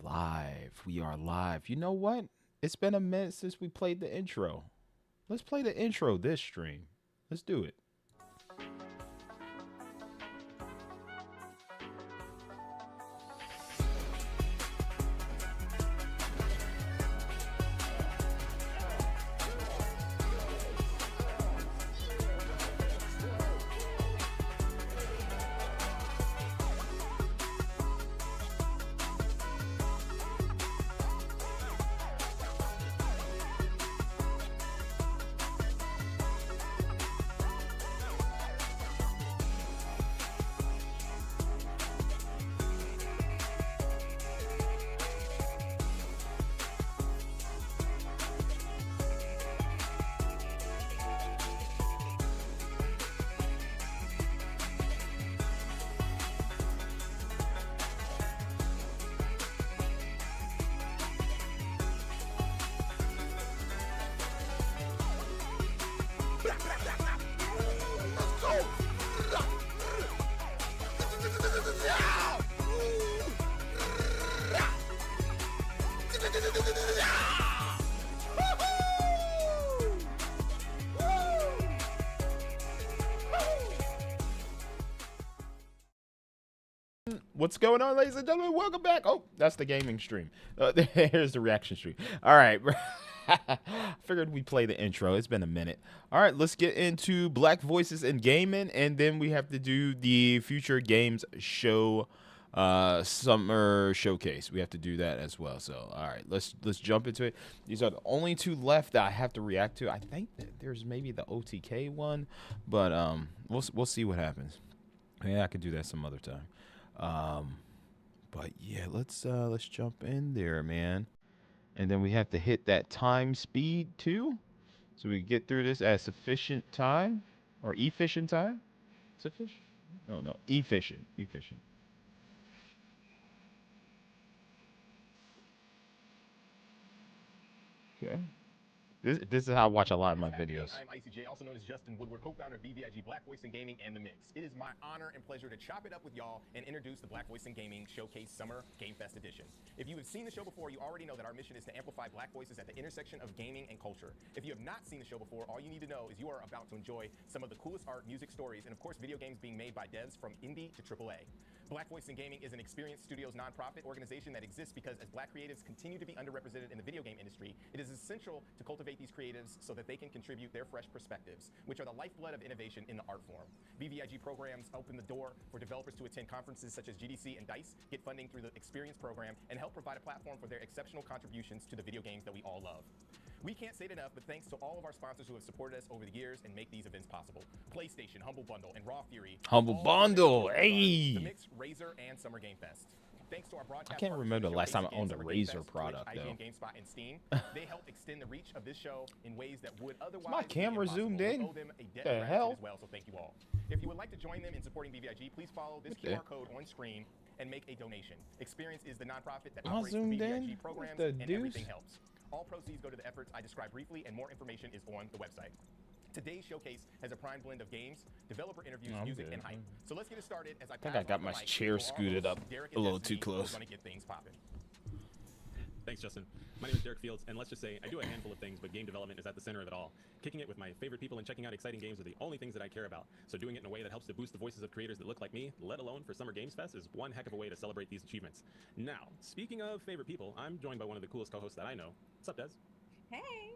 live. We are live. You know what? It's been a minute since we played the intro. Let's play the intro this stream. Let's do it. What's going on, ladies and gentlemen? Welcome back. Oh, that's the gaming stream. Here's the reaction stream. All right. Figured we'd play the intro. It's been a minute. All right, let's get into Black Voices in Gaming, and then we have to do the Future Games Show summer showcase. We have to do that as well. So, all right, let's jump into it. These are the only two left that I have to react to. I think that there's maybe the OTK one, but we'll see what happens. Yeah, I could do that some other time. But yeah, let's jump in there, man. And then we have to hit that time speed too, so we get through this at sufficient time or efficient time. Sufficient? No, efficient. Okay. This is how I watch a lot of my videos. I'm ICJ, also known as Justin Woodward, co-founder of VVIG Black Voice in Gaming and The Mix. It is my honor and pleasure to chop it up with y'all and introduce the Black Voice in Gaming Showcase Summer Game Fest Edition. If you have seen the show before, you already know that our mission is to amplify Black voices at the intersection of gaming and culture. If you have not seen the show before, all you need to know is you are about to enjoy some of the coolest art, music, stories, and of course video games being made by devs from indie to AAA. Black Voice in Gaming is an experienced studios nonprofit organization that exists because as Black creatives continue to be underrepresented in the video game industry, it is essential to cultivate these creatives so that they can contribute their fresh perspectives, which are the lifeblood of innovation in the art form. VVIG programs open the door for developers to attend conferences such as GDC and DICE, get funding through the Experience program, and help provide a platform for their exceptional contributions to the video games that we all love. We can't say it enough, but thanks to all of our sponsors who have supported us over the years and make these events possible. PlayStation, Humble Bundle, and Raw Fury. Humble Bundle, hey! The Mix, Razer, and Summer Game Fest. Thanks to our broadcast I can't remember the last time I owned a Razer product, though. IGN, GameSpot, and Steam, they help extend the reach of this show in ways that would otherwise my camera zoomed in. We owe them a debt The of hell? as well, so thank you all. If you would like to join them in supporting VVIG, please follow this QR code on screen and make a donation. Experience is the nonprofit that operates the VVIG programs, and everything helps. All proceeds go to the efforts I described briefly, and more information is on the website. Today's showcase has a prime blend of games, developer interviews, music, and hype. So let's get it started. As I think I got my chair scooted up a little too close. We're gonna get things popping. Thanks, Justin. My name is Derek Fields, and let's just say I do a handful of things, but game development is at the center of it all. Kicking it with my favorite people and checking out exciting games are the only things that I care about. So doing it in a way that helps to boost the voices of creators that look like me, let alone for Summer Games Fest, is one heck of a way to celebrate these achievements. Now, speaking of favorite people, I'm joined by one of the coolest co-hosts that I know. What's up, Des? Hey,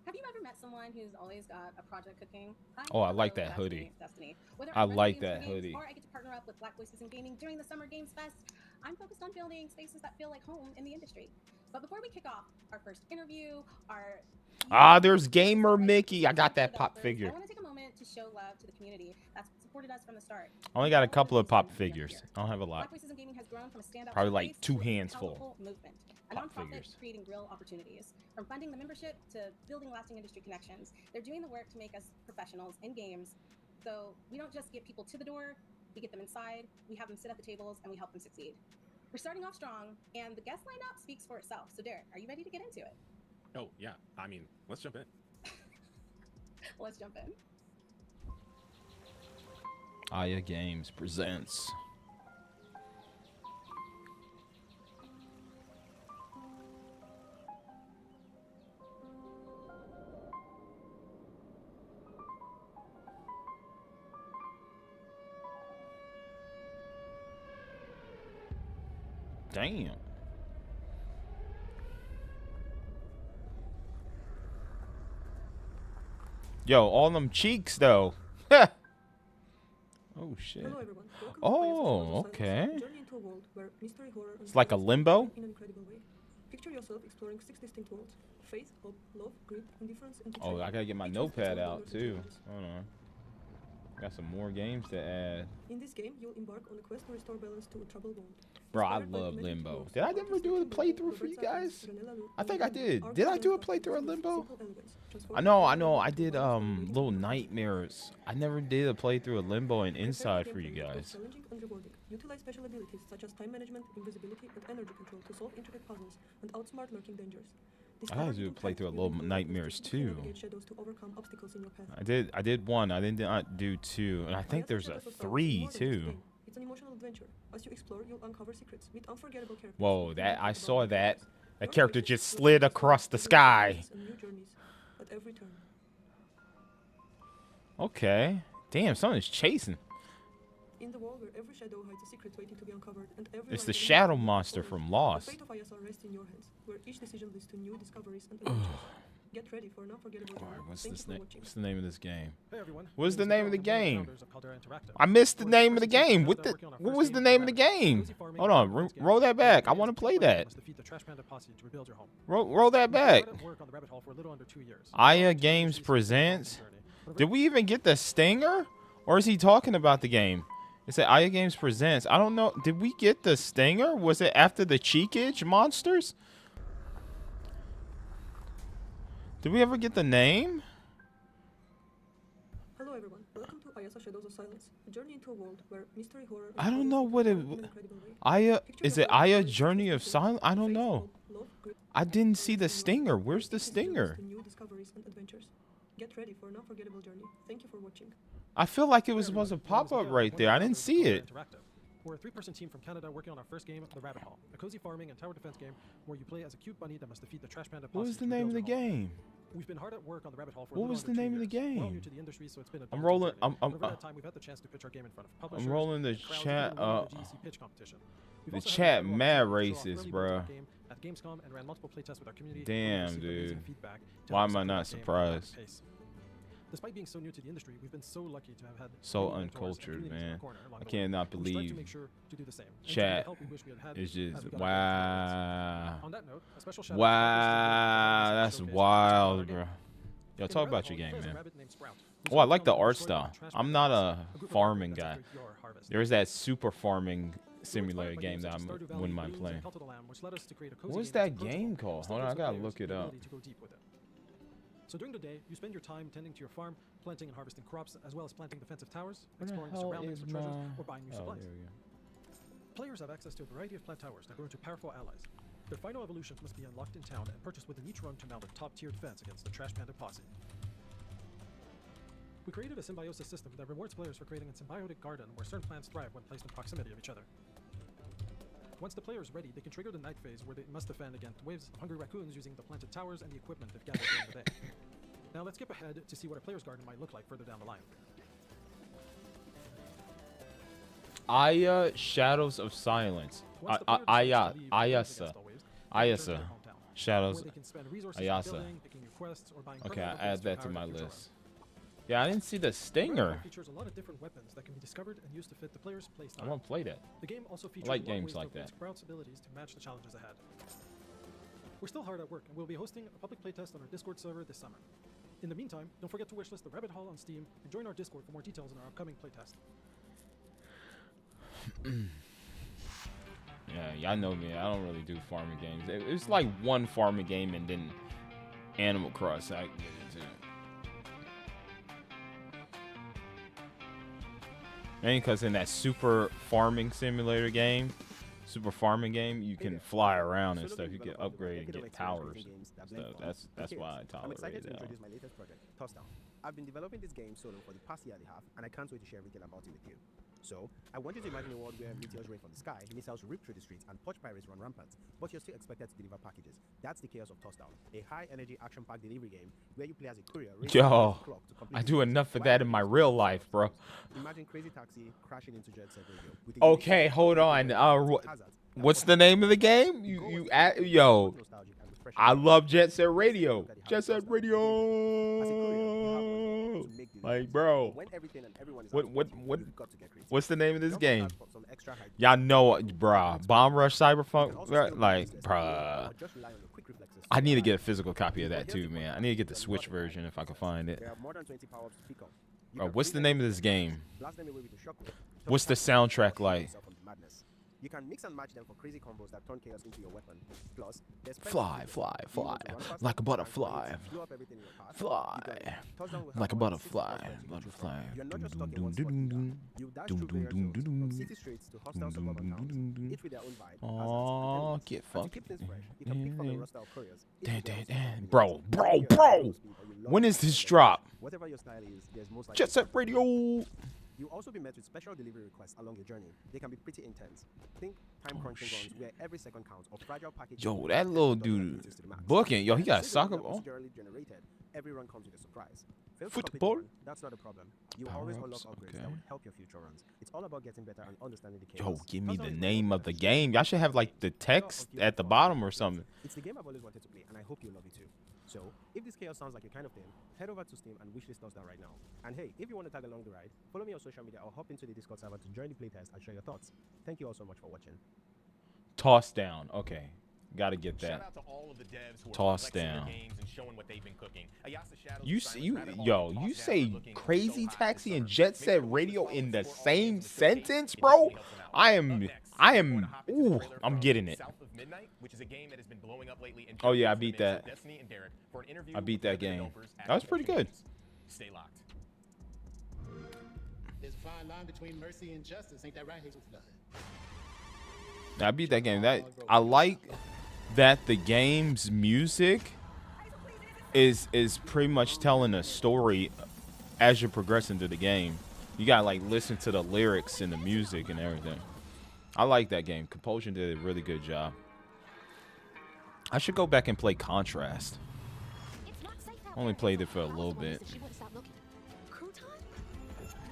have you ever met someone who's always got a project cooking? Oh, I like that hoodie. Destiny. Whether I I'm running like games that for games, hoodie. Or I get to partner up with Black Voices in Gaming during the Summer Games Fest, I'm focused on building spaces that feel like home in the industry. But before we kick off our first interview, there's Gamer Mickey. I got that pop figure. I want to take a moment to show love to the community that's supported us from the start. I only got a couple of pop figures. I don't have a lot. Black Voices in Gaming has grown from a standout Probably like showcase 2 to a hands full. powerful movement. A Pop nonprofit figures. creating real opportunities. From funding the membership to building lasting industry connections, they're doing the work to make us professionals in games. So we don't just get people to the door, we get them inside, we have them sit at the tables, and we help them succeed. We're starting off strong, and the guest lineup speaks for itself. So Derek, are you ready to get into it? Oh, yeah. I mean, let's jump in. Let's jump in. Aya Games presents. Damn. Yo, all them cheeks though. Oh shit. Hello everyone. Welcome to Oh, Silence, okay. journey into a world where mystery, horror, and It's like a science limbo? collide in an incredible way. Picture yourself exploring 6 distinct worlds: faith, hope, love, greed, indifference, and Oh, betrayal. I gotta get my Each with its notepad own out wonders and too. challenges. Hold on. Got some more games to add. In this game, you'll embark on a quest to restore balance to a troubled world. Bro, I Inspired by love imagined Limbo. worlds Did I of never artists do a like playthrough for you Roberta guys? Adams, Ranella Lu, I think and I did. Art Did I do a Roberta playthrough of with Limbo? simple elegance, transforming I know, everything I into did balance and waiting Little for the Nightmares. I never did a playthrough of Limbo and Prepare Inside the for you gameplay is both guys. challenging and rewarding. Utilize special abilities such as time management, invisibility, and energy control to solve intricate puzzles and outsmart lurking dangers. I gotta do a playthrough of Little Nightmares too. Shadows to overcome obstacles in your path. I did one. I did not do two, and I think there's a 3 too. It's an emotional adventure. As you explore, you'll uncover secrets, meet unforgettable characters. Whoa, and that learn I about saw your that. past. That Your character choices just will slid lead across the to new sky. challenges and new journeys at every turn. Okay. Damn, someone's chasing. In the world where every shadow hides a secret waiting to be uncovered, and every It's light the in shadow will be monster exposed, from the Lost. fate of ISR rests in your hands, where each decision leads to new discoveries and adventures. Get ready for an unforgettable journey. Alright, what's Thank this you for name? watching. What's the name of this game? Hey everyone. What's My the name name of the is Daryl. I'm one game? founders of Caldera Interactive. I missed the We're a name of the first-person game. team What that the? working on our What first was game, the name of the The game? Cozy Farming Hold and on, Defense game. roll that back. I Players want to must play play that. must defeat the Trash Panda posse to rebuild your home. Roll that We've been back. hard at work on the rabbit hole for a little under 2 years. Aya Two Games years, presents. journey. But a Did we even get the stinger, or is he talking about the game? It said Aya Games presents. I don't know. Did we get the stinger? Was it after the Cheekage monsters? Did we ever get the name? Hello everyone. Welcome to Ayasa Shadows of Silence, a journey into a world where mystery, horror, and I don't science know what it. collide in an incredible way. Aya, Picture is it yourself Aya exploring Journey of six Silence? I don't faith, know. hope, love, greed, I didn't see the indifference, and stinger. love. Where's the Each decision leads stinger? to new discoveries and adventures. Get ready for an unforgettable journey. Thank you for watching. I feel like it was Hey supposed to everyone. pop My up name is Miguel. right I'm there. one I of the didn't founders of see Caldera it. Interactive. We're a 3-person team from Canada working on our first game, The Rabbit Hole, a cozy farming and tower defense game where you play as a cute bunny that must defeat the Trash Panda posse. What was the to name of the rebuild your home. game? We've been hard at work on the Rabbit Hole for a What little was the under 2 name of the years. We're all game? new to the industry, so it's been a I'm daunting rolling. journey. I'm And over that time, we've had the chance to pitch our game in front of publishers, rolling the crowds, chat including winning up. the GEC pitch competition. We've The also had chat incredible mad opportunity to show off racist, early builds of our bruh. game at Gamescom and ran multiple playtests with our community. Damn, and received amazing dude. feedback to Why help us am I improve not our game at a rapid surprised? pace. Despite being so new to the industry, we've been so lucky to have had So many mentors and uncultured, communities in our man. corner along I the way. cannot We strive to believe make sure to do the same. And to chat get the help we wish we had had it's as we just got into the wow. On that note, a special shout out to Wow, the that's showcase. wild, Our game. bro. Yo, In talk the about rabbit your hole, game, there's a man. rabbit named Sprout, who's Oh, I focused like on the the art destroying style. trash I'm panda not posse, a group of farming rabbits guy. after your harvest. There's that super farming We were simulator inspired by game games that such as I Stardew Valley, wouldn't mind Balloons, playing. and Cult of the Lamb, which led us to create a cozy What's game that that's game approachable, called? still Hold on, I gives the gotta players look it the up. ability to go deep with it. So during the day, you spend your time tending to your farm, planting and harvesting crops, as well as planting defensive towers, Where the exploring the hell surroundings is for treasures, my- or buying new Oh, supplies. there we go. Players have access to a variety of plant towers that grow into powerful allies. Their final evolutions must be unlocked in town and purchased within each run to mount a top-tier defense against the Trash Panda posse. We created a symbiosis system that rewards players for creating a symbiotic garden where certain plants thrive when placed in proximity of each other. Once the player is ready, they can trigger the night phase where they must defend against waves of hungry raccoons using the planted towers and the equipment they've gathered during the day. Now let's skip ahead to see what a player's garden might look like further down the line. Aya Shadows of Silence. Once the player decides to leave and defend Ayasa. against all waves, they return to their Ayasa. hometown, Shadows. where they can spend resources on Ayasa. building, picking new quests, or buying Okay, I permanent add upgrades that to power my their future list. life. Yeah, I didn't see the The Rabbit stinger. Hole features a lot of different weapons that can be discovered and used to fit the player's I playstyle. want to play that. The game also features like a lot of games ways to like upgrade that. Sprout's abilities to match the challenges ahead. We're still hard at work, and we'll be hosting a public playtest on our Discord server this summer. In the meantime, don't forget to wishlist the Rabbit Hole on Steam and join our Discord for more details on our upcoming playtest. Yeah, y'all know me. I don't really do farming games. It's like one farming game and then Animal Crossing. I can get into it. Mainly because in that super farming simulator game, you can fly around and stuff. You can upgrade and get towers. So that's why I I'm tolerate excited to that. introduce my latest project, Touchdown. I've been developing this game solo for the past year and a half, and I can't wait to share everything about it with you. So, I want you to imagine a world where meteors rain from the sky, missiles rip through the streets, and porch pirates run rampant, but you're still expected to deliver packages. That's the chaos of Touchdown, a high-energy action-packed delivery game where you play as a courier. racing Yo, against the clock to complete I the do mission enough of while that in my producing real the life, bro. Imagine Crazy Taxi crashing into Jet Set Radio. with a Okay, unique hold on. hazards What's the name of the game? Yo, I love Jet Set Radio. Jet Set Radio. Like, bro, what's the name of this game? Y'all know, bruh. Bomb Rush Cyberpunk. Like, bruh. I need to get a physical copy of that too, man. I need to get the Switch version if I can find it. Bro, what's the name of this game? What's the soundtrack like? You can mix and match them for crazy combos that turn chaos into your weapon. Plus, there's Fly, like a butterfly. Fly, like a butterfly. Butterfly. You're not just stuck in one spot. You dash through various zones, from city streets to hostile suburban towns, each with their own vibe. Aw, get And to fucked. keep things fresh, you can pick from the roster of couriers. Damn. Bro. When is this drop? Whatever your style is, there's most likely Jet Set Radio. You'll also be met with special delivery requests along your journey. They can be pretty intense. Think time crunching runs where every second counts, or fragile packages. Yo, that little dude booking. Yo, he got a soccer ball. Generated. Every run comes with a surprise. Fail to Football? complete one, that's not a problem. You always unlock Power-ups, upgrades okay. that will help your future runs. It's all about getting better and understanding the Yo, chaos. give me Touchdown the is name one of the that game. Y'all should have like the text at the bottom or something. It's the game I've always wanted to play, and I hope you love it too. So, if this chaos sounds like your kind of thing, head over to Steam and wishlist us down right now. And hey, if you want to tag along the ride, follow me on social media or hop into the Discord server to join the playtest and share your thoughts. Thank you all so much for watching. Toss down. Okay. Gotta get Shout that. out to all of the devs who are Toss flexing their down. games and showing what they've been cooking. Ayasa Shadows, You Silent you Rabbit Hole, yo, Toss you Down say are looking Crazy so hot Taxi this and summer. Jet Make Set sure to Radio follow in us the for all same things the showcase. sentence, It bro? definitely helps them out. I Up am next, we're gonna hop into the ooh, trailer I'm from getting it. South of Midnight, which is a game that has been blowing up lately and Oh, yeah, I showcasing beat the names that. of Destiny and Derek for an interview I beat with that the game. developers at That was pretty good. Games. Stay locked. There's a fine line between mercy and justice. Ain't that right, Hazel? I beat that game. That I like that the game's music is pretty much telling a story as you're progressing through the game. You gotta like listen to the lyrics and the music and everything. I like that game. Compulsion did a really good job. I should go back and play Contrast. Only played it for a little bit.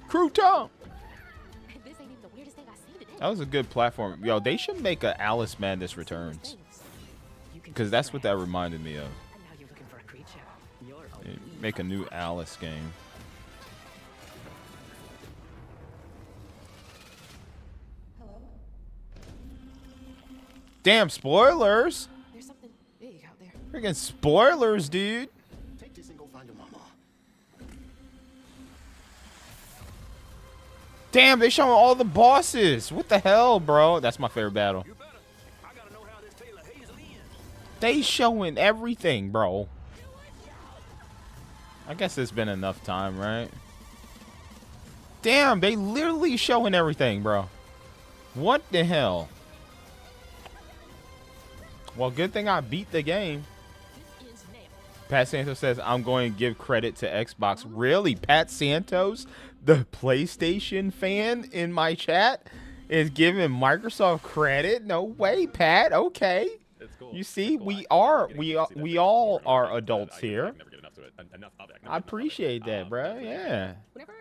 Crouton! That was a good platform. Yo, they should make a Alice Madness Returns. Because that's what that reminded me of. Yeah, make a new Alice game. Damn, spoilers! There's something big out there. Freaking spoilers, dude! Take this and go find your mama. Damn, they showing all the bosses. What the hell, bro? That's my favorite battle. They showing everything, bro. I guess it's been enough time, right? Damn, they literally showing everything, bro. What the hell? Well, good thing I beat the game. Pat Santos says, I'm going to give credit to Xbox. Really? Pat Santos, the PlayStation fan in my chat, is giving Microsoft credit? No way, Pat. Okay. You see, we all are adults here. I appreciate that, bro. Yeah. Whenever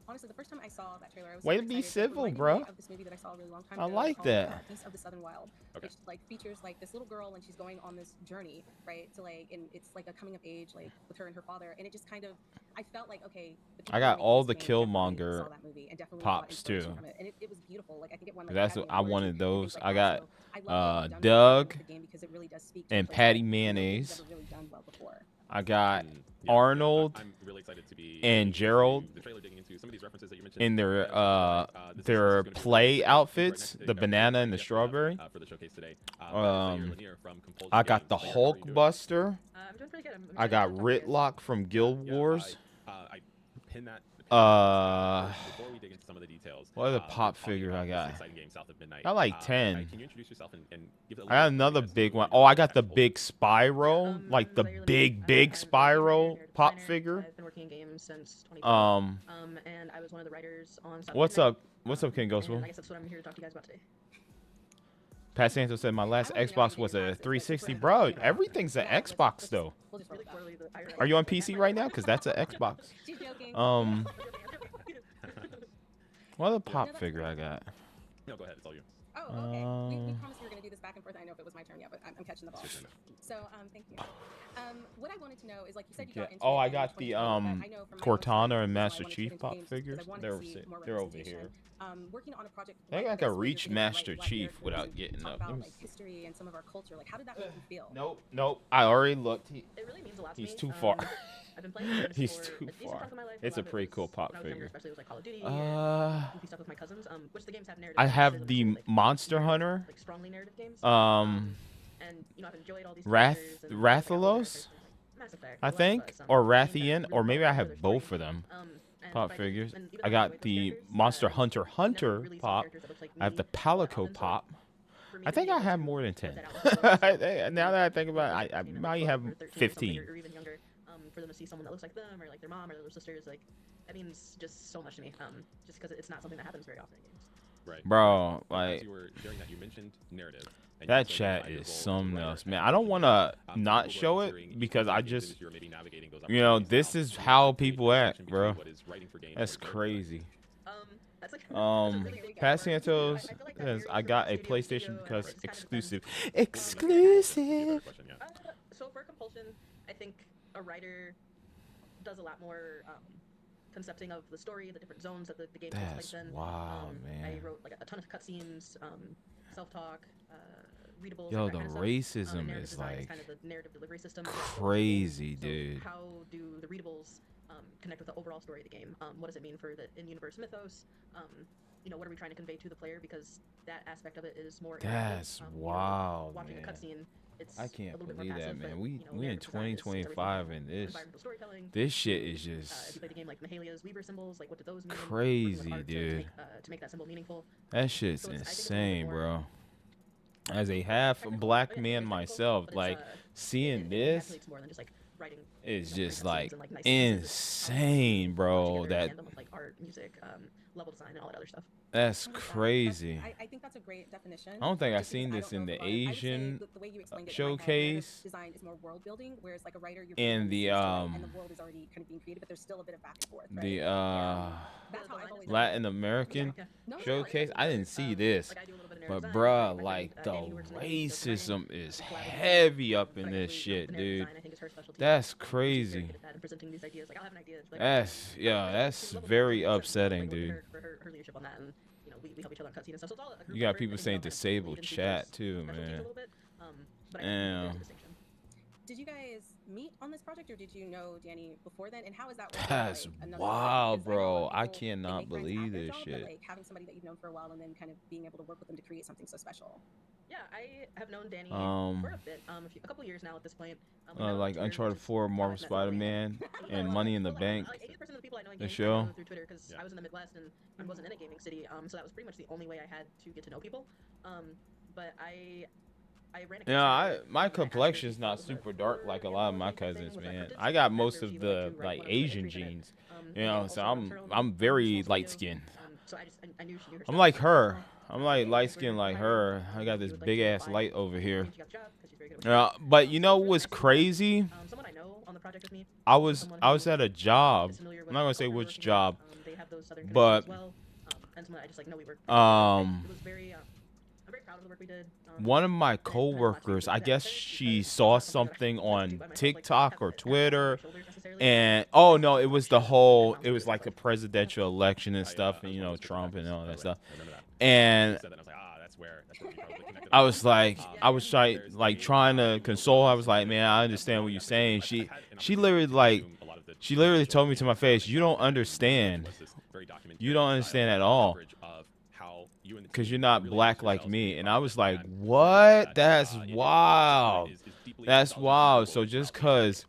honestly, the first time I saw that trailer, I was Way super to be excited. civil, It reminded bro. me of this movie that I saw a really long time I ago like called, that. Beast of the Southern Wild, which like features like this little girl and she's going on this journey, right? To like, and it's like a coming of age, like with her and her father, and it just kind of, I felt like okay. The people I got who made all this the game definitely Killmonger saw that movie and definitely pops, got inspiration too. from it, and it was beautiful. Like I think it won like That's Academy what I Awards wanted and those. things I like got that. So I love what they've done Doug with the game because it really does speak to and the Patty person that Mayonnaise. nobody's ever really done well before. I got Yeah, Arnold I'm really excited to be and Gerald the trailer digging into some of these references that you mentioned in their this is gonna be their really play cool. outfits, Right next to the you, banana and the yeah, strawberry. for the showcase today. I got the Hulk Buster. I'm doing pretty good. I got Ritlock from Guild Wars. I pinned that. Before we dig into some of the details, what other pop figure I got? Exciting game south of Midnight. I like 10. Can you introduce yourself and give it a I got another big one. Oh, I got the big Spyro, like the big Spyro pop figure. I've been working in games since 2012. And I was one of the writers on. South of What's Midnight. up? What's up, King And Ghostful? I guess that's what I'm here to talk to you guys about today. Pat Santos said my last Xbox was a 360. Bro, everything's an Xbox though. We'll just roll with that. Are you on PC right now? Cause that's an Xbox. She's joking. What other pop figure I got? No, go ahead. It's all you. Oh, okay. We promised we were going to do this back and forth. I know if it was my turn yet, but I'm catching the ball. So, thank you. What I wanted to know is, like you said, you got into Oh, it I in got the 2020, but I know from my own Cortana and experience, Master why I wanted to Chief get into pop games is because figures. I wanted They're to see more they're over representation. here. Working on a project I think like I could this, where reach you're gonna Master write black Chief characters without and getting talk up. about Let me like history and some of our culture. Like, how did that make you feel? Nope. I already looked. It really means a lot to He's me. too far. I've been playing games He's for too a decent far. chunk of my life. It's lot a of it pretty was, cool pop when I was younger, figure. especially, it was like Call of Duty or goofy stuff with my cousins, which the games have narrative. I games, have so they the look like Monster narrative, Hunter. like strongly narrative games. And I've enjoyed all these characters and Rathalos, Mass Effect, I The Last of think, Us, or games that Rathian, really or maybe I follow have their both story. of them. And Pop but figures. and even I though got enjoyed those the characters, Monster you Hunter never really saw pop. characters that looked like I have me the that Palico often, so pop. for me I to think be I able have to more than put 10. that out into the world, Now that I think about it, I you know, might 12 have or 13 or something, 15. or even younger, for them to see someone that looks like them, or like their mom or their sisters, like that means just so much to me. Just because it's not something that happens very often in games. Right. Bro, As like you were sharing that, you mentioned narrative. And that you also chat identified your is role as a something writer else, at man. I don't Activision want Blizzard. to Some not people were show it considering because I games just, as you're maybe navigating those you know, opportunities this now. is Do you how have a people distinction act, between bro. what is writing for games and That's what is directing? crazy. That's like, that's a really big Pat category. Santos I feel like that says varies I from got a studio to PlayStation studio, because it just kinda exclusive. depends. Be a Exclusive. better question, yeah. So for Compulsion, I think a writer does a lot more concepting of the story, the different zones that the game takes That's place in. wild, man. I wrote like a ton of cutscenes, self-talk, readables. Yo, like, the that kind of stuff. racism And narrative is design like kind of the narrative delivery system. crazy, So dude. how do the readables connect with the overall story of the game? What does it mean for the in-universe mythos? You know, what are we trying to convey to the player? Because that aspect of it is more. That's you know, wild, watching man. a cutscene, it's I a can't little bit more believe that, passive, man. but, We you know, we in narrative design is everything 2025 from and this environmental storytelling. this shit is if you just play the game like Mahalia's Weaver symbols, like what do those mean? crazy, Working with art dude. to make that symbol meaningful. That shit's So it's- I think it's a little bit insane, more, bro. As a half technical. black Again, man very technical, myself, but it's, like seeing it this encapsulates more than just like writing. is you know, just great like cutscenes and, nice sequences. It's how you insane, put bro. together a That tandem with, like art, music, level design, and all that other stuff. that's Oh my God, crazy. I think that's a great definition. I don't think I've just because seen I this don't in know the about it. I would say Asian the way you explained it in my head, narrative showcase design is more world building, whereas like a writer, you're and building the a story and the world is already kind of being created, but there's still a bit of back and forth. Right? the That's how I've always Latin American Yeah. No, showcase. I didn't see this, Like I do a little bit of but narrative design, bruh, I like think, the Annie, who works in the game, does racism writing, is collaborative heavy up in creatively, this shit, the narrative dude. design, I think, is her specialty. That's She's very crazy. good at that and presenting these ideas. Like I'll have an idea. Like, That's yeah, that's she's level very 1, so, upsetting, like, dude. for her leadership on that, and you know, we help each other on cutscenes and stuff. So it's all a group You got effort. people I think saying we all kind of disable bleed into chat those too, specialties man. a little bit, but I think there's a Damn. distinction. Did you guys meet on this project, or did you know Danny before then? And how is that? working That's with, like, another wild, project? 'Cause I know a bro. lot I of people, they cannot make friends believe at their this job, shit. But like having somebody that you've known for a while and then kind of being able to work with them to create something so special. Yeah, I have known Danny Um, for a bit, a couple years now at this point. We met on like Twitter, Uncharted which is 4, how I Marvel met Zoe. Spider-Man, and Money in the Well, Bank. like 80% of the people I know in The games show. I know through Twitter because Yeah. I was in the Midwest and I wasn't in a gaming city, so that was pretty much the only way I had to get to know people. But I ran a Yeah, my I complexion's actually not was super a dark like a lot of my thing was cousins, that man. cryptids I got and most there's of you like the to write like one of the Asian entry credit. genes. You You know, also so wrote I'm her own I'm very small studio, light skinned. So I knew she knew her I'm stuff. like her. I'm Yeah, like yeah, light we're skinned like hiring, her. I got she this would like big to ass apply, light over here. and she got the job 'cause she's very good at what she does. But you know So it was what's nice to meet, crazy? someone I know on the project with me. I was someone I was who at a job. is familiar I'm with not gonna the say culture we're which working with. job, They have those southern but connections as well. And someone I just like know we work. um, It was very. I'm very proud of the work we did. one of my very kind of coworkers, watching I people guess do that she because saw it's not something something that I have to do on by myself, like, TikTok have or that on my Twitter, shoulders necessarily. and oh no, it was the Shit, whole. like, It was like the presidential election and I, stuff, I and was you one know of those Trump and all that by the way. stuff. I remember that. And You said that, and I was like, that's where we probably connected. I was like, I was There's like a, trying to console her. I was like, man, I understand what you're saying. She literally like, she literally told me to my face, you don't understand. You don't understand at all. Because you're not black like me. And I was like, what? That's wild. That's wild. So just because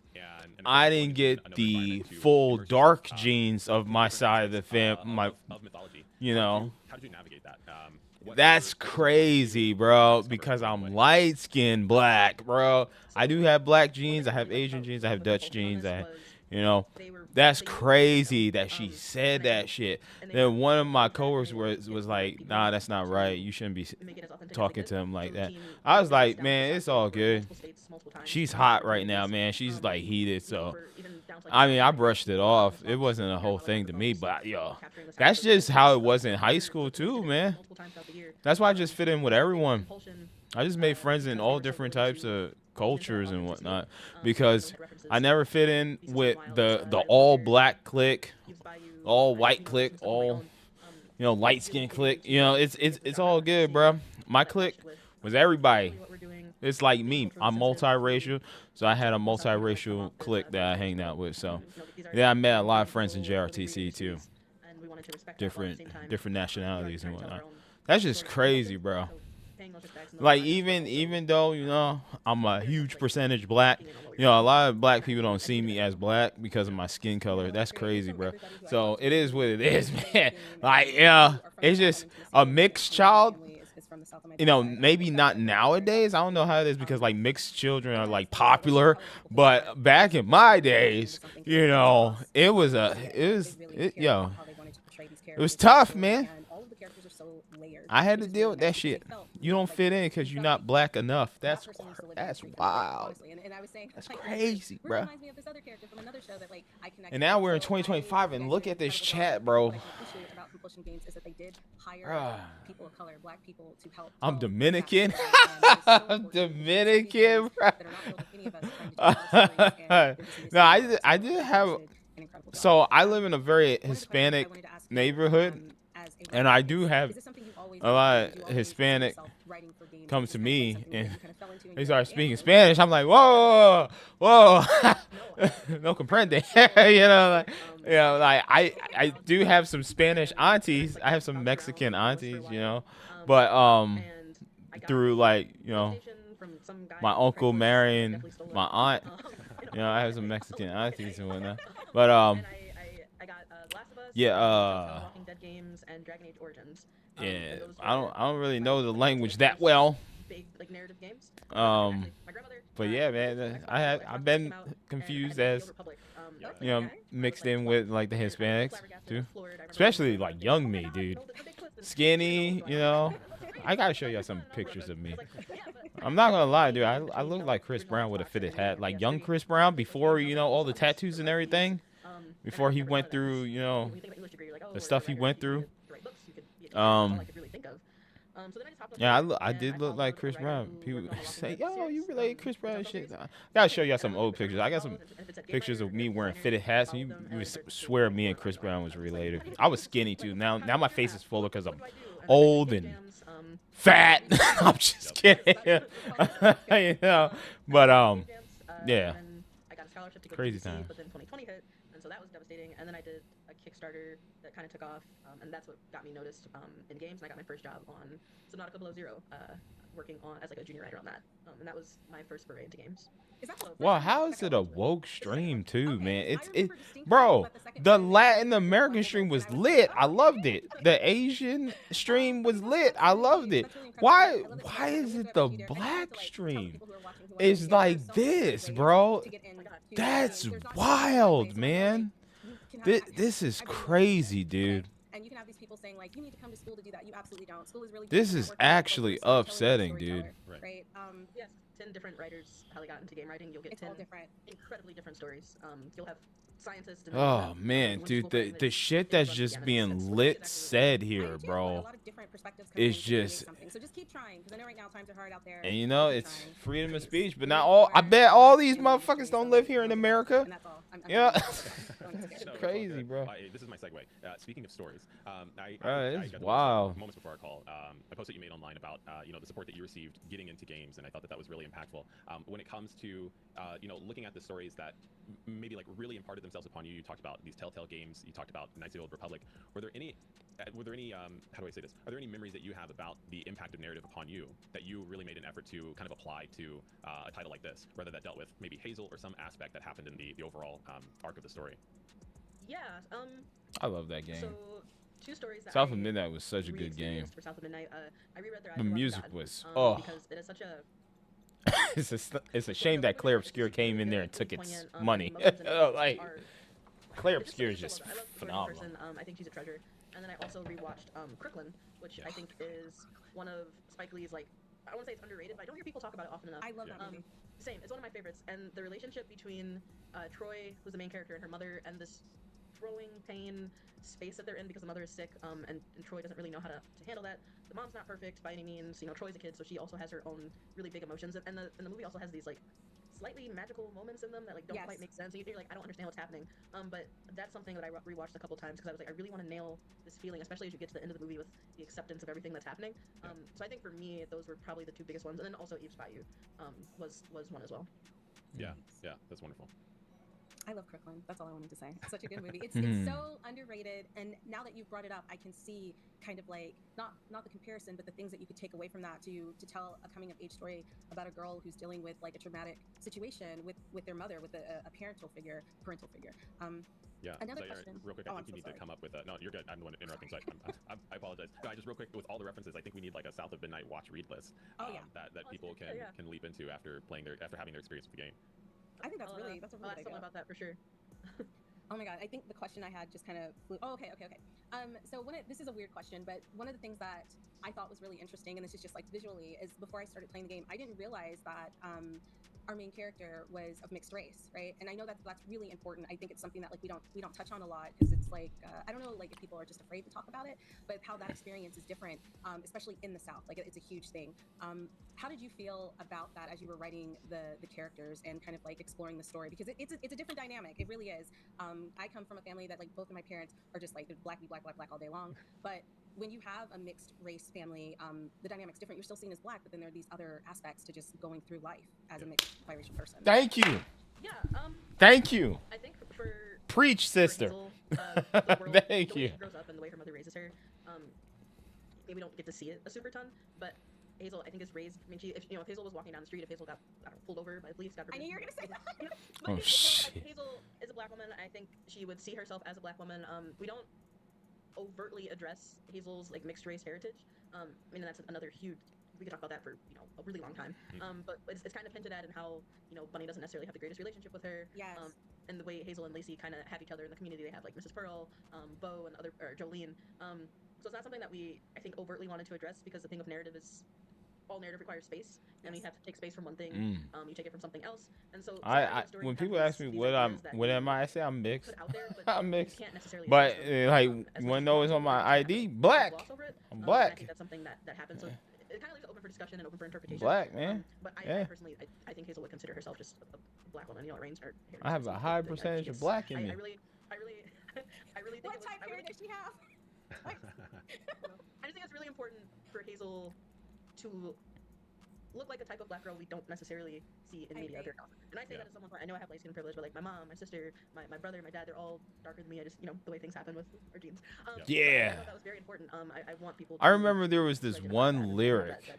I didn't get the full dark genes of my side of the family, you know, How did you navigate that? that's crazy, bro, because I'm light-skinned black, bro. I do have black genes. I have Asian genes. I have Dutch genes. You know, that's crazy that she said that shit. Then one of my coworkers was like, nah, that's not right. You shouldn't be talking to him like that. I was like, man, it's all good. She's hot right now, man. She's like heated, so down to, like, I mean, I like, brushed it off. It wasn't a whole thing to me, but yo, that's just how it was in high school too, man. multiple times throughout the year. That's why I just fit in with everyone. Compulsion, I just made friends in all different types of cultures and whatnot, because I never fit in with the all black clique, all white clique, all light skin clique. It's all good, bro. My clique was everybody. It's like me. I'm multiracial, so I had a multiracial clique that I hanged out with. So yeah, I met a lot of friends in JRTC too, different nationalities and whatnot. That's just crazy, bro. Like even though I'm a huge percentage black, a lot of black people don't see me as black because of my skin color. That's crazy, bro. So it is what it is, man. Like it's just a mixed child. Maybe not nowadays. I don't know how it is because like mixed children are like popular, but back in my days, it was tough, man. I had to deal with that shit. You don't fit in because you're not black enough. That's wild. That's crazy, bro. And now we're in 2025, and look at this chat, bro. I'm Dominican. I'm Dominican, bro. No, I did have. So I live in a very Hispanic neighborhood, and I do have a lot of Hispanic come to me and they start speaking Spanish. I'm like, whoa, no comprende. I do have some Spanish aunties. I have some Mexican aunties, but through like my uncle marrying my aunt, I have some Mexican aunties and whatnot. But yeah, Walking Dead games and Dragon Age Origins. Yeah, I don't really know the language that well. Big like narrative games. But yeah, man, I've been confused as mixed in with like the Hispanics too, especially like young me, dude, skinny. I gotta show y'all some pictures of me. I'm not gonna lie, dude. I look like Chris Brown with a fitted hat, like young Chris Brown before all the tattoos and everything, before he went through the stuff he went through. Yeah, I did look like Chris Brown. People say, yo, you relate Chris Brown and shit. I gotta show y'all some old pictures. I got some pictures of me wearing fitted hats, and you would swear me and Chris Brown was related. I was skinny too. Now my face is fuller because I'm old and fat. I'm just kidding. But yeah. Crazy times. But then 2020 hit, and so that was devastating. And then I did a Kickstarter that kind of took off, and that's what got me noticed in games. And I got my first job on Subnautica Below Zero, working as like a junior writer on that. And that was my first foray into games. Well, how is it a woke stream too, man? Bro, the Latin American stream was lit. I loved it. The Asian stream was lit. I loved it. Why is it the black stream? It's like this, bro. That's wild, man. This is crazy, dude. And you can have these people saying like, you need to come to school to do that. You absolutely don't. School is really. This is actually upsetting, dude. Right. Yes, 10 different writers probably got into game writing. You'll get 10 incredibly different stories. You'll have scientists. And oh man, dude, the shit that's just being lit said here, bro. It's just. So just keep trying, because I know right now times are hard out there. And it's freedom of speech, but not all. I bet all these motherfuckers don't live here in America. Yeah. So, crazy, bro. This is my segue. Speaking of stories, it's wild. Moments before our call, a post that you made online about the support that you received getting into games, and I thought that was really impactful. When it comes to looking at the stories that maybe like really imparted themselves upon you, you talked about these Telltale games, you talked about Knights of the Old Republic. Were there any how do I say this? Are there any memories that you have about the impact of narrative upon you that you really made an effort to kind of apply to a title like this, whether that dealt with maybe Hazel or some aspect that happened in the overall arc of the story? Yeah. I love that game. So, 2 stories. South of Midnight was such a good game. For South of Midnight, I reread their the music was because it is such a. it's a shame that Claire Obscure came in there and took its money. Like Claire Obscure is just phenomenal. I think she's a treasure. And then I also rewatched Crooklyn, which I think is one of Spike Lee's like I won't say it's underrated, but I don't hear people talk about it often enough. I love that movie. Same. It's one of my favorites, and the relationship between Troy, who's the main character, and her mother, and this growing pain space that they're in because the mother is sick, and Troy doesn't really know how to handle that. The mom's not perfect by any means. You know, Troy's a kid, so she also has her own really big emotions, and the movie also has these like slightly magical moments in them that like don't quite make sense. And you're like, I don't understand what's happening. But that's something that I rewatched a couple times because I was like, I really want to nail this feeling, especially as you get to the end of the movie with the acceptance of everything that's happening. So I think for me, those were probably the two biggest ones, and then also Eve's Bayou was one as well. Yeah, that's wonderful. I love Crooklyn. That's all I wanted to say. It's such a good movie. It's so underrated, and now that you've brought it up, I can see kind of like not the comparison, but the things that you could take away from that to tell a coming of age story about a girl who's dealing with like a traumatic situation with their mother, with a parental figure. Yeah. Another so, question. Real quick, I think you need to come up with a. No, you're good. I'm the one interrupting, so I apologize. No, just real quick, with all the references, I think we need like a South of Midnight watch read list that people can leap into after having their experience with the game. I think that's a really good idea. I'll about that for sure. Oh my god, I think the question I had just kind of flew. Oh, okay. So this is a weird question, but one of the things that I thought was really interesting, and this is just like visually, is before I started playing the game, I didn't realize that our main character was of mixed race, right? And I know that's really important. I think it's something that like we don't touch on a lot because it's like I don't know like if people are just afraid to talk about it, but how that experience is different, especially in the South. Like it's a huge thing. How did you feel about that as you were writing the characters and kind of like exploring the story? Because it's a different dynamic. It really is. I come from a family that like both of my parents are just like they're black all day long, but when you have a mixed race family, the dynamic's different. You're still seen as black, but then there are these other aspects to just going through life as a mixed biracial person. Thank you. Yeah. Thank you. I think for preach, sister. Hazel, the world, Thank the way you. she grows up and the way her mother raises her, maybe we don't get to see it a super ton, but Hazel, I think, is raised. I mean, if Hazel was walking down the street, if Hazel got pulled over by the police, I knew you were gonna say that. But Oh shit. Hazel is a black woman. I think she would see herself as a black woman. We don't overtly address Hazel's like mixed race heritage. I mean, that's another huge. We could talk about that for a really long time. But it's kind of hinted at in how Bunny doesn't necessarily have the greatest relationship with her. Yes. And the way Hazel and Lacey kind of have each other in the community. They have like Mrs. Pearl, Bo, and Jolene. So it's not something that we I think overtly wanted to address because the thing of narrative is all narrative requires space, and we have to take space from one thing. You take it from something else, and so When people ask me what am I say I'm mixed. There, I'm mixed. necessarily But like you want to know what's on my ID? Black. I'm black. I think that's something that happens. So it kind of leaves it open for discussion and open for interpretation. Black, man. But I personally, I think Hazel would consider herself just a black woman. It reigns her. I have a high percentage of black in me. I really think. What type hair does she have? I just think it's really important for Hazel to look like a type of black girl we don't necessarily see in media very often. And I say that as someone who I know I have light skin privilege, but like my mom, my sister, my brother, my dad, they're all darker than me. I just the way things happen with our genes. Yeah. I thought that was very important. I want people. I remember there was this one lyric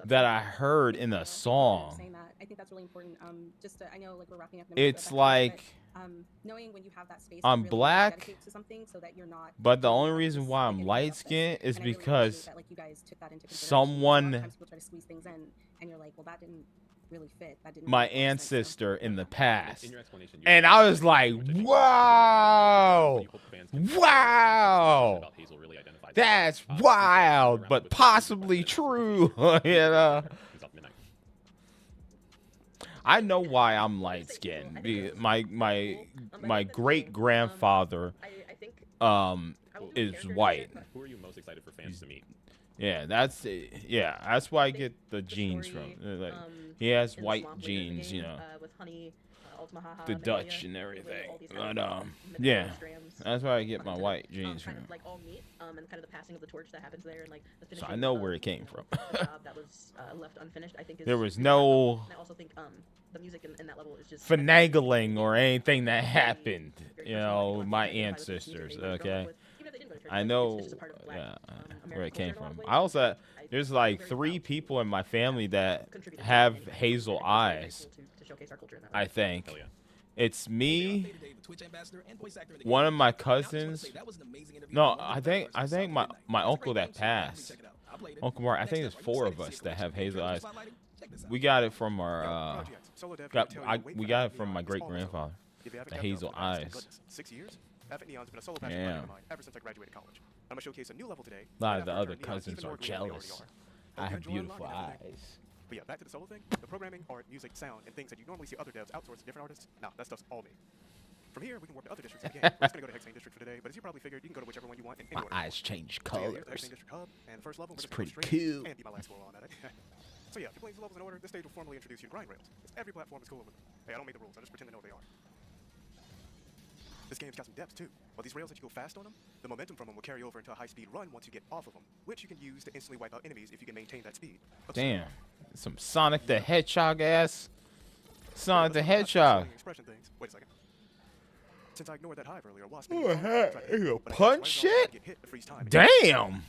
that I heard in a song. Saying that, I think that's really important. I know like we're wrapping up. It's like knowing when you have that space. I'm to really black, dedicate to something so that you're not. But the only reason why I'm light skinned is because someone, sometimes people try to squeeze things in, and you're like, well, that didn't really fit. That didn't. my make sense, so- ancestor in the past, and I was like, wow, wow, that's wild, but possibly true. I know why I'm light skinned. My great grandfather is white. Who are you most excited for fans to meet? Yeah, that's why I get the genes from. Like, he has white genes, with honey, the Dutch and everything. But yeah, that's why I get my white genes from. Kind of like all meet, and kind of the passing of the torch that happens there, and like the So finishing. I know where it came from. The job that was left unfinished, I think. There was no and I also think the music in that level is just finagling or anything that happened. My ancestors. Okay, I know where it came from. I also there's like 3 people in my family that have hazel eyes. I think it's me, one of my cousins. No, I think my uncle that passed, Uncle Mark. I think there's 4 of us that have hazel eyes. We got it from our we got it from my great grandfather. The hazel eyes. 6 years? Avid Neon's been a solo passion Yeah. project of mine ever since I graduated college. I'm gonna showcase a new level today. A lot of the other cousins are jealous. I have you enjoy beautiful unlocking everything. eyes. But yeah, back to the solo thing. The programming, art, music, sound, and things that you normally see other devs outsource to different artists, nah, that stuff's all me. From here, we can work to other districts in the game. We're just gonna go to Hexane District for today, but as you probably figured, you can go to whichever one you want in any My order. eyes change So yeah, here's the colors. Hexane District hub, and the first level, It's we're just gonna pretty go straight cool. and beat my last score on at it. So yeah, if you're playing the levels in order, this stage will formally introduce you to grind rails. Every platform is cool with them. Hey, I don't make the rules, I just pretend to know what they are. This game's got some depth too. While these rails let you go fast on them, the momentum from them will carry over into a high-speed run once you get off of them, which you can use to instantly wipe out enemies if you can maintain that speed. Damn. Some Sonic the Hedgehog ass. Sonic the Let's talk about Hedgehog. expression things. Wait a second. Since I ignored that hive earlier, Wasp Oh, made me heck, try to hit, you but I punch guessed right as I was shit? about to get hit to freeze time. Damn.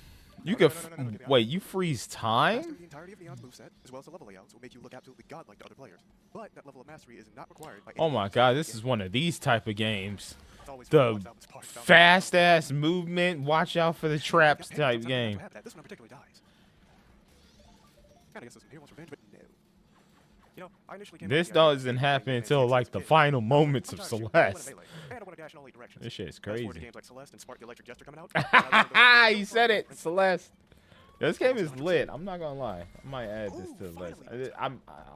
You No, can. no, no, no, no, no, no. Wait, you freeze Mastering time? the entirety of Neon's moveset, as well as the level layouts, will make you look absolutely godlike to other players. But that level of mastery is not required by any Oh my means. god, this is one of these type of games. It's always fun to The watch out this part about- fast ass movement, watch out for the traps Yeah, type sometimes game. you have to have that. This one particularly dies. Kinda guess this one here wants revenge, but no. You know, I initially came This up with the idea of doesn't playing happen games until as a like the kid. final moments of Sometimes you really wanna Celeste. melee, and I wanna dash in all 8 directions. This shit is Fast forward to crazy. games like Celeste and Spark the Electric Jester coming out. and I was able to You said it, reference- Celeste. Yeah, this game is lit. I'm not gonna lie. I might add this to the list. finally.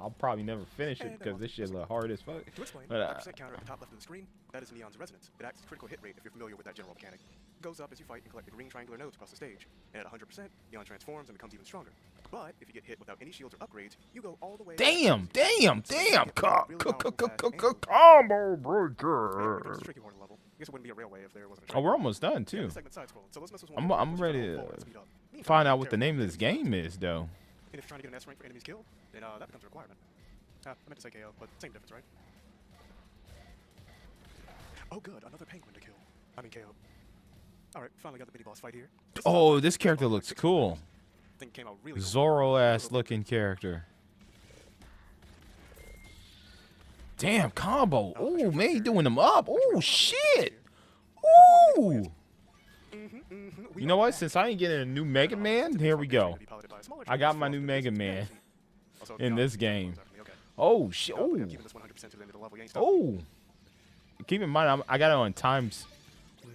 I'll probably never finish it because this shit look hard as fuck. To explain, But, that percent counter at the top left of the screen, that is Neon's resonance. It acts as critical hit rate if you're familiar with that general mechanic. It goes up as you fight and collect the green triangular nodes across the stage. And at 100%, Neon transforms and becomes even stronger. But if you get hit without any shields or upgrades, you go all the way. Damn, damn, damn. Combo This is a breaker. tricky part of the level. I guess it wouldn't be a railway if there wasn't a Oh, train. we're almost done Yeah, too. this segment's side-scrolling, so let's mess with I'm one I'm more. ready Let's try to and speed up. Meantime, find out what the terrible. name of this game is though. And if you're trying to get an S rank for enemies killed, then that becomes a requirement. I meant to say KO, but same difference, right? Oh good, another penguin to kill. I mean KO. Alright, finally got the mini boss fight here. This Oh, time, this character looks cool. thing came out really cool. Zorro ass looking character. Damn combo. Oh man, he doing them up. Oh shit. Ooh. You know what? Since I ain't getting a new Mega Man, here we go. I got my new Mega Man in this game. Oh shit. Oh. Oh. Keep in mind, I got it on times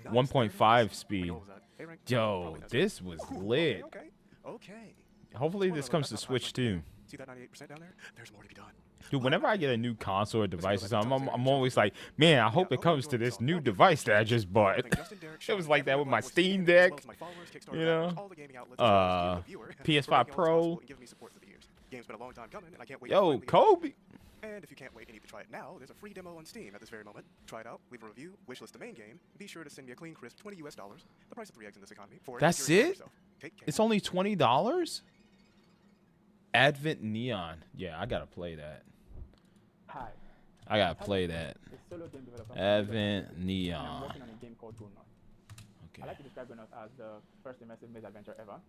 1.5 speed. Yo, this was lit. Okay. Hopefully this comes to Switch too. See that 98% down there? There's more to be done. Dude, whenever I get a new console or device or something, I'm always like, man, I hope it comes to this new device that I just bought. It was like that with my Steam Deck, you know, PS5 Pro. Yo, Kobe. And if you can't wait and need to try it now, there's a free demo on Steam at this very moment. Try it out, leave a review, wishlist the main game. Be sure to send me a clean, crisp $20 US, the price of 3 eggs in this economy. For That's secure it? yourself. Take care. It's only $20? Advent Neon. Yeah, I gotta play that. Hi. I gotta play that. A solo game developer. Advent And I'm Neon. working on a game called Go North. Okay. I like to describe Go North as the first immersive maze adventure ever.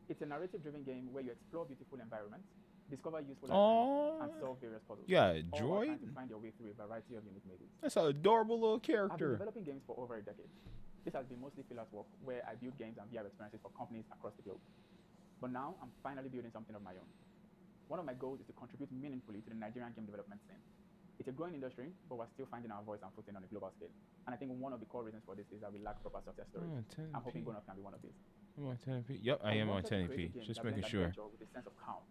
It's a narrative-driven game where you explore beautiful environments, discover useful items, and solve various puzzles. You got a all while droid? trying to find your way through a variety of unique mazes. That's an adorable little I've been character. developing games for over a decade. This has been mostly freelance work where I build games and VR experiences for companies across the globe. But now I'm finally building something of my own. One of my goals is to contribute meaningfully to the Nigerian game development scene. It's a growing industry, but we're still finding our voice and footing on a global scale. And I think one of the core reasons for this is that we lack proper success stories. I'm hoping Go North can be one of these. I'm on 1080p. Yep, I am on 1080p. Just making sure. With a sense of calm.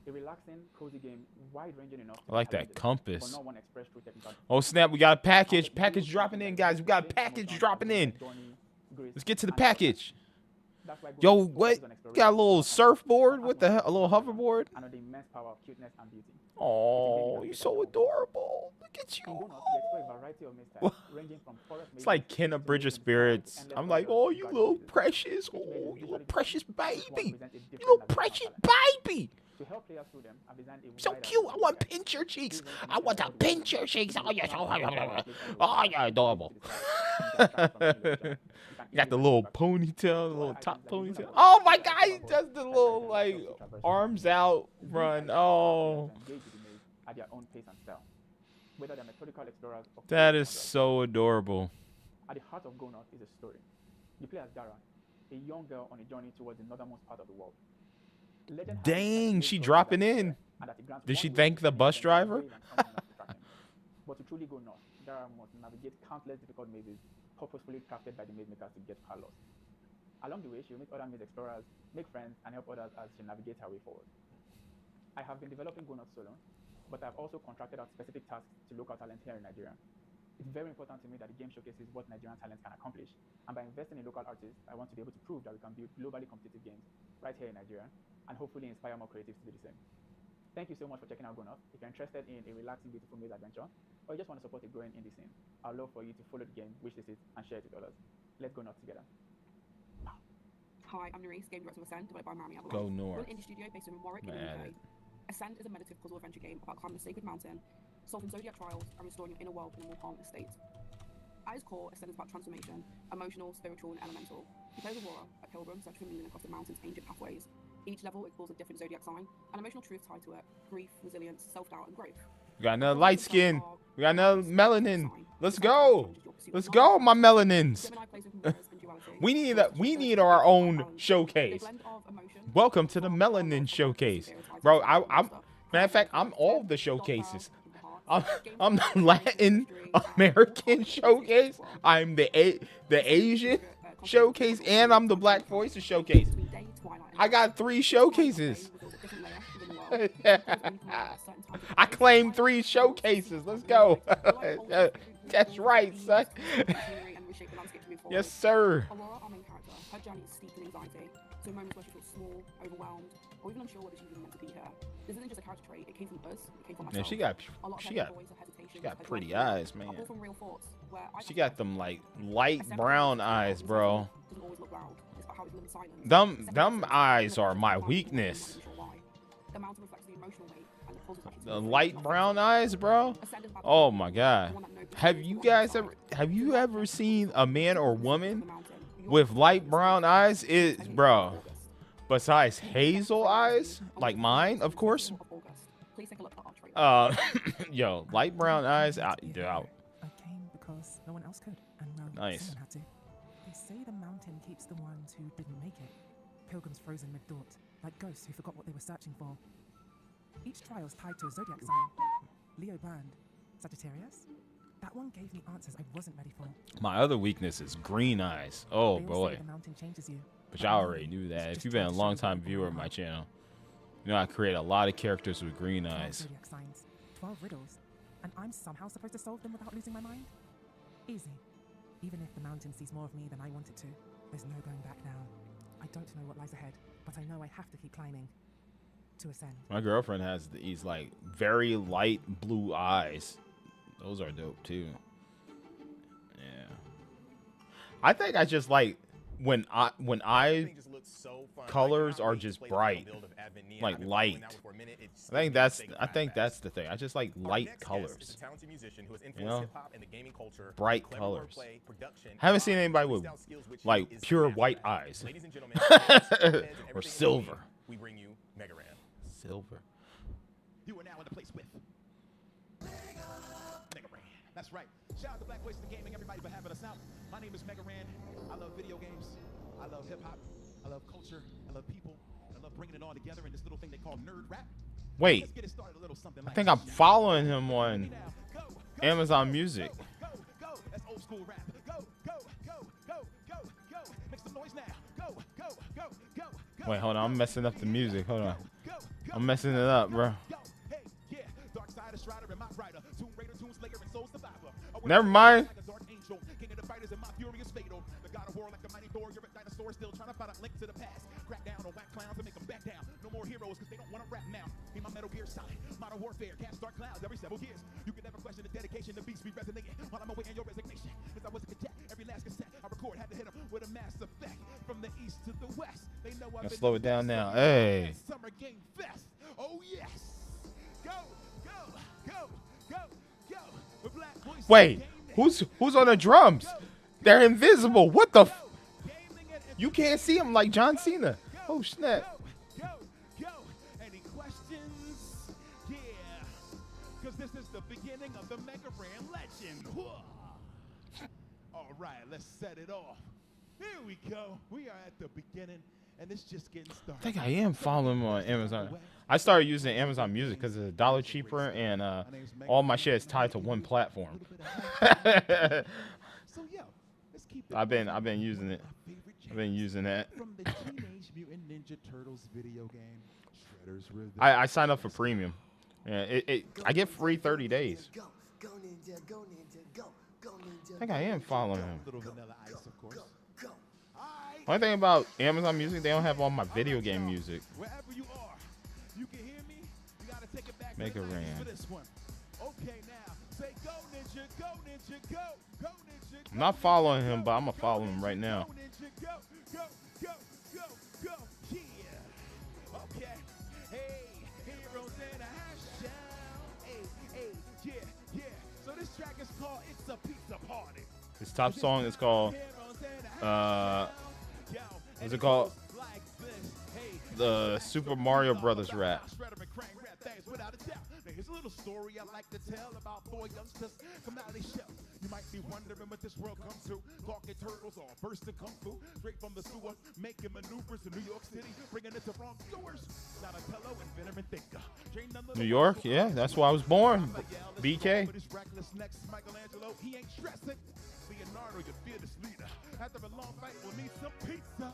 A relaxing, cozy game, wide-ranging enough. I like that compass. But not one expressed through technical. Oh snap, we got a package. Package dropping in, guys. We got a package dropping in. Let's get to the package. Yo, what? You got a little surfboard with a little hoverboard? And the immense power of cuteness and beauty. Oh, you're so adorable. Look at In Go you. North, we explore a variety of maze types, ranging from forest It's like Kenna Bridge of Spirits. I'm like, oh, you little precious. Oh, you little precious baby. You little precious baby. To help players through them, I've designed a So wide cute. I array of want guides. pinch your cheeks. I want to pinch your cheeks. Oh, you're so oh, you're adorable. You got the little ponytail, the little top ponytail. Oh my God, he does the little like arms out run. Oh, Engage with the maze at their own pace and style. Whether they're methodical explorers or that curious is wanderers. so adorable. At the heart of Go North is a story. You play as Dara, a young girl on a journey towards the northernmost part of the world. Legend has it that Dang, the she maze dropping goes in. there, and that it grants Did one she way thank the to bus get driver? away and someone enough to track him. But to truly go north, Dara must navigate countless difficult mazes purposefully crafted by the maze makers to get her lost. Along the way, she'll meet other mid explorers, make friends, and help others as she navigates her way forward. I have been developing Go Not solo, but I've also contracted out specific tasks to local talent here in Nigeria. It's very important to me that the game showcases what Nigerian talents can accomplish, and by investing in local artists, I want to be able to prove that we can build globally competitive games right here in Nigeria, and hopefully inspire more creatives to do the same. Thank you so much for checking out GoNoff. If you're interested in a relaxing, beautiful maze adventure, or you just want to support a growing indie scene, I'd love for you to follow the game, wishlist it, and share it with others. Let's go North together. Hi, I'm Nerese, game director of Ascend, developed by Miami Go North. We're an indie studio based in Warwick in the UK. Ascend is a meditative puzzle adventure game about climbing a sacred mountain, solving zodiac trials, and restoring your inner world in a more calm state. At its core, Ascend is about transformation, emotional, spiritual, and elemental. You play as Aurora, a pilgrim searching for meaning across the mountain's ancient pathways. Each level explores a different zodiac sign, and emotional truth tied to it: grief, resilience, self-doubt, and growth. We got another light skin. We got another melanin. Let's go. Let's go, my melanins. We need our own showcase. Welcome to the melanin showcase, bro. I'm matter of fact, I'm all the showcases. I'm the Latin American showcase. I'm the Asian showcase, and I'm the Black Voices showcase. I got 3 showcases. I claim 3 showcases. Let's go. That's right, son. Yes, sir. Aurora, our main character, her journey is steeped in anxiety. So moments where she feels small, overwhelmed, or even unsure whether she's even meant to be here. This isn't just a character trait; it came from us. It came from myself. Yeah, she got pretty eyes, man. She got them like light brown eyes, bro. Them eyes are my weakness. The light brown eyes, bro. Oh my god. Have you ever seen a man or woman with light brown eyes? Bro. Besides hazel eyes, like mine, of course. Yo, light brown eyes out. I came because no one else could, and nice. Someone had to. They say the mountain keeps the ones who didn't make it. Pilgrims frozen mid-thought, like ghosts who forgot what they were searching for. Each trial's tied to a zodiac sign. Leo burned. Sagittarius? That one gave me answers I wasn't ready for. My other weakness is green eyes. Oh boy. The mountain changes you. But y'all already knew that. If you've been a long time viewer of my channel, you know I create a lot of characters with green eyes. Zodiac signs, 12 riddles, and I'm somehow supposed to solve them without losing my mind? Easy. Even if the mountain sees more of me than I want it to, there's no going back now. I don't know what lies ahead, but I know I have to keep climbing. To ascend. My girlfriend has these like very light blue eyes. Those are dope too. Yeah. I think I just like when eye colors are just bright, like light. I think that's the thing. I just like light colors. You know, bright colors. Haven't seen anybody with like pure white eyes or silver. We bring you Mega Ran. Silver. You are now in the place with Mega Ran. That's right. Shout out to Black Voices Gaming, everybody, for having us out. My name is Mega Ran. I love video games. I love hip hop. I love culture. I love people. I love bringing it all together in this little thing they call nerd rap. Wait. Let's get it started a little something I like think I'm following him on Amazon Music. Go. That's old school rap. Go. Make some noise now. Go. Wait, hold on. I'm messing up the music. Hold on. I'm messing it up, bro. Never mind. Still trying to find a link to the past. Crack down on whack clowns and make them back down. No more heroes because they don't want to rap now. Be my Metal Gear side. Modern warfare can't start clouds every several years. You can never question the dedication. The beats be resonating while I'm awaiting your resignation. Since I was a cadet, every last cassette I record had to hit them with a mass effect. From the east to the west, they know I've been slow it down now. Hey. Summer Game Fest. Oh yes. Go. With Black Voices Wait, who's on the drums? They're invisible. What the? You can't see him like John Cena. Oh snap. Go. Any questions? Yeah. Because this is the beginning of the Mega Ran legend. All right, let's set it off. Here we go. We are at the beginning, and it's just getting started. I think I am following him on Amazon. I started using Amazon Music because it's $1 cheaper, and all my shit is tied to one platform. So yeah, let's keep it I've been using it. I've been using that. From the Teenage Mutant Ninja Turtles video game, Shredder's Rhythm. I signed up for premium. Yeah, I get free 30 days. I think I am following him. Little Vanilla Ice, of course. One thing about Amazon Music, they don't have all my video game music. Wherever you are, you can hear me. You gotta take it back Mega to the 90s Ran. for this one. Okay, now say go ninja, go ninja, go ninja. I'm not following him, but I'm gonna follow him right now. Go ninja, go, yeah. Okay, hey, heroes in a hash down. Hey, yeah. So this track is called "It's a Pizza Party." His top song is called, what's it called? The Super Mario Brothers rap. Here's a little story I like to tell about four youngsters come out of their shell. You might be wondering what this world comes to. Talking turtles all bursting kung fu, straight from the sewer, making maneuvers in New York City, bringing it to wrong doers. Donatello, inventor and thinker. New York, yeah, that's where I was born. BK. Michelangelo, he ain't stressing. Leonardo, your fearless leader. After a long fight, we'll need some pizza.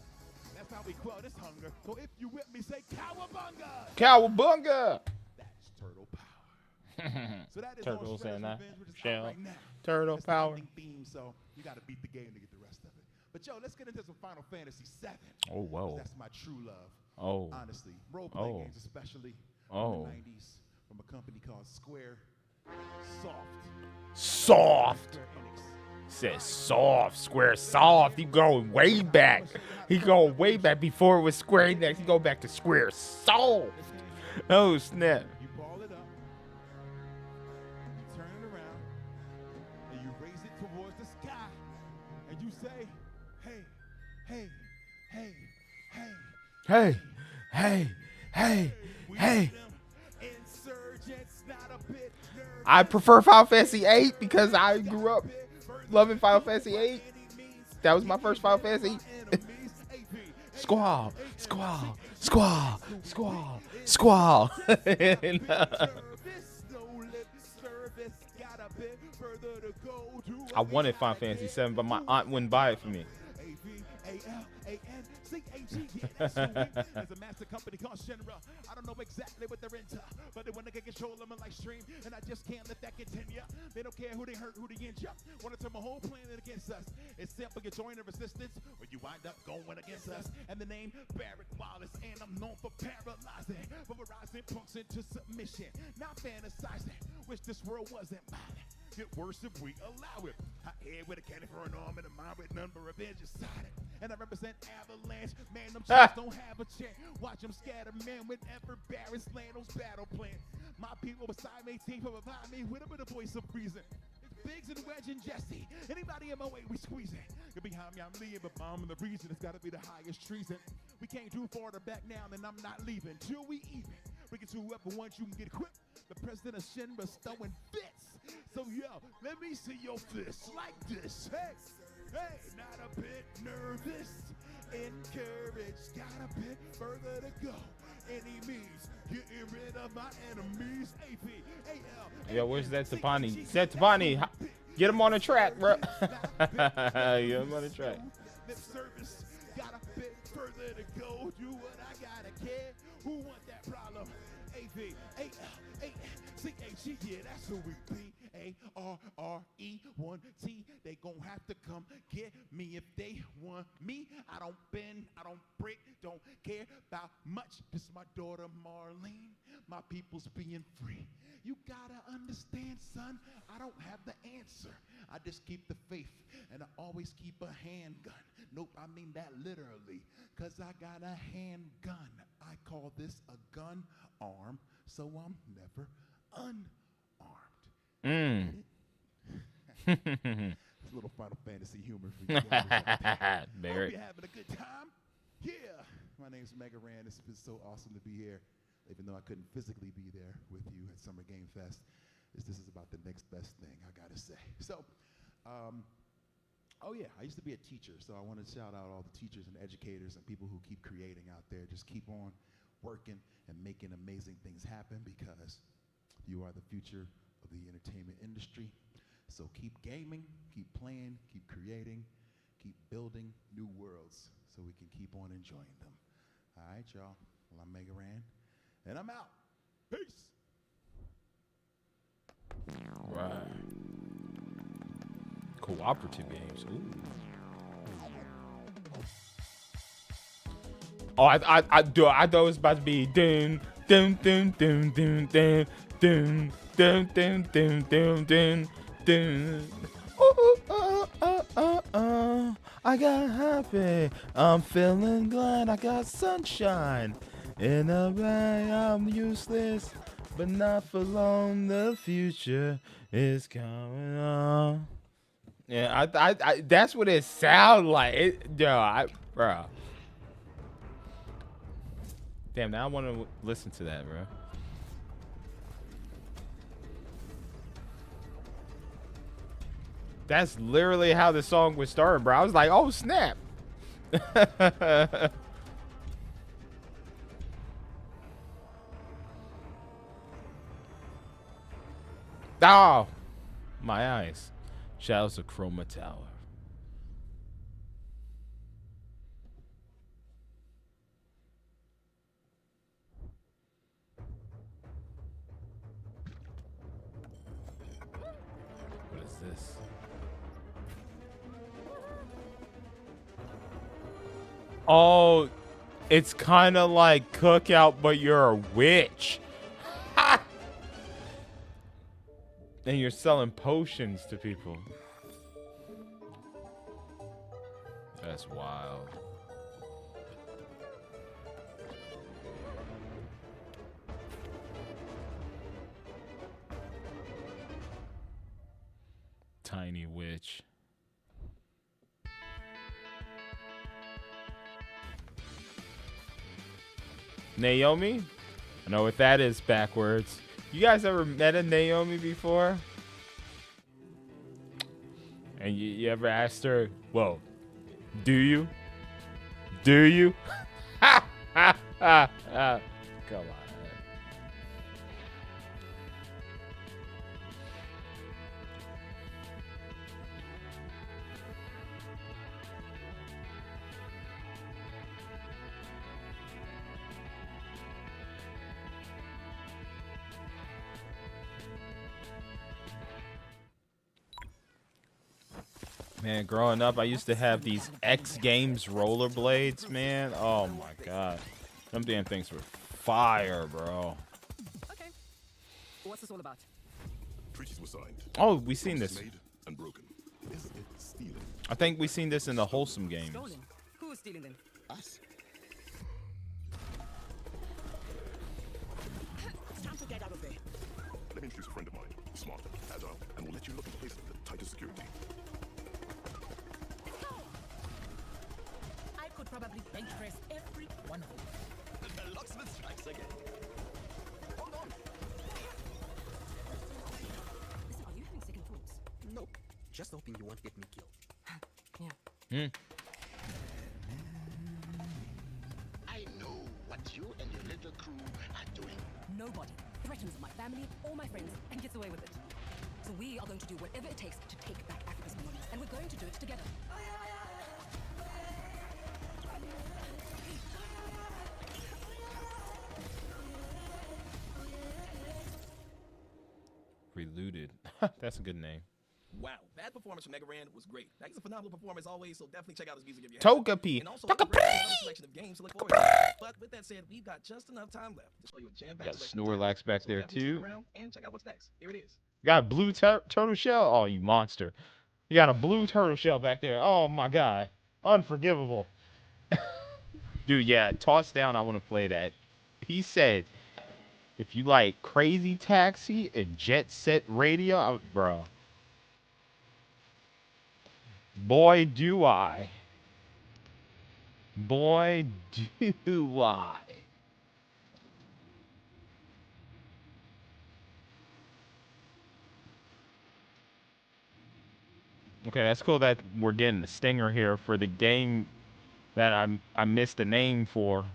That's how we quell this hunger. So if you with me, say cowabunga. Cowabunga. That's turtle power. So that is Turtles on and Shredder's Revenge, which is out shell. right now. Turtle That's the power. ending theme, so you got to beat the game to get the rest of it. But yo, let's get into some Final Fantasy VII. Oh, whoa. That's my true love. Oh. Honestly, role-playing Oh. games, especially Oh. in the 90s, from a company called Square Soft. Soft. Square Enix. Says soft, Square soft. He going way back. He going way back before it was Square Enix. He go back to Square soft. Oh snap. You ball it up, you turn it around, and you raise it towards the sky, and you say, hey, hey, hey, hey. Hey, hey, We hey. need them insurgents, not a bit nervous. I prefer Final Fantasy VIII because I grew up loving Final Fantasy VIII. That was my first Final Fantasy. Squall, squall, squall, squall, squall. I wanted Final Fantasy VII, but my aunt wouldn't buy it for me. There's a master company called Shinra. I don't know exactly what they're into, but they want to get control of my live stream, and I just can't let that continue. They don't care who they hurt, who they injure. Want to turn my whole planet against us. It's simple, you join the resistance, or you wind up going against us. And the name Barrett Wallace, and I'm known for paralyzing, pulverizing punks into submission. Not fantasizing, wish this world wasn't mine. Get worse if we allow it. I head with a cannon for an arm and a mind with none but revenge inside it. And I represent Avalanche. Man, them chicks don't have a chance. Watch them scatter, man, whenever Baron slaying those battle plans. My people beside me, team for behind me with a bit of voice of reason. It's Biggs and Wedge and Jesse. Anybody in my way, we squeezing. You're behind me, I'm leaving, but bombing the reason. It's gotta be the highest treason. We can't do farther back now, and I'm not leaving till we even. We can do whoever wants you can get equipped. The president of Shinra's throwing fits. So yo, let me see your fists like this. Hey, hey, not a bit nervous. Encouraged, got a bit further to go. Any means, getting rid of my enemies. AP, AL. Yo, where's that Tapani? That Tapani, get him on the track, bro. Get him on the track. Lip service, got a bit further to go. Do what I gotta care. Who want that problem? AV, AL, ACHE, yeah, that's who we be. ARRE1T, they gon' have to come get me if they want me. I don't bend, I don't break, don't care about much. This my daughter Marlene, my people's being free. You gotta understand, son, I don't have the answer. I just keep the faith, and I always keep a handgun. Nope, I mean that literally, cause I got a handgun. I call this a gun arm, so I'm never unarmed. It's a little Final Fantasy humor for you guys out there. Hope you're having a good time. Yeah, my name's Mega Ran. It's been so awesome to be here, even though I couldn't physically be there with you at Summer Game Fest. This is about the next best thing, I gotta say. So, oh yeah, I used to be a teacher, so I want to shout out all the teachers and educators and people who keep creating out there. Just keep on working and making amazing things happen, because you are the future of the entertainment industry. So keep gaming, keep playing, keep creating, keep building new worlds so we can keep on enjoying them. All right, y'all. Well, I'm Mega Ran, and I'm out. Peace. Right. Cooperative games. Ooh. Oh, I thought it was about to be dun dun dun dun dun dun dun dun dun dun dun dun dun. I got happy. I'm feeling glad. I got sunshine. In a way, I'm useless, but not for long. The future is coming on. Yeah, I that's what it sounds like. Bro. Damn, now I want to listen to that, bro. That's literally how the song was started, bro. I was like, oh, snap. Oh, my eyes. Shadows of Chroma Tower. What is this? Oh, it's kind of like Cookout, but you're a witch. And you're selling potions to people. That's wild. Tiny witch. Naomi? I know what that is backwards. You guys ever met a Naomi before? And you ever asked her, well, do you? Do you? Ha ha ha ha. Come on. Man, growing up, I used to have these X Games rollerblades, man. Oh my god. Them damn things were fire, bro. Okay. What's this all about? Treaties were signed. Oh, we seen this. Made and broken. Is it stealing? I think we seen this in the Wholesome games. Stolen. Who is stealing them? Us. It's time to get out of there. Let me introduce a friend of mine. Smart, agile, and will let you look into places with the tightest security. I could probably bench press every one of them. The locksmith strikes again. Hold on. Listen, are you having second thoughts? Nope. Just hoping you won't get me killed. Yeah. I know what you and your little crew are doing. Nobody threatens my family or my friends and gets away with it. So we are going to do whatever it takes to take back Africa's memories, and we're going to do it together. Preluded. That's a good name. Wow, that performance from Mega Ran was great. Now, he's a phenomenal performer as always, so definitely check out his music if you have Togepi. And also, Togepi. another selection of games to look forward to. But with that said, we've got just enough time left to show you a jam-packed Got selection of Snorlax back so there definitely stick too. around and check out what's next. Here it is. Got a blue turtle shell. Oh, you monster! You got a blue turtle shell back there. Oh my god, unforgivable. Dude, yeah, toss down. I want to play that. He said, if you like Crazy Taxi and Jet Set Radio, bro. Boy, do I. Boy, do I. Okay, that's cool that we're getting the stinger here for the game that I missed the name for.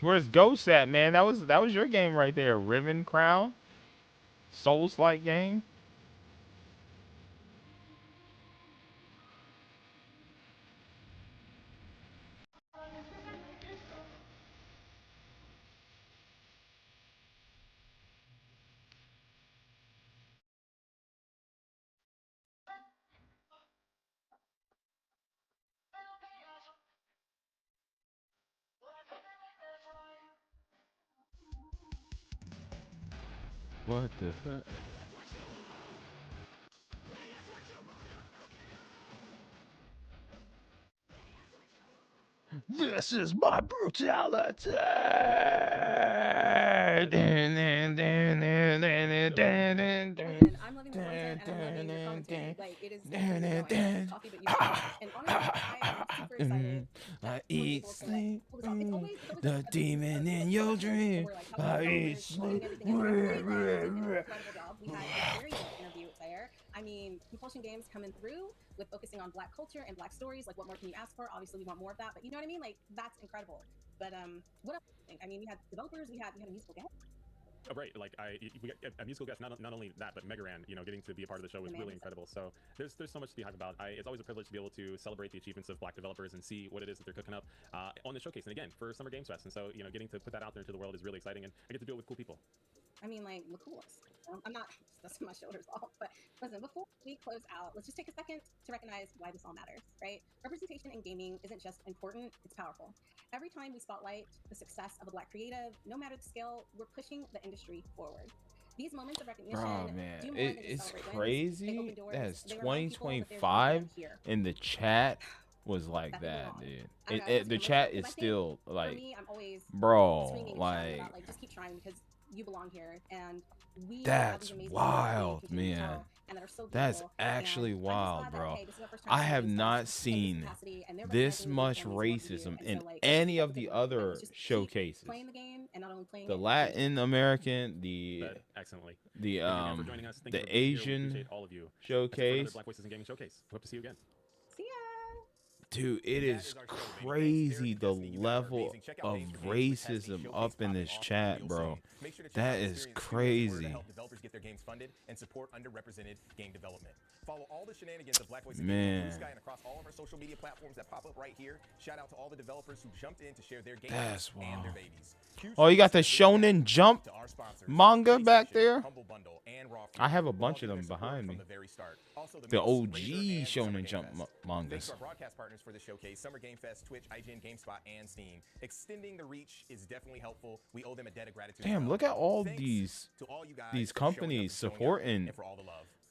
Where's Ghost at, man? That was your game right there. Riven Crown, Souls-like game. What the fuck? This is my brutality. And I'm loving the content and I'm loving your commentary. Like it is coffee, but you should. And honestly, I am super excited. I eat, sleep, It's always the demon in your dream. I eat, sleep. incredible job. We had a very good interview there. I mean, Compulsion Games coming through with focusing on Black culture and Black stories. Like, what more can you ask for? Obviously, we want more of that, but you know what I mean? Like, that's incredible. But what else do you think? I mean, we had developers, we had a musical guest. Oh, right. Like we got a musical guest. Not only that, but Megaran. You know, getting to be a part of the show was really incredible. So there's so much to be hyped about. It's always a privilege to be able to celebrate the achievements of Black developers and see what it is that they're cooking up on the showcase. And again, for Summer Games Fest. And so getting to put that out there into the world is really exciting, and I get to do it with cool people. I mean, like, look coolest. I'm not dusting my shoulders off, but listen, before we close out, let's just take a second to recognize why this all matters, right? Representation in gaming isn't just important, it's powerful. Every time we spotlight the success of a Black creative, no matter the scale, we're pushing the industry forward. These moments of recognition Bro, man, do more than just it's celebrate wins. They crazy. open doors, That's they remind people that there's 2025, more here. and the chat was like that, dude. The chat is still like, me, I'm always bro, swinging and like, shouting about, just keep trying because you belong here, and we that's wild, man. That's actually wild, bro. I have not seen this much racism in any of the other showcases. The Latin American, the Asian showcase. Black Voices in Gaming Showcase. Hope to see you again. Dude, it is crazy the level of racism up in this chat, bro. That is crazy. Developers get their games funded and support underrepresented game development. Follow all the shenanigans of Black Voices Man. Sky and across all of our social media platforms that pop up right here. Shout out to all the developers who jumped in to share their games That's and wild. their babies. Oh, you got the Shonen Jump manga back there? I have a bunch of them behind me. The OG Shonen Jump mangas. Our broadcast partners for the showcase, Summer Game Fest, Twitch, IGN, GameSpot, and Steam. Extending the reach is definitely helpful. We owe them a debt of gratitude. Damn, look at all these companies supporting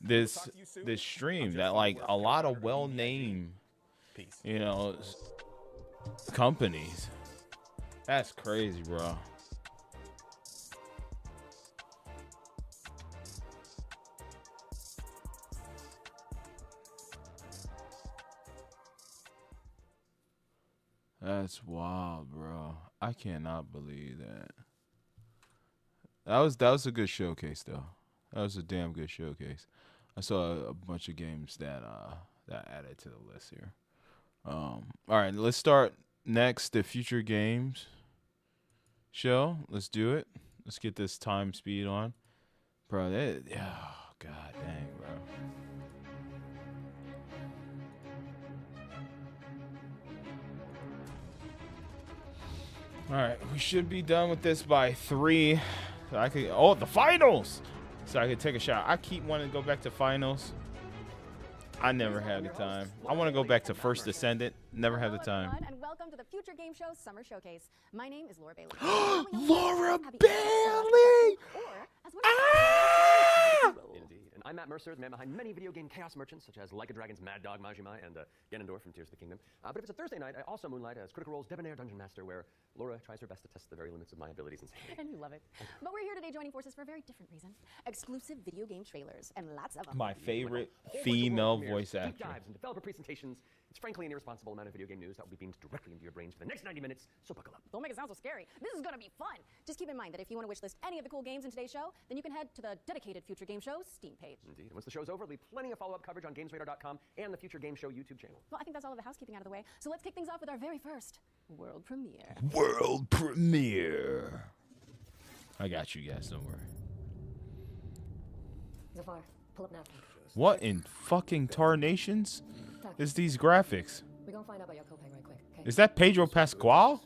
this stream. That like a lot of well-named, companies. That's crazy, bro. That's wild, bro. I cannot believe that. That was a good showcase, though. That was a damn good showcase. I saw a bunch of games that added to the list here. All right, let's start next the Future Games show. Let's do it. Let's get this time speed on, bro. God dang, bro. All right, we should be done with this by 3. So I could the finals. So I could take a shot. I keep wanting to go back to finals. I never had the time. I want to go back to First Descendant. Never had the time. And welcome to the Future Game Show Summer Showcase. My name is Laura Bailey. Laura Bailey! Indeed. And I'm Matt Mercer, the man behind many video game chaos merchants, such as Like a Dragon's Mad Dog Majima and Ganondorf from Tears of the Kingdom. But if it's a Thursday night, I also moonlight as Critical Role's Debonair Dungeon Master, where Laura tries her best to test the very limits of my abilities and sanity. And you love it. But we're here today joining forces for a very different reason. Exclusive video game trailers, and lots of them. My favorite female voice deep actor. dives and developer presentations. It's frankly an irresponsible amount of video game news that will be beamed directly into your brains for the next 90 minutes, so buckle up. Don't make it sound so scary. This is gonna be fun. Just keep in mind that if you want to wishlist any of the cool games in today's show, then you can head to the dedicated Future Game Show's Steam page. Indeed. Once the show's over, there'll be plenty of follow-up coverage on GamesRadar.com and the Future Game Show YouTube channel. Well, I think that's all of the housekeeping out of the way. So let's kick things off with our very first World premiere. World premiere. I got you guys, don't worry. Zafar, pull up napkin. What in fucking tarnations is these graphics? We're gonna find out about your copay right quick, okay? Is that Pedro Pascual?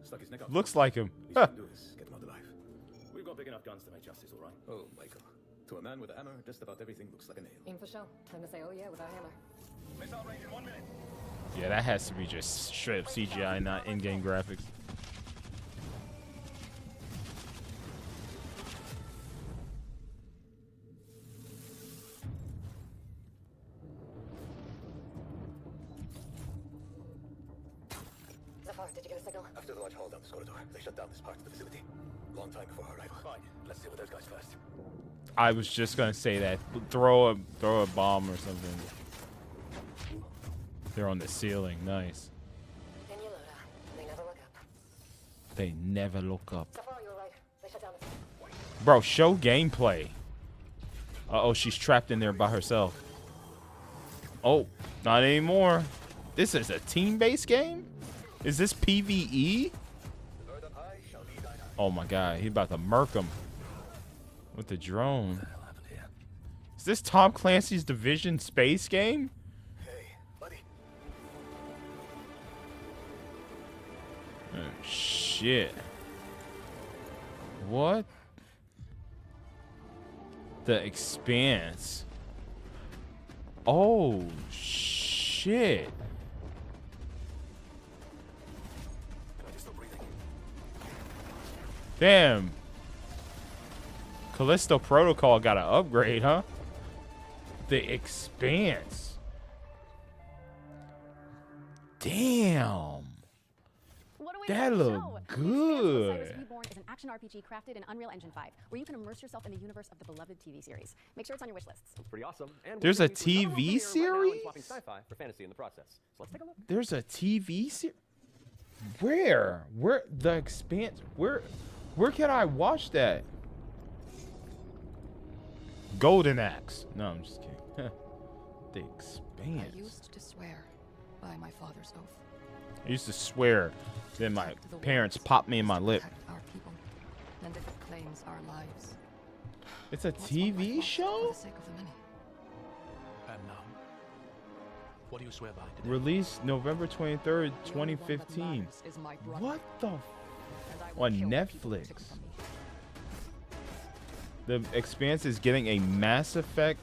Stuck his neck out. Looks like him. Least we can do is get him out alive. We've got big enough guns to make justice, all right? Oh, Michael. To a man with a hammer, just about everything looks like a nail. In for show. Time to say, oh yeah, with our hammer. Missile range in 1 minute. Yeah, that has to be just straight up CGI, not in-game graphics. Zafar, did you get a signal? After the large haul down this corridor, they shut down this part of the facility. Long time before our arrival. Fine. Let's deal with those guys first. I was just gonna say that. Throw a bomb or something. They're on the ceiling. Nice. In your loader. They never look up. They never look up. Zafar, you were right. They shut down the... Bro, show gameplay. Uh-oh, she's trapped in there by herself. Oh, not anymore. This is a team-based game? Is this PvE? Oh my god, he's about to murk him with the drone. Is this Tom Clancy's Division space game? Hey, buddy. Oh, shit. What? The Expanse. Oh, shit. Damn. Callisto Protocol got an upgrade, huh? The Expanse. Damn. What do we That have to look show? good. Osiris Reborn is an action RPG crafted in Unreal Engine 5, where you can immerse yourself in the universe of the beloved TV series. Make sure it's on your wish lists. It's pretty awesome. And There's we're a introducing another TV player right now and series? swapping sci-fi for fantasy in the process. So let's take a look. There's a TV series? Where? Where? The Expanse? Where can I watch that? Golden Axe. No, I'm just kidding. The Expanse. I used to swear by my father's oath. I used to swear. Then my parents popped me in my lip. Our people, and if it claims our lives. It's a TV show? For the sake of the many. And now, what do you swear by today? Released November 23rd, 2015. What the? On Netflix. The Expanse is getting a Mass Effect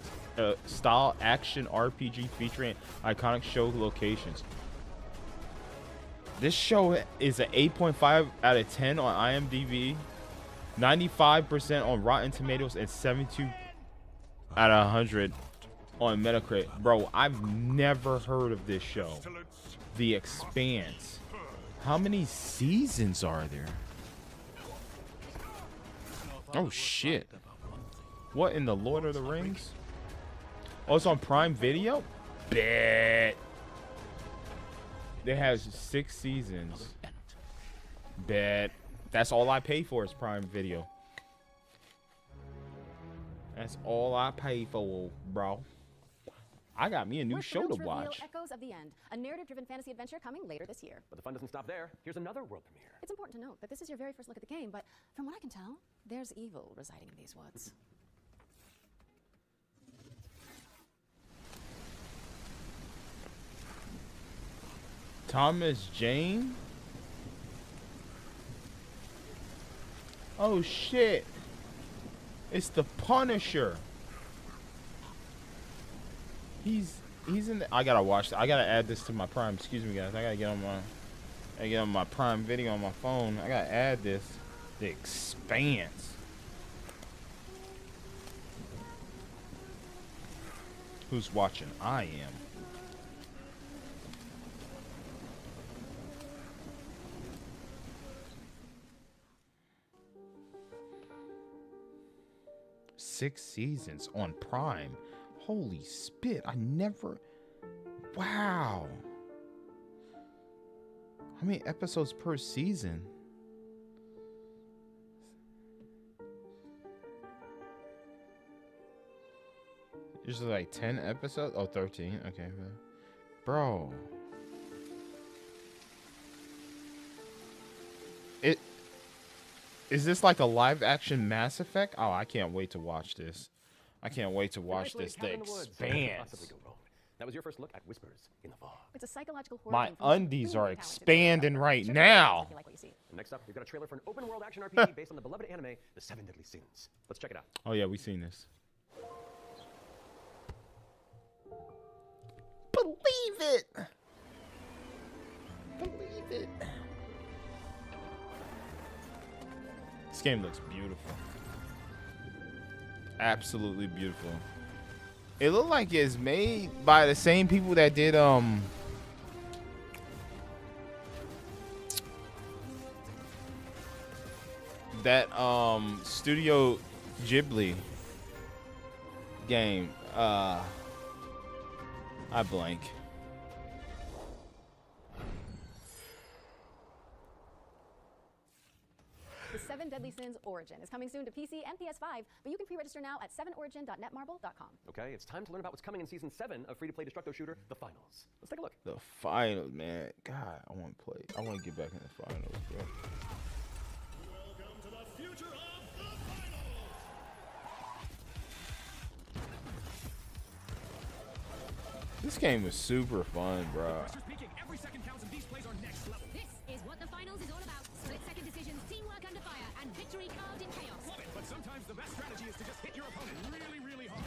style action RPG featuring iconic show locations. This show is an 8.5 out of 10 on IMDb, 95% on Rotten Tomatoes, and 72 out of 100 on Metacritic. Bro, I've never heard of this show. The Expanse. How many seasons are there? Oh shit. What in the Lord of the Rings? Oh, it's on Prime Video? Bet. It has 6 seasons. Bet. That's all I pay for is Prime Video. That's all I pay for, bro. I got me a new show to watch. Echoes of the End, a narrative-driven fantasy adventure coming later this year. But the fun doesn't stop there. Here's another world premiere. It's important to note that this is your very first look at the game, but from what I can tell, there's evil residing in these woods. Thomas Jane? Oh shit. It's the Punisher. He's in the, I gotta watch that. I gotta add this to my Prime. Excuse me guys. I gotta get on my Prime Video on my phone. I gotta add this. The Expanse. Who's watching? I am. Six seasons on Prime. Holy spit. I never. Wow. How many episodes per season? There's like 10 episodes? Oh, 13. Okay. Bro. Is this like a live action Mass Effect? Oh, I can't wait to watch this. I can't wait to watch this thing expand. That was your first look at Whispers in the Fog. It's a psychological horror My game featuring undies really are talented expanding people. right Check it out now. if you like what you see. And next up, we've got a trailer for an open world action RPG based on the beloved anime, The Seven Deadly Sins. Let's check it out. Oh yeah, we've seen this. Believe it. Believe it. This game looks beautiful. Absolutely beautiful. It looked like it's made by the same people that did that Studio Ghibli game. I blank. The Seven Deadly Sins Origin is coming soon to PC and PS5, but you can pre-register now at 7origin.netmarble.com. Okay, it's time to learn about what's coming in Season 7 of free-to-play Destructo shooter, The Finals. Let's take a look. The finals, man. God, I want to play. I want to get back in the finals, bro. Welcome to the future of the finals. This game was super fun, bro. Every second counts and these plays are next level. This is what the finals is all about. Split-second decisions, teamwork under fire, and victory carved in chaos. Love it, but sometimes the best strategy is to just hit your opponent really, really hard.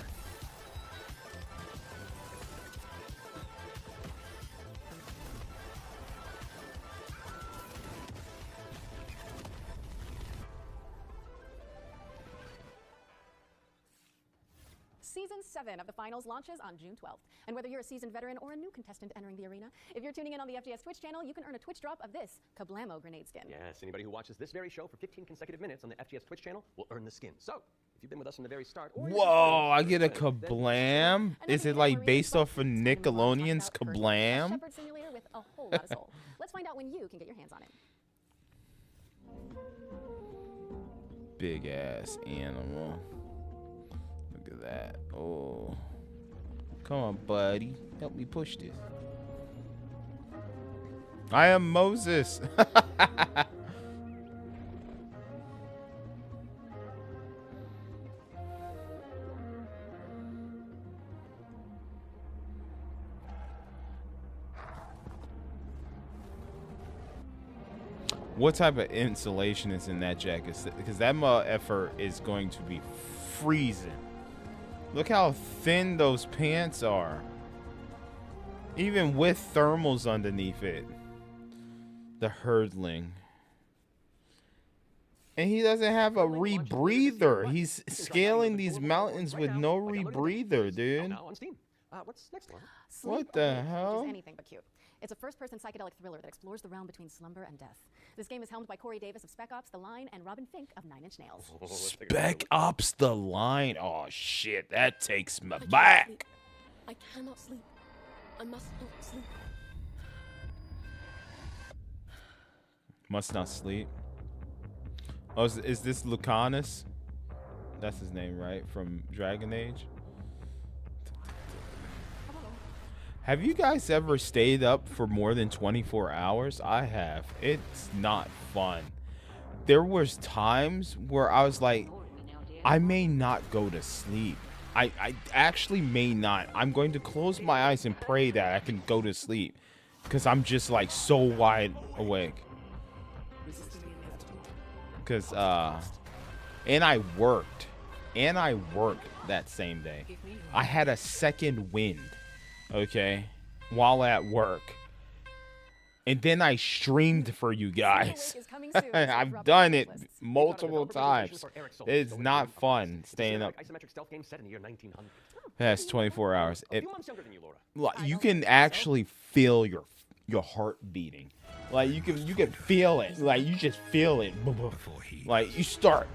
Season 7 of the finals launches on June 12th. And whether you're a seasoned veteran or a new contestant entering the arena, if you're tuning in on the FGS Twitch channel, you can earn a Twitch drop of this Kablamo grenade skin. Yes, anybody who watches this very show for 15 consecutive minutes on the FGS Twitch channel will earn the skin. So, if you've been with us from the very start, or Whoa, I get a Kablam? Is it like based off of Nickelodeon's Kablam? Shepherd simulator with a whole lot of soul. Let's find out when you can get your hands on it. Big ass animal. Look at that. Oh. Come on, buddy. Help me push this. I am Moses. What type of insulation is in that jacket? Because that effort is going to be freezing. Look how thin those pants are. Even with thermals underneath it. The hurdling. And he doesn't have a rebreather. He's scaling these mountains with no rebreather, dude. What's next, Laura? What the Which hell? is anything but cute. It's a first-person psychedelic thriller that explores the realm between slumber and death. This game is helmed by Corey Davis of Spec Ops: The Line and Robin Fink of Nine Inch Nails. Spec Ops: The Line. Oh shit, that takes me back. I cannot sleep. I must not sleep. Must not sleep. Oh, is this Lucanus? That's his name, right? From Dragon Age. Have you guys ever stayed up for more than 24 hours? I have. It's not fun. There was times where I was like, I may not go to sleep. I actually may not. I'm going to close my eyes and pray that I can go to sleep. Because I'm just like so wide awake. Because, and I worked. And I worked that same day. I had a second wind. Okay, while at work, and then I streamed for you guys. I've done it multiple times. It's not fun staying up. That's 24 hours. You can actually feel your heart beating. Like you can feel it. Like you just feel it. Like you start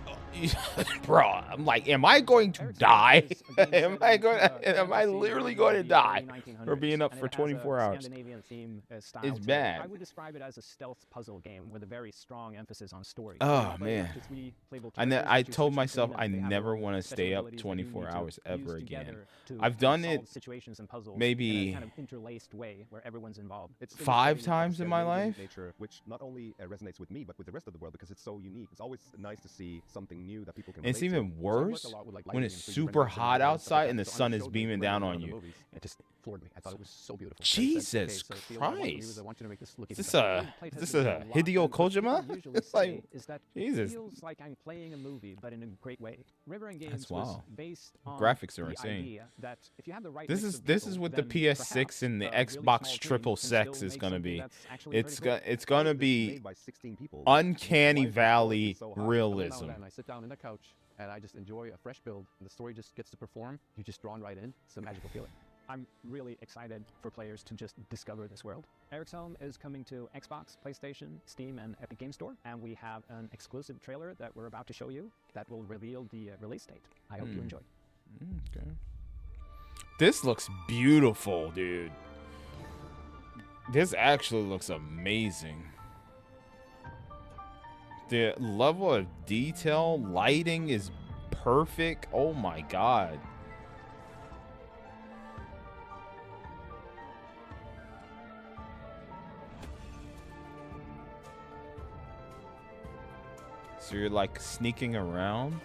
Bro, I'm like, am I going to die? Am I literally going to die for being up for 24 hours? It's bad. I would describe it as a stealth puzzle game with a very strong emphasis on story. Oh man, I told myself I never want to stay up 24 hours ever again. I've done it maybe kind of interlaced way where everyone's involved. It's 5 times in my life. Nature, which not only resonates with me, but with the rest of the world because it's so unique. It's always nice to see something new that people can relate It's even to. worse when it's super hot outside and the sun is beaming down on you. It just floored me. I thought it was so beautiful. Jesus Christ! Is this a Hideo Kojima? It's like, Jesus. It feels like I'm playing a movie, but in a great way. River and Games That's wild. was based on Graphics are the insane. idea that if you have the right This mix is of this people, is what the then PS6 perhaps and the a really Xbox small team triple can sex still is make gonna something be. that's actually It's gonna be uncanny valley realism. And I sit down in the couch and I just enjoy a fresh build, and the story just gets to perform. You're just drawn right in. It's a magical feeling. I'm really excited for players to just discover this world. Eric's Home is coming to Xbox, PlayStation, Steam, and Epic Game Store, and we have an exclusive trailer that we're about to show you that will reveal the release date. I hope you enjoy. Okay. This looks beautiful, dude. This actually looks amazing. The level of detail, lighting is perfect. Oh my god. So you're like sneaking around?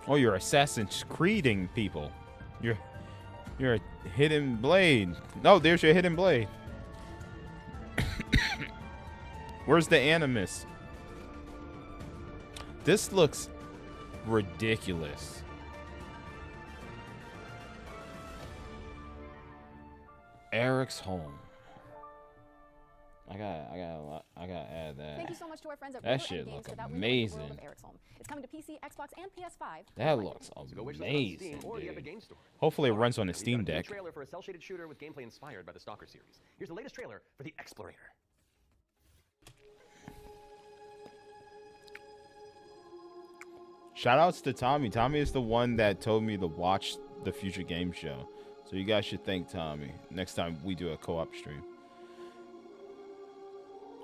Oh, you're Assassin's Creeding people. You're a hidden blade. No, there's your hidden blade. Where's the Animus? This looks ridiculous. Eric's Home. I gotta add that. Thank you so much to our friends at That River shit and Games look for that reveal of the world amazing. of Eric's Home. It's coming to PC, Xbox, and PS5. That looks amazing, dude. Hopefully it runs on a Steam Deck. Trailer for a cel-shaded shooter with gameplay inspired by the Stalker series. Here's the latest trailer for The Explorator. Shout outs to Tommy. Tommy is the one that told me to watch the Future Game Show. So you guys should thank Tommy next time we do a co-op stream.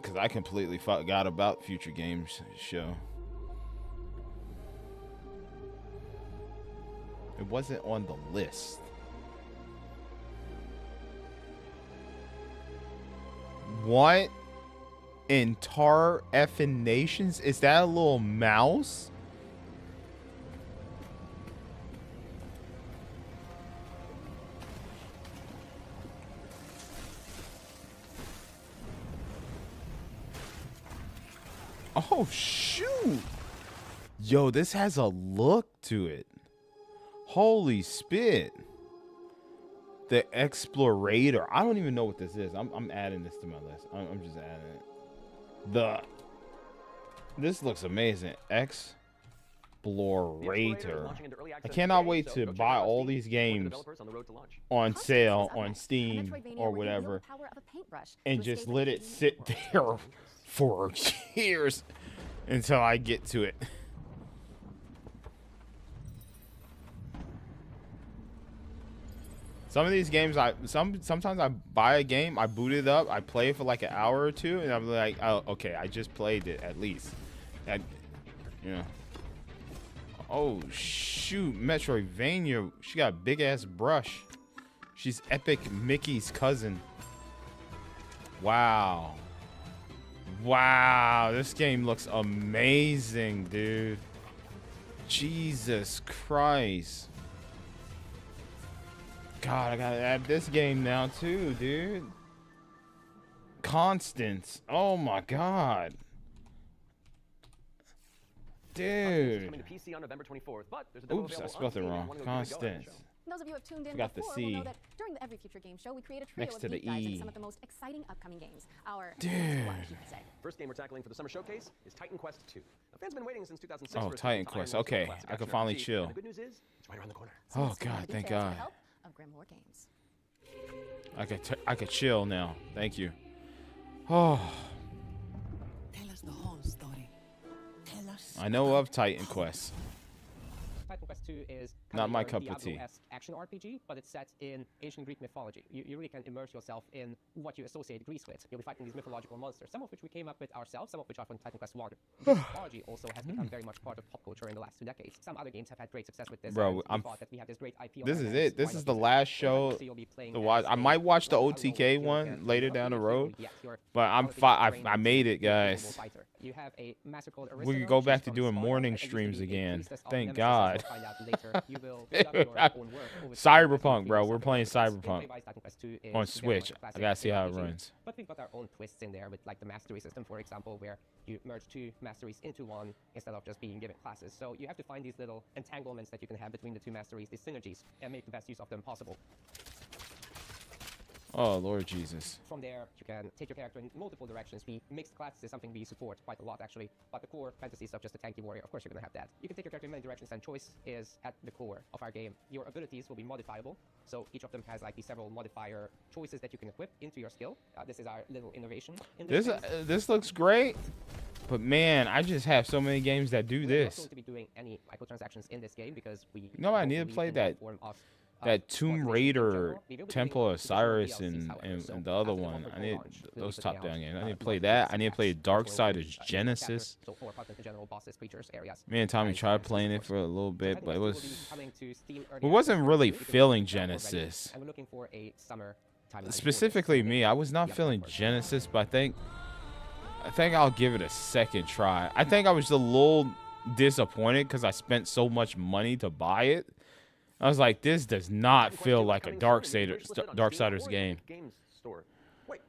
Because I completely forgot about Future Games Show. It wasn't on the list. What in tar effing nations? Is that a little mouse? Oh, shoot. Yo, this has a look to it. Holy spit. The Explorator. I don't even know what this is. I'm adding this to my list. I'm just adding it. This looks amazing. Explorator. I cannot wait to buy all these games on sale on Steam or whatever and just let it sit there for years until I get to it. Some of these games, sometimes I buy a game, I boot it up, I play it for like an hour or two, and I'm like, oh, okay, I just played it at least. Yeah. Oh shoot, Metroidvania. She got a big ass brush. She's Epic Mickey's cousin. Wow. Wow, this game looks amazing, dude. Jesus Christ. God, I gotta add this game now too, dude. Constance. Oh my god. Dude. Coming to PC on November 24th, but there's a demo Oops, I available spelled on it Steam wrong. if you wanna go give it a go ahead and Constance. Those of you who have tuned in Forgot the before C. will know that during the Every Future Game Show, we create a trio Next of to the deep dives E. into some of the most exciting upcoming games. Our Dude. lunch, you could say. First game we're tackling for the summer showcase is Titan Quest 2. Now, fans have been waiting since 2006 Oh, for a Titan sequel to Quest. Iron Man's Okay, classic I can action finally RPG. chill. And the good news is, it's right around the corner. Oh god, thank Details God. with the help of Grimoire Games. I could chill now. Thank you. Oh. Tell us the whole story. Tell I know of Titan Quest. Titan Quest 2 is Not my your cup of tea. Diablo-esque action RPG, but it's set in ancient Greek mythology. You really can immerse yourself in what you associate Greece with. You'll be fighting these mythological monsters, some of which we came up with ourselves, some of which are from Titan Quest 1. Mythology also has become very much part of pop culture in the last 2 decades. Some other games have had great success with this. Bro, and we thought that we have this great IP on this our is hands, it. This why is not the use it? last So show you'll be playing to as watch. I might watch the OTK one character. later You'll down the be road, yes, you're but I made it, guys. You have a master called We could Aristodor. go She's back to from doing Sparta, morning and used to streams be a again. priestess of Thank Nemesis, as God. we'll find out later. You will build up your own work over time. Cyberpunk, bro. We're playing Cyberpunk on Switch. I gotta see how it runs. But we've got our own twists in there with like the mastery system, for example, where you merge 2 masteries into one instead of just being given classes. So you have to find these little entanglements that you can have between the 2 masteries, these synergies, and make the best use of them possible. Oh, Lord Jesus. From there, you can take your character in multiple directions. Mixed classes is something we support quite a lot, actually. But the core fantasy stuff, just a tanky warrior, of course you're going to have that. You can take your character in many directions, and choice is at the core of our game. Your abilities will be modifiable, so each of them has like these several modifier choices that you can equip into your skill. This is our little innovation in this phase. This looks great, but man, I just have so many games that do We're not this. going to be doing any microtransactions in this game because we You know, I don't need to believe play in that form of Tomb Raider, Temple of Cyrus, and the other after the one. I public need launch, we'll those put top down out, games. I need to the play monthly that. I basic need to play packs, Dark where Side we'll of use, Genesis. chapters, so 4 apartments in general, bosses, creatures, areas. Me and Tommy Guys, tried and playing it of for a little bit, Titan but it Quest 2 will was. be coming to Steam We early wasn't access really because feeling it's already, Genesis. and we're looking for a summer timeline. Specifically me, I was not feeling Genesis, but I think I'll give it a second try. I think I was a little disappointed because I spent so much money to buy it. I was like, this does not feel like a Darksiders game. Games store. Wait,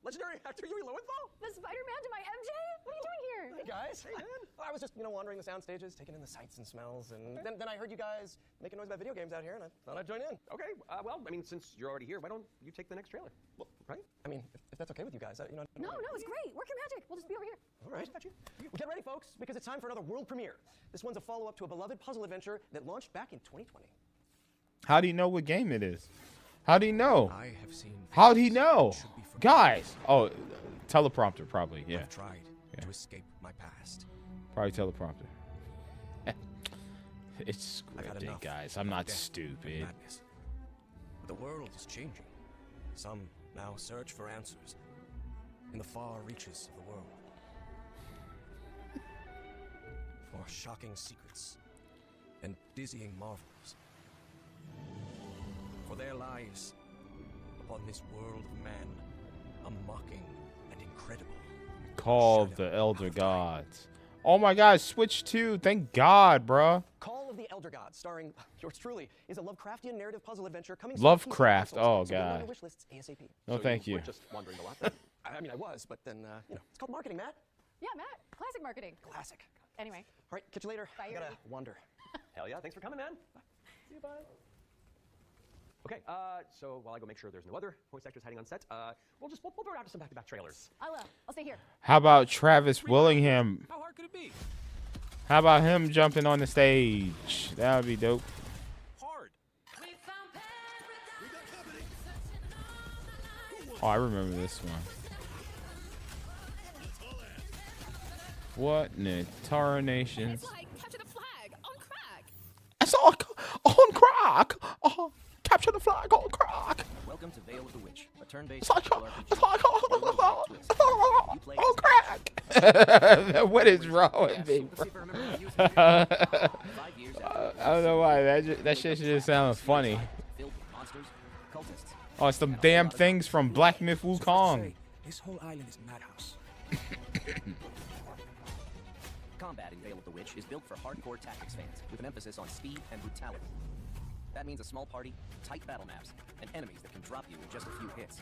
legendary actor Yui Lowenthal? The Spider-Man to my MJ? What are you doing here? Hey guys. Hey man. I was just, wandering the sound stages, taking in the sights and smells, and then I heard you guys making noise about video games out here, and I thought I'd join in. Okay, well, I mean, since you're already here, why don't you take the next trailer? Well, right? I mean, if that's okay with you guys, No, it's great. Work your magic. We'll just be over here. All right. Well, get ready, folks, because it's time for another world premiere. This one's a follow-up to a beloved puzzle adventure that launched back in 2020. How do you know what game it is? How do you know? I have seen How do you know? Guys. Oh, teleprompter probably. Yeah. I've tried to escape my past. Probably teleprompter. It's I got scripted, enough guys. I'm of not death stupid. and madness. But the world is changing. Some now search for answers in the far reaches of the world. For shocking secrets and dizzying marvels. For there lies, upon this world of man, a mocking and incredible. Call of the Elder Gods. Oh my God, Switch 2. Thank God, bruh. Call of the Elder Gods, starring yours truly, is a Lovecraftian narrative puzzle adventure coming Lovecraft. soon to consoles, Oh so get it on God. your wish lists ASAP. No, thank you. We're just wandering the lot. I mean, I was, but then, it's called marketing, Matt. Yeah, Matt. Classic marketing. Classic. Anyway. All right, catch you later. Bye, I gotta Yuri. wander. Hell yeah, thanks for coming, man. See you, bye. Okay, so while I go make sure there's no other voice actors hiding on set, we'll throw it out to some back-to-back trailers. I'll stay here. How about Travis Willingham? How hard could it be? How about him jumping on the stage? That would be dope. Hard. Oh, I remember this one. What in the tarnation? It's like capture the flag on crack. I saw on crack. Oh, capture the flag on crack. Welcome to Veil of the Witch, a turn-based It's like RPG. on crack. What is wrong with me, bro? I don't know why that shit just sounds funny. Oh, it's them damn things from Black Myth Wukong. This whole island is madhouse. Combat in Veil of the Witch is built for hardcore tactics fans, with an emphasis on speed and brutality. That means a small party, tight battle maps, and enemies that can drop you in just a few hits.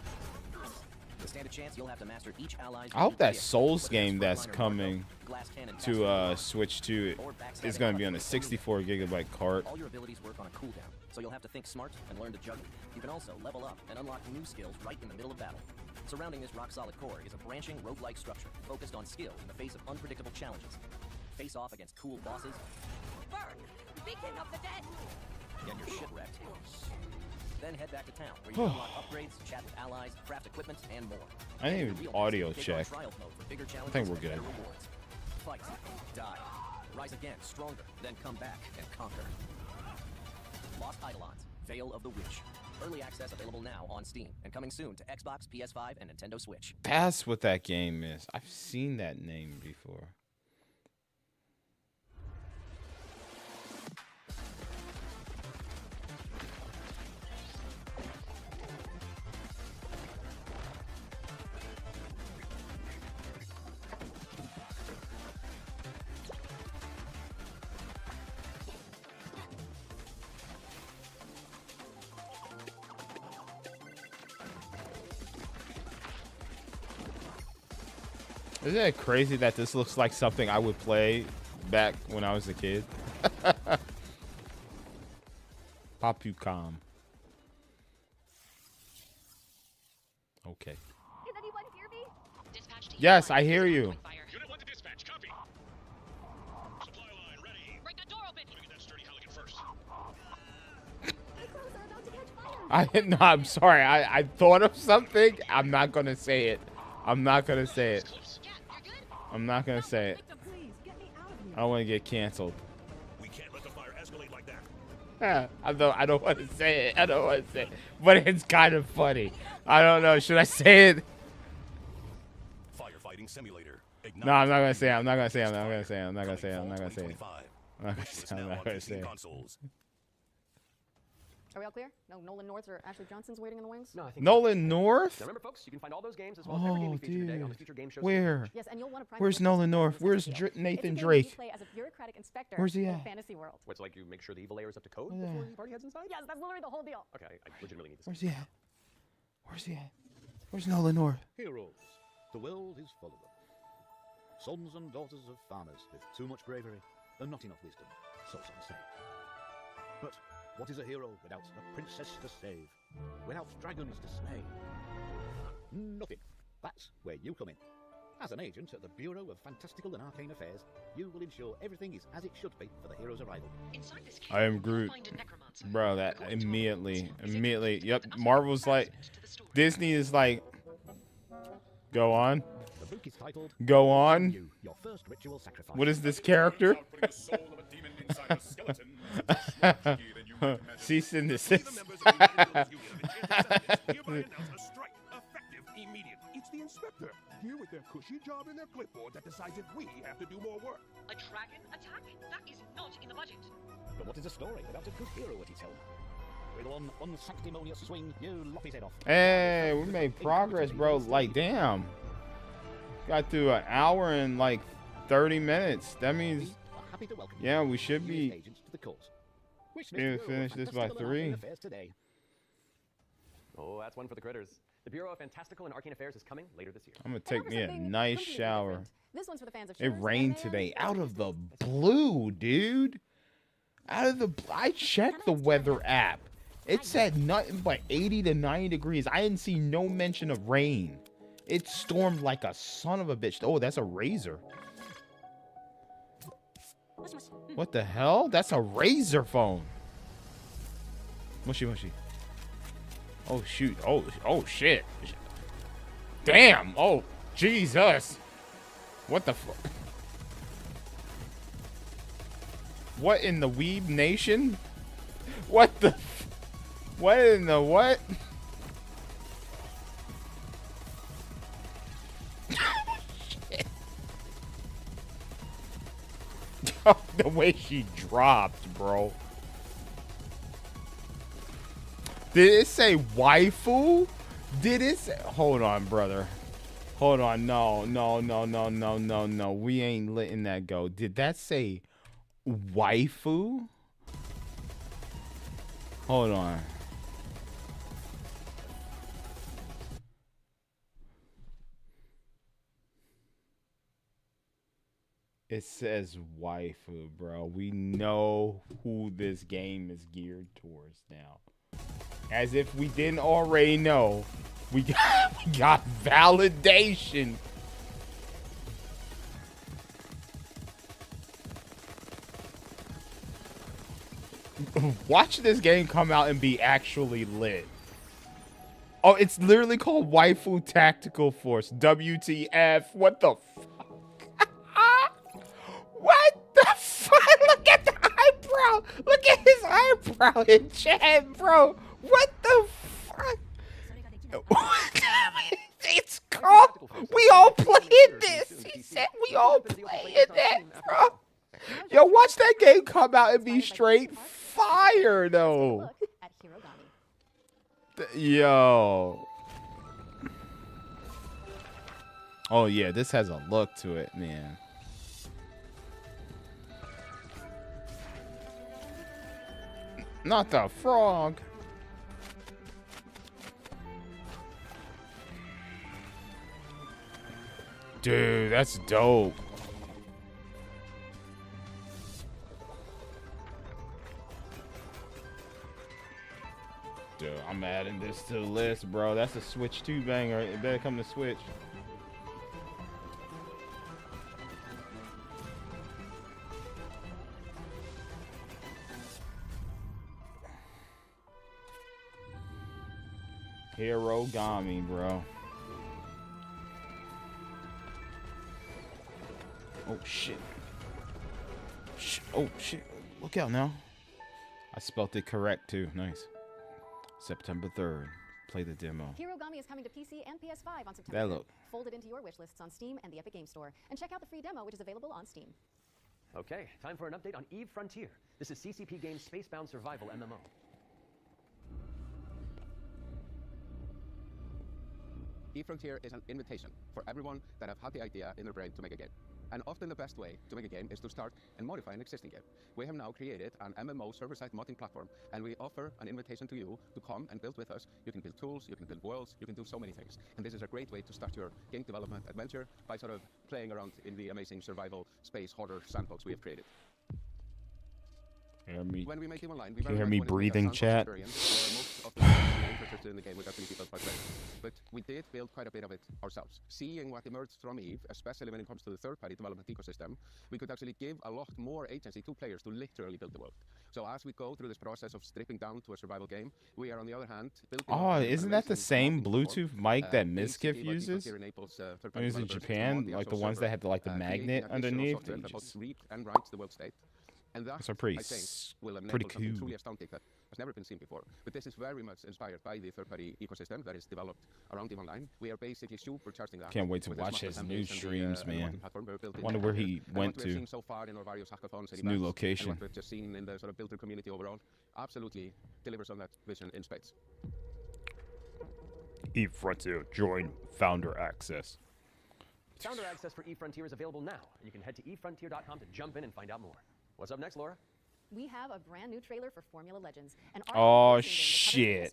To stand a chance, you'll have to master each ally's I hope that unique Souls gift, game whether that's it's frontliner coming warfare, glass cannon to Switch 2 is going to be on a 64 gigabyte cart. All your abilities work on a cooldown, so you'll have to think smart and learn to juggle. You can also level up and unlock new skills right in the middle of battle. Surrounding this rock-solid core is a branching roguelike structure focused on skill in the face of unpredictable challenges. Face off against cool bosses. Burn! Beacon of the dead! Get your shit wrecked. Then head back to town, where you can unlock upgrades, chat with allies, craft equipment, and more. I need an audio check. Trial mode for bigger I think we're challenges and good. better rewards. Fight, die, Rise again, stronger, then come back and conquer. Lost Eidolons, Veil of the Witch. Early access available now on Steam and coming soon to Xbox, PS5, and Nintendo Switch. That's what that game is. I've seen that name before. Isn't it crazy that this looks like something I would play back when I was a kid? Papucom. Okay. Can anyone hear me? Dispatch to Yes, I hear you. Unit 1 to dispatch, copy. Supply line ready. Break that door open. Let me get that sturdy Halligan first. No, I'm sorry. I thought of something. I'm not gonna say it. I'm not gonna say it. I'm not gonna say it. I don't want to get canceled. We can't let the fire escalate like that. I don't want to say it. I don't want to say it. But it's kind of funny. I don't know. Should I say it? Firefighting simulator. No, I'm not gonna say it. I'm not gonna say it. I'm not gonna say it. I'm not gonna say it. I'm not gonna say it. I'm not gonna say it. Are we all clear? No Nolan North or Ashley Johnson's waiting in the wings? No, I think Nolan North? Now remember, folks, you can find all those games as well as every game we feature today on the future game show. Where? Yes, and you'll want to Where's Nolan North? Where's Nathan Drake? Play as a bureaucratic inspector Where's he in at? fantasy world. What's like you make sure the evil layer is up to code Yeah. before the party heads inside? Yes, that's literally the whole deal. Okay, I legitimately need this. Where's he at? Where's he at? Where's Nolan North? Heroes. The world is full of them. Sons and daughters of farmers with too much bravery and not enough wisdom, so some say. But what is a hero without a princess to save? Without dragons to slay? Nothing. That's where you come in. As an agent at the Bureau of Fantastical and Arcane Affairs, you will ensure everything is as it should be for the hero's arrival. I am Groot. Bro, that immediately. Yep, Marvel's like, Disney is like, go on. The book is titled Go on. Your First Ritual Sacrifice. What is this character? Cease and desist. It's the inspector, here with their cushy job and their clipboard that decides if we have to do more work. A dragon attack? That is not in the budget. But what is a story without a good hero at its helm? With one unsanctimonious swing, you lop his head off. Hey, we made progress, bro. Like, damn. Got through an hour and like 30 minutes. That means, yeah, we should be finish this by 3. Oh, that's one for the critters. The Bureau of Fantastical and Arcane Affairs is coming later this year. I'm gonna take me a nice shower. This one's for the fans of It rained today out of the blue, dude. Out of the I checked the weather app. It said nothing but 80 to 90 degrees. I didn't see no mention of rain. It stormed like a son of a bitch. Oh, that's a razor. What the hell? That's a razor phone. Mushy mushy. Oh shoot. Oh shit. Damn. Oh Jesus. What the fuck? What in the Weeb Nation? What the? What in the what? Shit. The way she dropped, bro. Did it say waifu? Did it say? Hold on, brother. Hold on. No. We ain't letting that go. Did that say waifu? Hold on. It says waifu, bro. We know who this game is geared towards now. As if we didn't already know. We got validation. Watch this game come out and be actually lit. Oh, it's literally called Waifu Tactical Force. WTF. What the fuck? What the fuck? bro, in chat, bro. What the fuck? It's called. We all playing this. He said we all playing that, bro. Yo, watch that game come out and be straight fire, though. Yo. Oh, yeah, this has a look to it, man. Not the frog. Dude, that's dope. Dude, I'm adding this to the list, bro. That's a Switch 2 banger. It better come to Switch. Hirogami, bro. Oh, shit. Oh, shit. Look out now. I spelt it correct, too. Nice. September 3rd. Play the demo. Hirogami is coming to PC and PS5 on September That 3rd. look. Fold it into your wish lists on Steam and the Epic Game Store. And check out the free demo, which is available on Steam. Okay, time for an update on Eve Frontier. This is CCP Games' Spacebound Survival MMO. eFrontier is an invitation for everyone that have had the idea in their brain to make a game. And often the best way to make a game is to start and modify an existing game. We have now created an MMO server-side modding platform, and we offer an invitation to you to come and build with us. You can build tools, you can build worlds, you can do so many things. And this is a great way to start your game development adventure by sort of playing around in the amazing survival space horror sandbox we have created. When we make it online, we Can you hear me breathing, chat? Most of the interested in the game with actually people by playing. But we did build quite a bit of it ourselves. Seeing what emerged from Eve, especially when it comes to the third-party development ecosystem, we could actually give a lot more agency to players to literally build the world. So as we go through this process of stripping down to a survival game, we are on the other hand building. Oh, isn't that the same Bluetooth mic that Miskiff uses? When he was in Japan, like the ones that had the magnet underneath. Read and write the world state. And that, so pretty, I think, will enable pretty something cool. truly astounding that has never been seen before. But this is very much inspired by the third-party ecosystem that is developed around EVE Online. We are basically supercharging that. Can't wait to watch his new streams, man. Wonder where he went to. So far in our various hackathons, his new location. And what we've just seen in the sort of builder community overall absolutely delivers on that vision in spades. Eve Frontier, join Founder Access. Founder Access for Eve Frontier is available now. You can head to evefrontier.com to jump in and find out more. What's up next, Laura? We have a brand new trailer for Formula Legends. Oh, shit.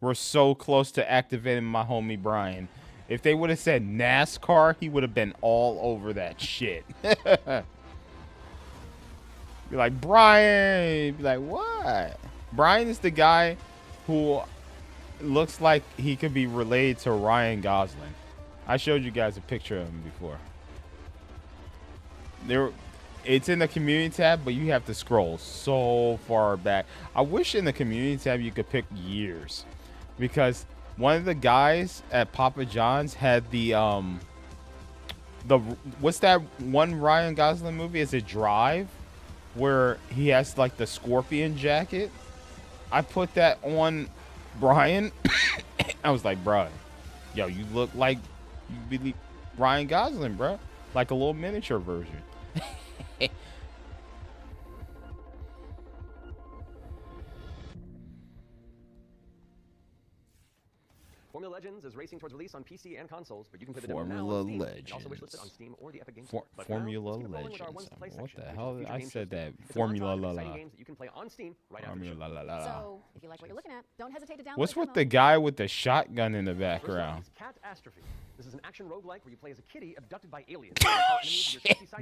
We're so close to activating my homie Brian. If they would have said NASCAR, he would have been all over that shit. Be like, Brian. Be like, what? Brian is the guy who looks like he could be related to Ryan Gosling. I showed you guys a picture of him before. It's in the community tab, but you have to scroll so far back. I wish in the community tab you could pick years, because one of the guys at Papa John's had the what's that one Ryan Gosling movie? Is it Drive, where he has like the scorpion jacket? I put that on Brian. I was like, bro, yo, you look like you really Ryan Gosling, bro, like a little miniature version. Formula Legends is racing towards release on PC and consoles, but you can play the demo now Formula on Steam, Legends. and also wishlisted on Steam or the Epic Games Store. But Formula now, let's keep it rolling with our Legends. Once to Play What section, the which hell? is the I feature said games that. listed. It's a Formula montage of la exciting la. games that you can play on Steam right after the show. Formula la la. So, if you like what you're looking at, don't hesitate to download What's the with demo. the guy with the shotgun in the background? Catastrophe. This is an action roguelike where you play as a kitty abducted by aliens.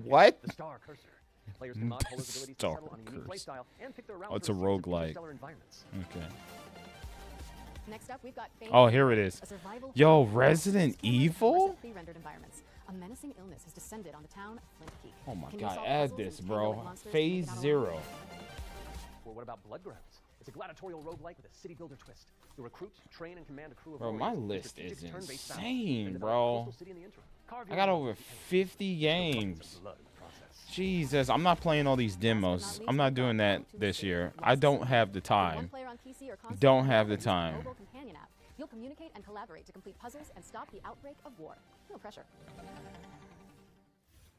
What? The Star Cursor. Players can mod Polo's abilities to settle on a unique playstyle and pick their route Oh, it's a through series of roguelike. interstellar environments. Okay. Next up, we've got Oh, here it is. Yo, Resident Evil? Pre-rendered environments. A menacing illness has descended on the town of Flint Peak. Oh my Can you god, solve add puzzles this, and tangle with bro. monsters to Phase make it out 0. alive? Or what about Bloodgrounds? It's a gladiatorial roguelike with a city builder twist. You recruit, train, and command a crew of Bro, my warriors in list strategic is turn-based battles. insane, They develop bro. Coastal City in the interim. Carve I your got own over and 50 buckets of games. blood in the process. Jesus, I'm not playing all these demos. I'm not doing that this year. I don't have the time. Don't have the time. You'll communicate and collaborate to complete puzzles and stop the outbreak of war. No pressure.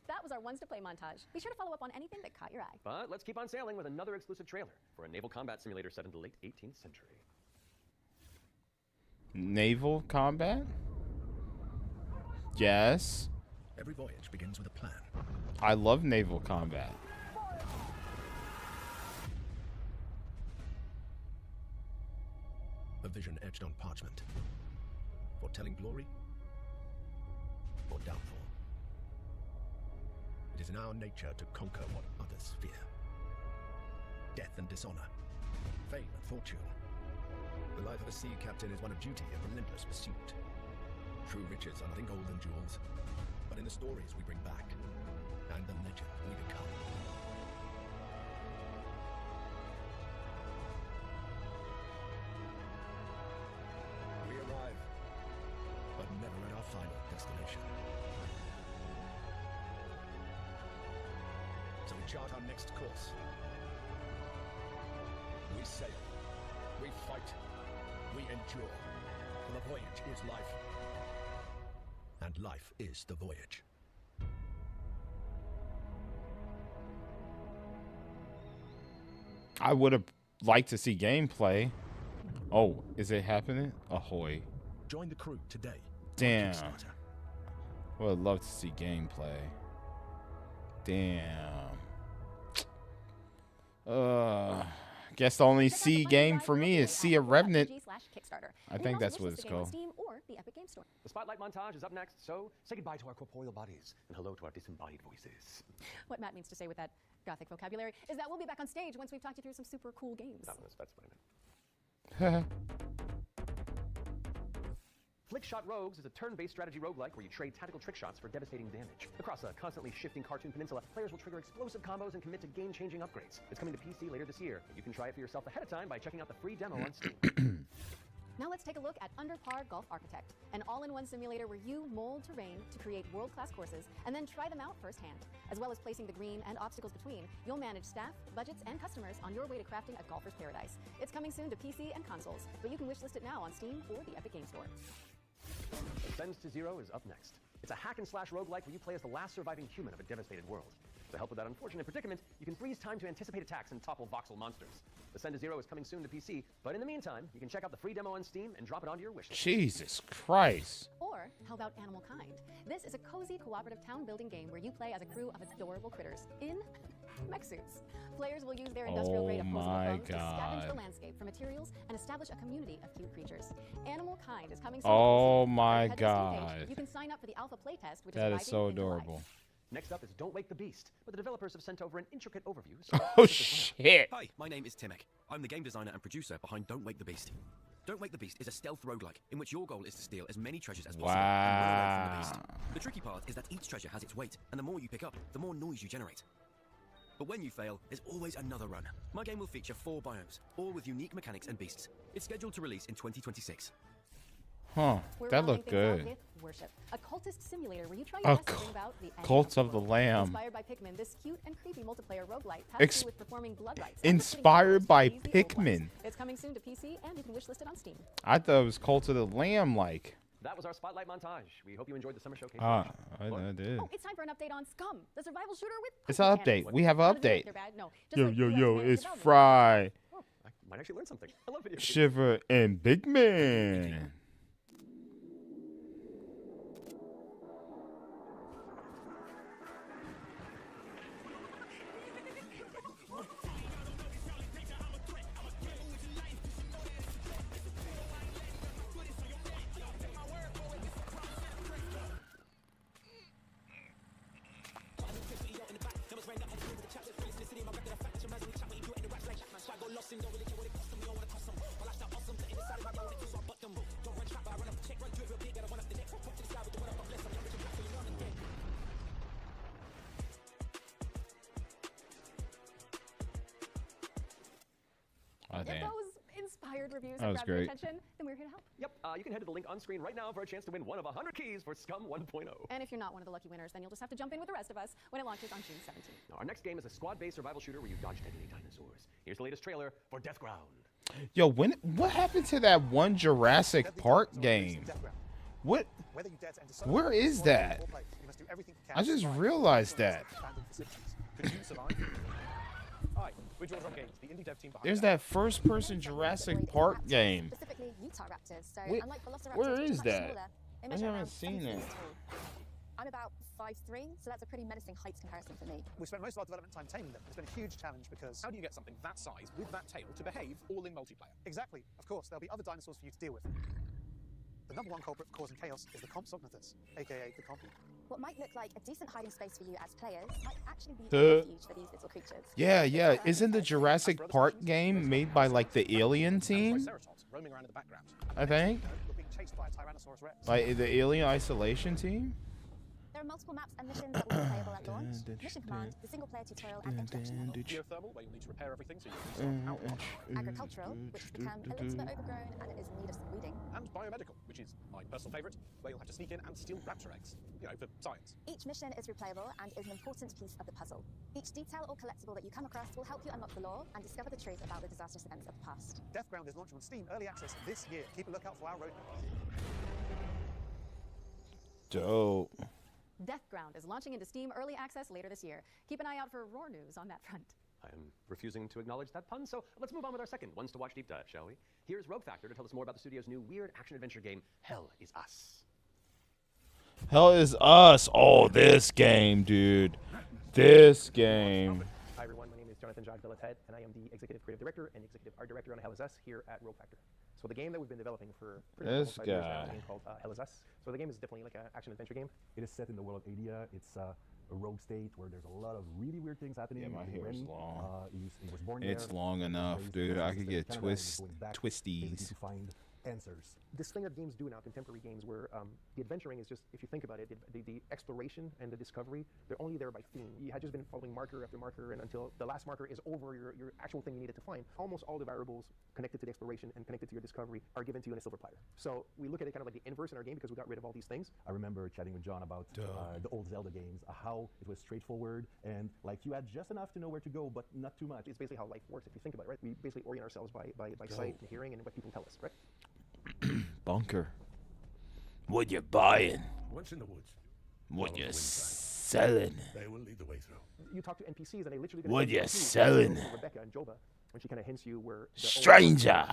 That was our ones to play montage. Be sure to follow up on anything that caught your eye. But let's keep on sailing with another exclusive trailer for a naval combat simulator set in the late 18th century. Naval combat? Yes. Every voyage begins with a plan. I love naval combat. A vision etched on parchment. Foretelling glory or downfall. It is in our nature to conquer what others fear. Death and dishonor. Fame and fortune. The life of a sea captain is one of duty and relentless pursuit. True riches are not in gold and jewels, but in the stories we bring back and the legend we become. We arrive, but never at our final destination. So we chart our next course. We sail, we fight, we endure. For the voyage is life, and life is the voyage. I would have liked to see gameplay. Oh, is it happening? Ahoy. Join the crew today. Damn. Would love to see gameplay. Damn. Guess the only C game for me is Sea of Revenant. I think that's what it's called. The Spotlight montage is up next, so say goodbye to our corporeal bodies and hello to our disembodied voices. What Matt means to say with that gothic vocabulary is that we'll be back on stage once we've talked you through some super cool games. No, that's what I meant. Flickshot Rogues is a turn-based strategy roguelike where you trade tactical trick shots for devastating damage. Across a constantly shifting cartoon peninsula, players will trigger explosive combos and commit to game-changing upgrades. It's coming to PC later this year. You can try it for yourself ahead of time by checking out the free demo on Steam. Now let's take a look at Under Par Golf Architect, an all-in-one simulator where you mold terrain to create world-class courses and then try them out firsthand. As well as placing the green and obstacles between, you'll manage staff, budgets, and customers on your way to crafting a golfer's paradise. It's coming soon to PC and consoles, but you can wishlist it now on Steam or the Epic Game Store. Ascends to Zero is up next. It's a hack-and-slash roguelike where you play as the last surviving human of a devastated world. To help with that unfortunate predicament, you can freeze time to anticipate attacks and topple voxel monsters. Ascend to Zero is coming soon to PC, but in the meantime, you can check out the free demo on Steam and drop it onto your wishlist. Jesus Christ. Or how about Animal Kind? This is a cozy cooperative town-building game where you play as a crew of adorable critters in mech suits. Players will use their industrial-grade opposable phones to scavenge the landscape for materials and establish a community of cute creatures. Animal Kind is coming soon. Oh my God. You can sign up for the alpha playtest, which that is is so adorable. Next up is Don't Wake the Beast, where the developers have sent over an intricate overview. Oh shit! Hi, my name is Timek. I'm the game designer and producer behind Don't Wake the Beast. Don't Wake the Beast is a stealth roguelike in which your goal is to steal as many treasures as possible and run away from the beast. The tricky part is that each treasure has its weight, and the more you pick up, the more noise you generate. But when you fail, there's always another run. My game will feature 4 biomes, all with unique mechanics and beasts. It's scheduled to release in 2026. Huh, that looked good. With Worship, a cultist simulator where you try your best to bring about the end Cult of of the Lamb. Inspired by Pikmin, this cute and creepy multiplayer roguelite tasks you with performing blood rites. Inspired by Pikmin. It's coming soon to PC, and you can wishlist it on Steam. I thought it was Cult of the Lamb, like. That was our Spotlight montage. We hope you enjoyed the summer showcase. I did. Oh, it's time for an update on Scum, the survival shooter with It's an update. We have an update. No, Yo, it's Fry, Oh, I might actually learn something. I love video games. Shiver, and Big Man. If those inspired reviews That have was grabbed your great. attention, then we're here to help. Yep, you can head to the link on screen right now for a chance to win one of 100 keys for Scum 1.0. And if you're not one of the lucky winners, then you'll just have to jump in with the rest of us when it launches on June 17th. Now, our next game is a squad-based survival shooter where you dodge deadly dinosaurs. Here's the latest trailer for Death Ground. Yo, what happened to that one Jurassic Park game? What? Where is that? I just realized that. There's that first-person Jurassic Park game. Specifically Utah raptors. So Wait, unlike velociraptors, where which are is much that? smaller, they I measure haven't around seen 7 it. feet tall. I'm about 5'3", so that's a pretty menacing height comparison for me. We spent most of our development time taming them. It's been a huge challenge because how do you get something that size with that tail to behave all in multiplayer? Exactly. Of course, there'll be other dinosaurs for you to deal with. The number one culprit for causing chaos is the Compsognathus, aka the Comp. What might look like a decent hiding space for you as players might actually be a refuge for these little creatures. Yeah. Isn't the Jurassic Park game made by like the Alien team? I think. Like the Alien Isolation team? There are multiple maps and missions that will be playable at launch. Mission Command, the single-player tutorial and introduction level. Geothermal, where you'll need to repair everything so you can power. Agricultural, which has become a little bit overgrown and is in need of some weeding. And biomedical, which is my personal favourite, where you'll have to sneak in and steal raptor eggs, for science. Each mission is replayable and is an important piece of the puzzle. Each detail or collectible that you come across will help you unlock the lore and discover the truth about the disastrous events of the past. Death Ground is launching on Steam Early Access this year. Keep a lookout for our roadmap. Dope. Death Ground is launching into Steam Early Access later this year. Keep an eye out for roar news on that front. I am refusing to acknowledge that pun, so let's move on with our second Ones to Watch deep dive, shall we? Here's Rogue Factor to tell us more about the studio's new weird action-adventure game, Hell is Us. Hell is Us. Oh, this game, dude. This game. Hi, everyone. My name is Jonathan Jacques Villatet, and I am the Executive Creative Director and Executive Art Director on Hell is Us here at Rogue Factor. So the game that we've been developing for pretty much This 5 years now is guy. a game called Hell is Us. So the game is definitely like an action-adventure game. It is set in the world of Adia. It's a rogue state where there's a lot of really weird things happening. Yeah, my hair is Rennie, long. he was born It's there. long enough, Raised dude. there, I could spent get Canada, he's going back twisties. basically to find answers. This thing that games do now, contemporary games, where the adventuring is just, if you think about it, the exploration and the discovery, they're only there by theme. You had just been following marker after marker, and until the last marker is over your actual thing you needed to find, almost all the variables connected to the exploration and connected to your discovery are given to you in a silver platter. So we look at it kind of like the inverse in our game because we got rid of all these things. I remember chatting with John about the old Zelda games, how it was straightforward and like you had just enough to know where to go, but not too much. It's basically how life works if you think about it, right? We basically orient ourselves by sight and hearing and what people tell us, right? Bunker. What you buying? Once in the woods. What you selling? They will lead the way through. You talk to NPCs and they literally. What you you selling? Rebecca and Joba, when she kind of hints you where Stranger.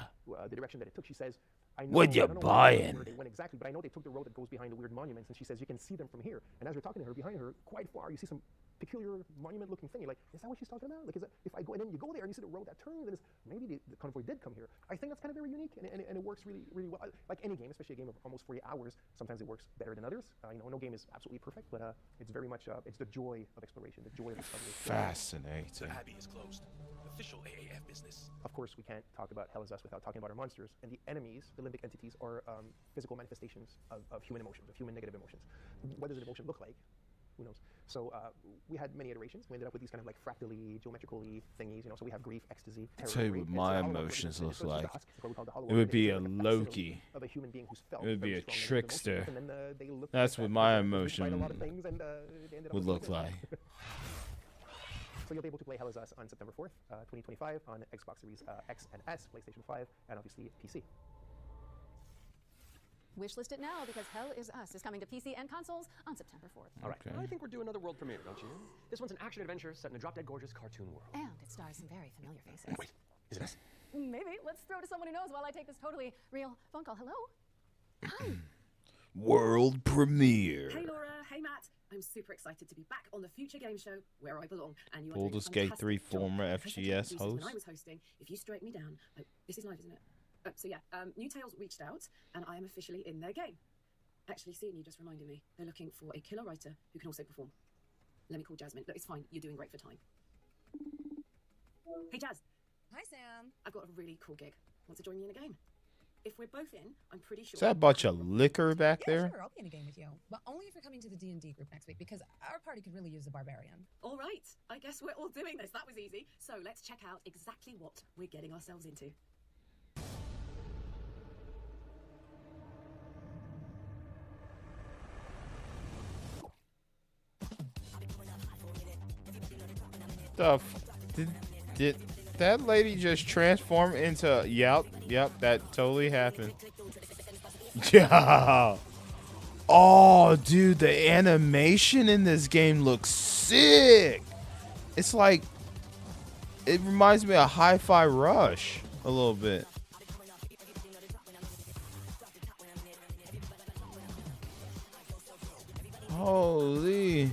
The direction that it took, she says, I know, What I you don't know buying? where they went exactly, but I know they took the road that goes behind the weird monuments, and she says you can see them from here. And as you're talking to her, behind her, quite far, you see some peculiar monument-looking thing. You're like, is that what she's talking about? Like, is that if I go and then you go there and you see the road that turns, then it's maybe the convoy did come here. I think that's kind of very unique, and it works really, really well. Like any game, especially a game of almost 40 hours, sometimes it works better than others. No game is absolutely perfect, but it's very much it's the joy of exploration, the joy of discovery. Fascinating. The Abbey is closed. Official AAF business. Of course, we can't talk about Hell is Us without talking about our monsters. And the enemies, the limbic entities, are physical manifestations of human emotions, of human negative emotions. What does an emotion look like? Who knows? So we had many iterations. We ended up with these kind of like fractally, geometrically thingies. So we have grief, ecstasy, terror. Tell you what my emotions look like. It would be a Loki. It would be a trickster. That's what my emotion would look like. So you'll be able to play Hell is Us on September 4th, 2025 on Xbox Series X and S, PlayStation 5, and obviously PC. Wishlist it now because Hell is Us is coming to PC and consoles on September 4th. All right, I think we're due another world premiere, don't you? This one's an action-adventure set in a drop-dead gorgeous cartoon world. And it stars some very familiar faces. Wait, is it us? Maybe. Let's throw to someone who knows while I take this totally real phone call. Hello? Hi. World premiere. Hey Laura, hey Matt. I'm super excited to be back on the Future Game Show where I belong. And you are Baldur's doing a Gate 3 fantastic job. former Because I told FGS you host. When I was hosting, if you strike me down, this is live, isn't it? So yeah, New Tales reached out, and I am officially in their game. Actually, seeing you just reminded me. They're looking for a killer writer who can also perform. Let me call Jasmine. Look, it's fine. You're doing great for time. Hey, Jazz. Hi, Sam. I've got a really cool gig. Want to join me in a game? If we're both in, I'm pretty sure. Is that a bunch of liquor back there? Sure, I'll be in a game with you. But only if you're coming to the D&D group next week, because our party could really use a barbarian. All right. I guess we're all doing this. That was easy. So let's check out exactly what we're getting ourselves into. Did that lady just transform into? Yep, that totally happened. Yeah. Oh, dude, the animation in this game looks sick. It's like, it reminds me of Hi-Fi Rush a little bit. Holy.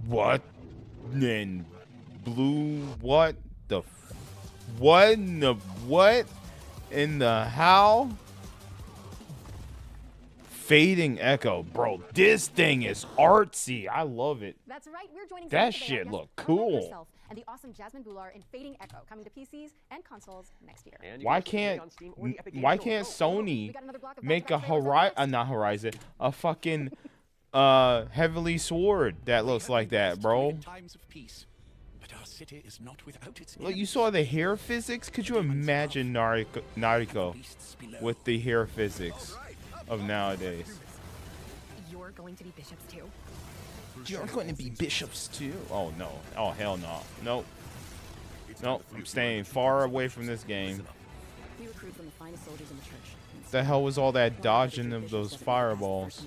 What? Then blue, what the what in the what in the how? Fading echo, bro. This thing is artsy. I love it. That's right. We're joining That Zane shit Yes, look Elena cool. herself and the awesome Jasmine Bular in Fading Echo, coming to PCs and consoles next year. Why can't Sony make a not Horizon, a fucking Heavenly Sword that looks like that, bro? Times of peace. But our city is not without its Look, you saw the hair physics? Could you imagine Nariko with the hair physics of nowadays? You're going to be bishops too. You're going to be bishops too? Oh no. Oh hell no. Nope. Nope. I'm staying far away from this game. We recruit from the finest soldiers in the church. The hell was all that dodging of those fireballs? Does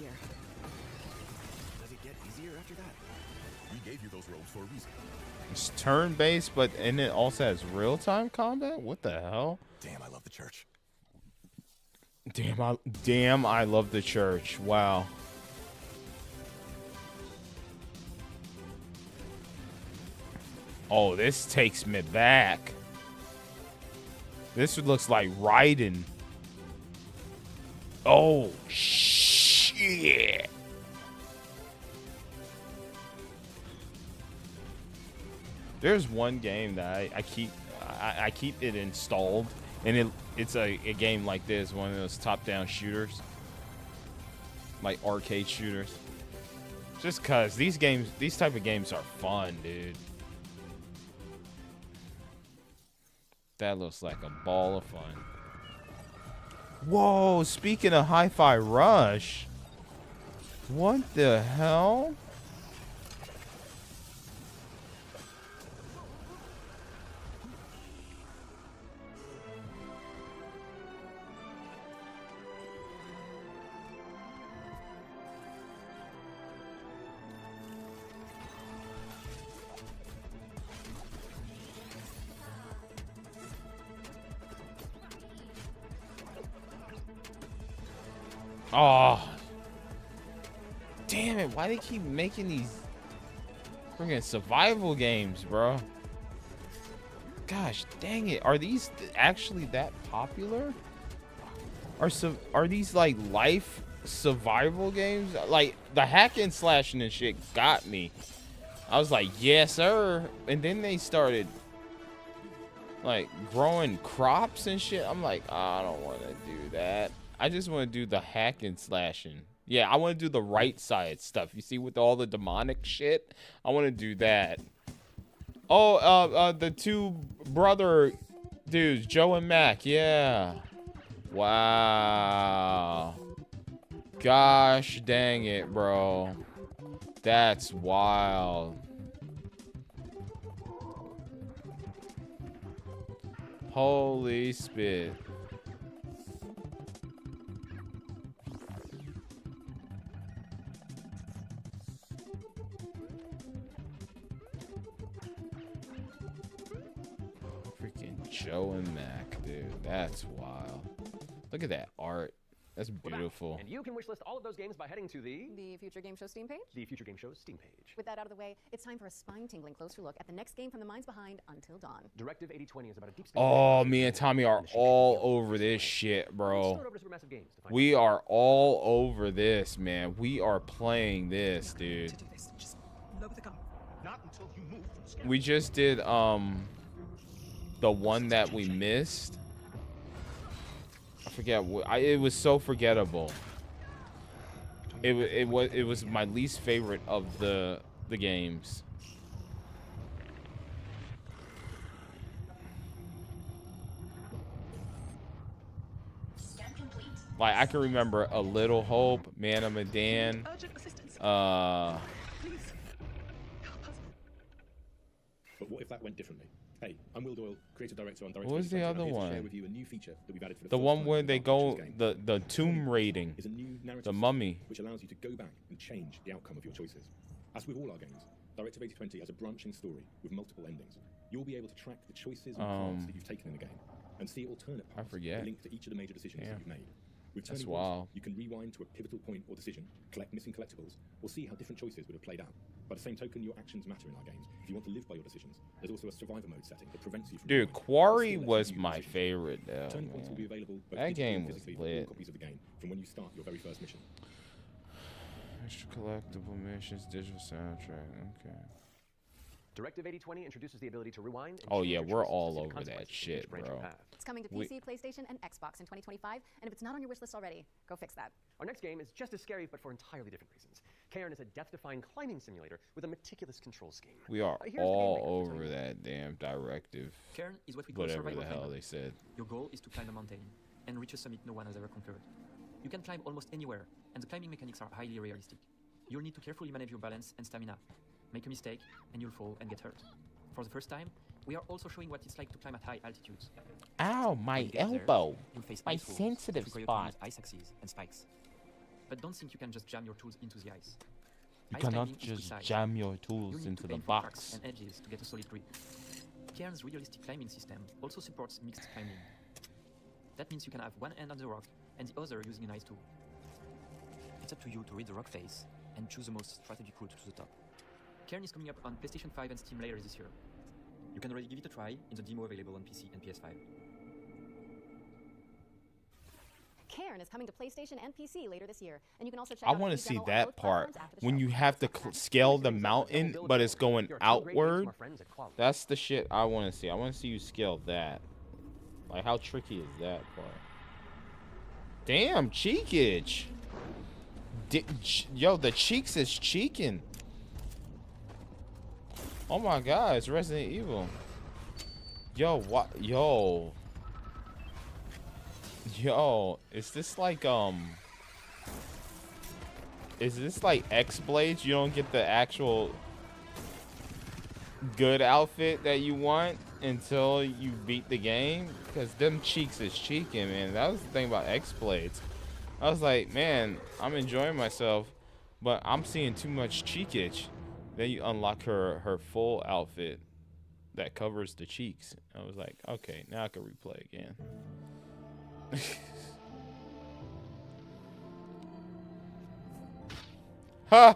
it get easier after that? We gave you those robes for a reason. It's turn-based, but and it also has real-time combat? What the hell? Damn, I love the church. Damn, I love the church. Wow. Oh, this takes me back. This looks like Raiden. Oh, shit. There's one game that I keep it installed, and it's a game like this, one of those top-down shooters, like arcade shooters. Just cause these type of games are fun, dude. That looks like a ball of fun. Whoa, speaking of Hi-Fi Rush, what the hell? Oh, damn it. Why they keep making these freaking survival games, bro? Gosh, dang it. Are these actually that popular? Are these like life survival games? Like the hack and slashing and shit got me. I was like, yes, sir. And then they started like growing crops and shit. I'm like, oh, I don't want to do that. I just want to do the hack and slashing. Yeah, I want to do the right side stuff. You see, with all the demonic shit, I want to do that. Oh, the two brother dudes, Joe and Mac. Yeah. Wow. Gosh dang it, bro. That's wild. Holy spit. Joe and Mac, dude. That's wild. Look at that art. That's beautiful. And you can wishlist all of those games by heading to the Future Game Show Steam page? The Future Game Show's Steam page. With that out of the way, it's time for a spine-tingling closer look at the next game from the minds behind Until Dawn. Directive 8020 is about a deep space. Oh, me and Tommy are all over this shit, bro. We are all over this, man. We are playing this, dude. We just did the one that we missed. I forget what it was. So forgettable. It was my least favorite of the games. Like I can remember A Little Hope, Man of Medan, But what if that went differently? Hey, I'm Will Doyle, creative director on Direct. What was the other To one? share with you a new feature that we've added for The first one time where in they Dark go Pictures game. the tomb raiding. Is a new narrative The system mummy. which allows you to go back and change the outcome of your choices. As with all our games, Directive 8020 has a branching story with multiple endings. You'll be able to track the choices and paths that you've taken in the game and see alternate paths that link to each of the major decisions that you've made. With That's Turning Points, wild. you can rewind to a pivotal point or decision, collect missing collectibles, or see how different choices would have played out. By the same token, your actions matter in our games. If you want to live by your decisions, there's also a survivor mode setting that prevents you from. Dude, Quarry was my favorite though. Turning Points will be available both That digitally game and was physically for all lit. copies of the game from when you start your very first mission. Extra collectible missions, digital soundtrack. Okay. Directive 8020 introduces the ability to rewind. And Oh change yeah, your we're choices all to see the over that consequences of shit, each branching bro. path. It's coming to PC, PlayStation, and Xbox in 2025, and if it's not on your wish list already, go fix that. Our next game is just as scary, but for entirely different reasons. Cairn is a death-defying climbing simulator with a meticulous control scheme. We are Here's the all game maker. over that damn directive. Cairn is what we call Whatever survival the hell climber. they said. Your goal is to climb a mountain and reach a summit no one has ever conquered. You can climb almost anywhere, and the climbing mechanics are highly realistic. You'll need to carefully manage your balance and stamina. Make a mistake, and you'll fall and get hurt. For the first time, we are also showing what it's like to climb at high altitudes. Ow, When my you get there, elbow. you'll face My ice walls sensitive that require you to spot. use ice axes and spikes. But don't think you can just jam your tools into the ice. You Ice cannot climbing is just precise. jam your You'll tools need into to the aim for cracks box. and edges to get a solid grip. Cairn's realistic climbing system also supports mixed climbing. That means you can have one hand on the rock and the other using an ice tool. It's up to you to read the rock face and choose the most strategic route to the top. Cairn is coming up on PlayStation 5 and Steam later this year. You can already give it a try in the demo available on PC and PS5. Cairn is coming to PlayStation and PC later this year, and you can also check I out a want to free see demo on that both part platforms after the when show. you have to scale the mountain, but it's going outward. That's the shit I want to see. I want to see you scale that. Like, how tricky is that part? Damn, cheekage. Yo, the cheeks is cheeking. Oh my god, it's Resident Evil. Yo, what? Yo, is this like X-Blades? You don't get the actual good outfit that you want until you beat the game? Because them cheeks is cheeking, man. That was the thing about X-Blades. I was like, man, I'm enjoying myself, but I'm seeing too much cheekage. Then you unlock her full outfit that covers the cheeks. I was like, okay, now I can replay again. Huh?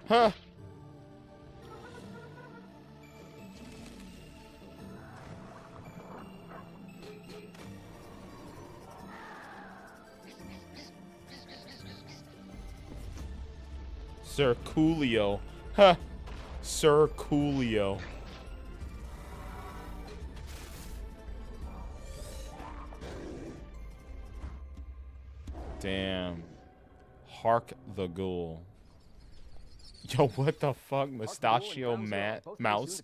Huh? Sir Coolio. Huh. Sir Coolio. Damn. Hark the Ghoul. Yo, what the fuck? Mustachio mouse?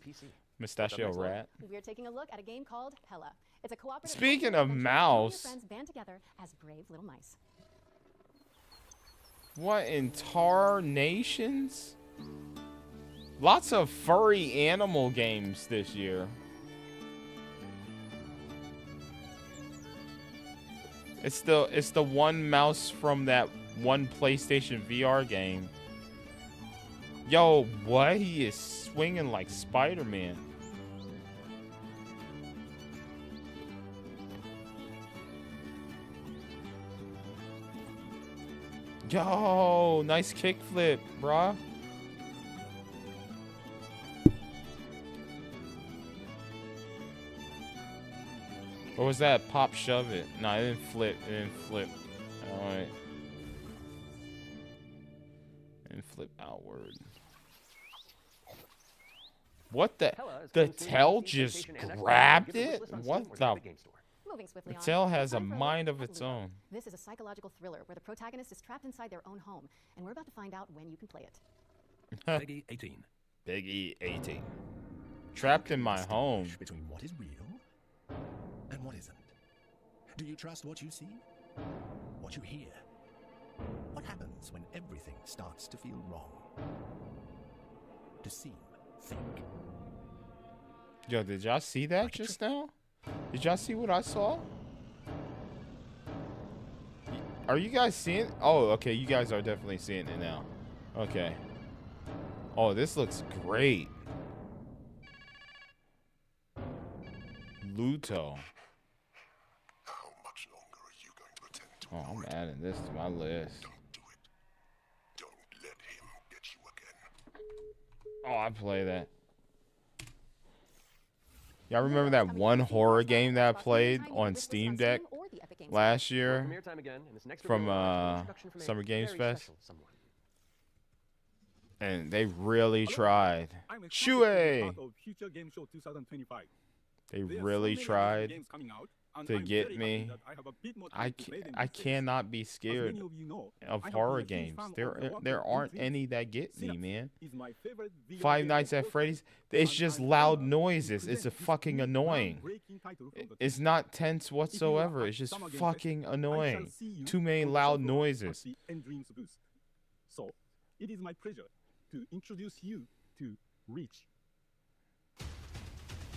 Mustachio rat? We are taking a look at a game called Pella. It's a cooperative. Speaking of adventure where you and your mouse. friends band together as brave little mice. What in tar nations? Lots of furry animal games this year. It's the one mouse from that one PlayStation VR game. Yo, what? He is swinging like Spider-Man. Yo, nice kickflip, bruh. Or was that pop shove it? No, it didn't flip. It didn't flip. Alright. And flip outward. What the? The tail just grabbed it? What the? Moving swiftly The on, tail it's has a time for look mind of at its Ludo. own. This is a psychological thriller where the protagonist is trapped inside their own home, and we're about to find out when you can play it. Peggy 18. Peggy 18. Trapped in my home. Between what is real and what isn't. Do you trust what you see? What you hear? What happens when everything starts to feel wrong? To seem think. Yo, did y'all see that just now? Did y'all see what I saw? Are you guys seeing? Oh, okay. You guys are definitely seeing it now. Okay. Oh, this looks great. Luto. How much longer are you going to attempt to Oh, I'm adding this to my list. Don't let him get you again. Oh, I play that. Y'all remember that one horror game that I played on Steam Deck last year from Summer Games Fest? And they really tried. Shui! They really tried to get me. I cannot be scared of horror games. There aren't any that get me, man. Five Nights at Freddy's, it's just loud noises. It's a fucking annoying. It's not tense whatsoever. It's just fucking annoying. Too many loud noises. So, it is my pleasure to introduce you to Reach.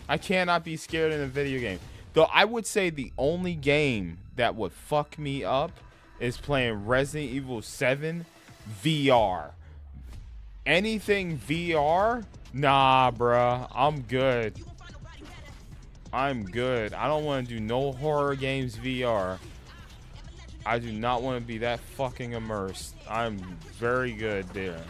I cannot be scared in a video game. Though I would say the only game that would fuck me up is playing Resident Evil 7 VR. Anything VR? Nah, bruh. I'm good. I'm good. I don't want to do no horror games VR. I do not want to be that fucking immersed. I'm very good there.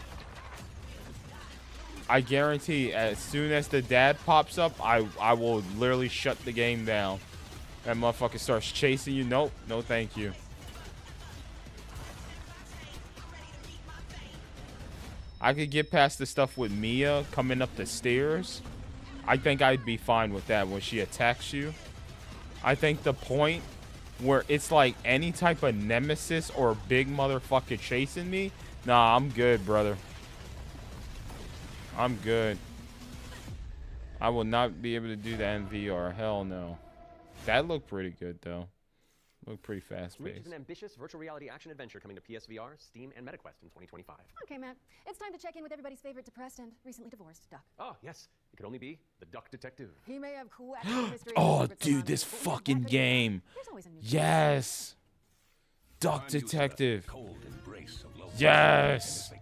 I guarantee as soon as the dad pops up, I will literally shut the game down. That motherfucker starts chasing you. Nope. No thank you. I could get past the stuff with Mia coming up the stairs. I think I'd be fine with that when she attacks you. I think the point where it's like any type of nemesis or big motherfucker chasing me, nah, I'm good, brother. I'm good. I will not be able to do that in VR. Hell no. That looked pretty good, though. Looked pretty Reach fast-paced. is an ambitious virtual reality action adventure coming to PSVR, Steam, and MetaQuest in 2025. Okay, Matt. It's time to check in with everybody's favorite depressed and recently divorced duck. Oh, yes. It could only be the Duck Detective. He may have quacked history. Oh, dude, this fucking game. Yes. Duck Detective. Yes.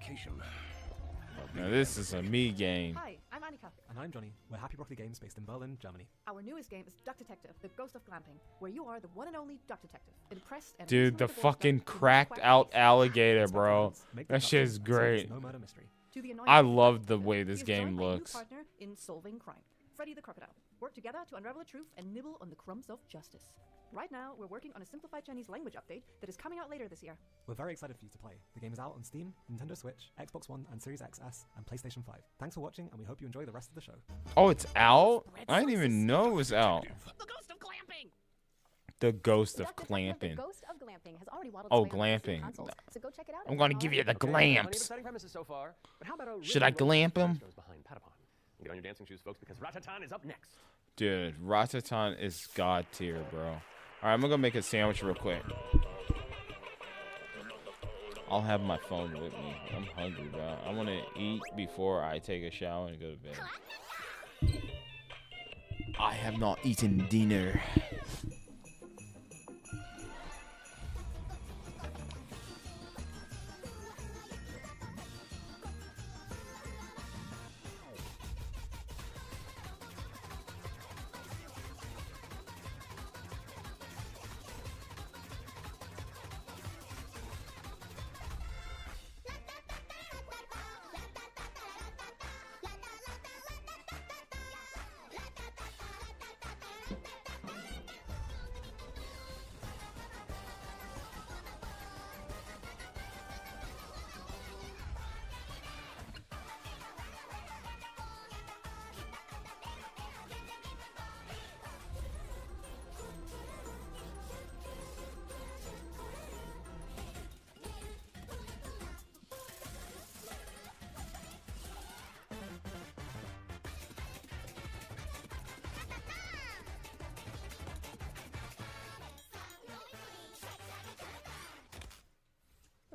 Now this is a me game. Hi, I'm Annika. And I'm Johnny. We're Happy Broccoli Games based in Berlin, Germany. Our newest game is Duck Detective, the Ghost of Glamping, where you are the one and only Duck Detective. Impressed and Dude, the fucking cracked out alligator, bro. That shit is great. I love the way this game looks. partner in solving crime, Freddy the Crocodile. Work together to unravel the truth and nibble on the crumbs of justice. Right now, we're working on a simplified Chinese language update that is coming out later this year. We're very excited for you to play. The game is out on Steam, Nintendo Switch, Xbox One and Series XS, and PlayStation 5. Thanks for watching, and we hope you enjoy the rest of the show. Oh, it's out? I didn't even know it was out. The Ghost of Glamping! The Ghost of Glamping. The Ghost of Glamping has already waddled Oh, its way onto glamping. consoles, so go check it out. I'm gonna give you the glamps. So far, but how about a Should I glamp him? behind Patapon? Get on your dancing shoes, folks, because Ratatan is up next. Dude, Ratatan is god tier, bro. Alright, I'm gonna go make a sandwich real quick. I'll have my phone with me. I'm hungry, bro. I want to eat before I take a shower and go to bed. I have not eaten dinner.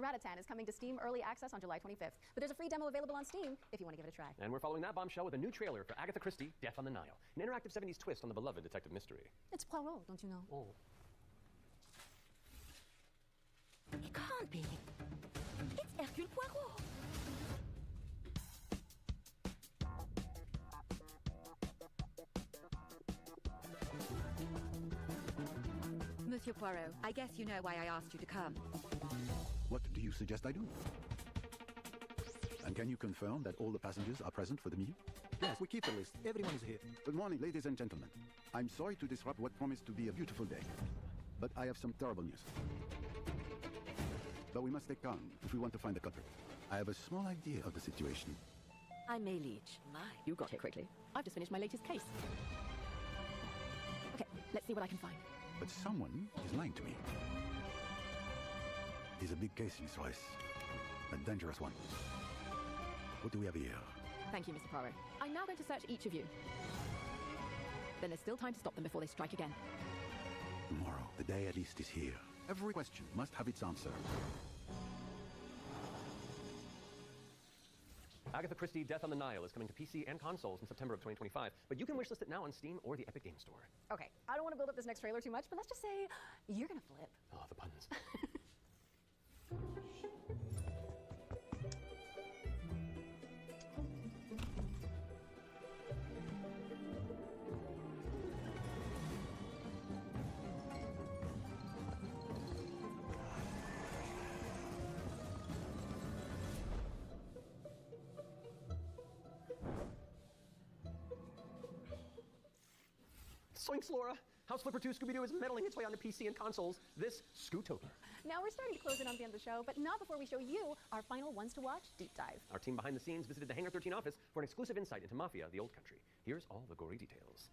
Ratatan is coming to Steam Early Access on July 25th, but there's a free demo available on Steam if you want to give it a try. And we're following that bombshell with a new trailer for Agatha Christie, Death on the Nile, an interactive 70s twist on the beloved detective mystery. It's Poirot, don't you know? Oh. It can't be. It's Hercule Poirot. Monsieur Poirot, I guess you know why I asked you to come. What do you suggest I do? And can you confirm that all the passengers are present for the meeting? Yes, we keep the list. Everyone is here. Good morning, ladies and gentlemen. I'm sorry to disrupt what promised to be a beautiful day, but I have some terrible news. But we must stay calm if we want to find the culprit. I have a small idea of the situation. I'm May Leach. My, you got here quickly. I've just finished my latest case. Okay, let's see what I can find. But someone is lying to me. It is a big case, Miss Royce. A dangerous one. What do we have here? Thank you, Mr. Poirot. I'm now going to search each of you. Then there's still time to stop them before they strike again. Tomorrow, the day at least is here. Every question must have its answer. Agatha Christie, Death on the Nile is coming to PC and consoles in September of 2025, but you can wishlist it now on Steam or the Epic Games Store. Okay, I don't want to build up this next trailer too much, but let's just say you're gonna flip. Oh, the puns. Soinks, Laura! House Flipper 2 Scooby-Doo is meddling its way onto PC and consoles this Scootopia. Now we're starting to close in on the end of the show, but not before we show you our final ones to watch deep dive. Our team behind the scenes visited the Hangar 13 office for an exclusive insight into Mafia, the Old Country. Here's all the gory details.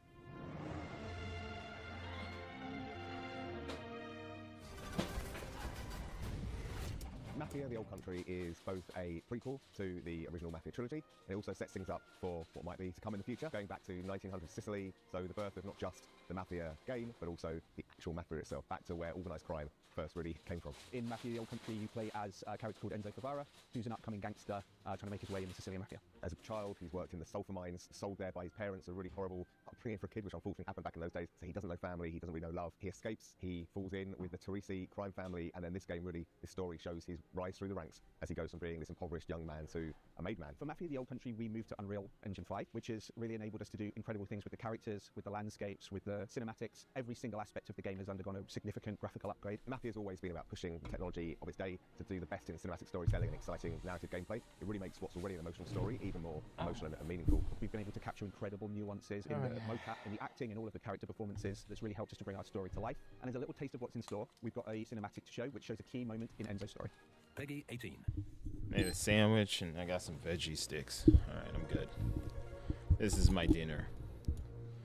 Mafia, the Old Country is both a prequel to the original Mafia trilogy. It also sets things up for what might be to come in the future, going back to 1900 Sicily, so the birth of not just the Mafia game, but also the actual Mafia itself, back to where organised crime first really came from. In Mafia, the Old Country, you play as a character called Enzo Favara, who's an upcoming gangster trying to make his way in the Sicilian Mafia. As a child, he's worked in the sulphur mines, sold there by his parents, a really horrible upbringing for a kid, which unfortunately happened back in those days. So he doesn't know family, he doesn't really know love. He escapes, he falls in with the Teresi crime family, and then this game really, this story shows his rise through the ranks as he goes from being this impoverished young man to a made man. For Mafia, the Old Country, we moved to Unreal Engine 5, which has really enabled us to do incredible things with the characters, with the landscapes, with the cinematics. Every single aspect of the game has undergone a significant graphical upgrade. Mafia has always been about pushing the technology of its day to do the best in cinematic storytelling and exciting narrative gameplay. It really makes what's already an emotional story even more emotional and meaningful. We've been able to capture incredible nuances in the mocap, in the acting, and all of the character performances that's really helped us to bring our story to life. And as a little taste of what's in store, we've got a cinematic to show which shows a key moment in Enzo's story. Peggy 18. Made a sandwich and I got some veggie sticks. All right, I'm good. This is my dinner.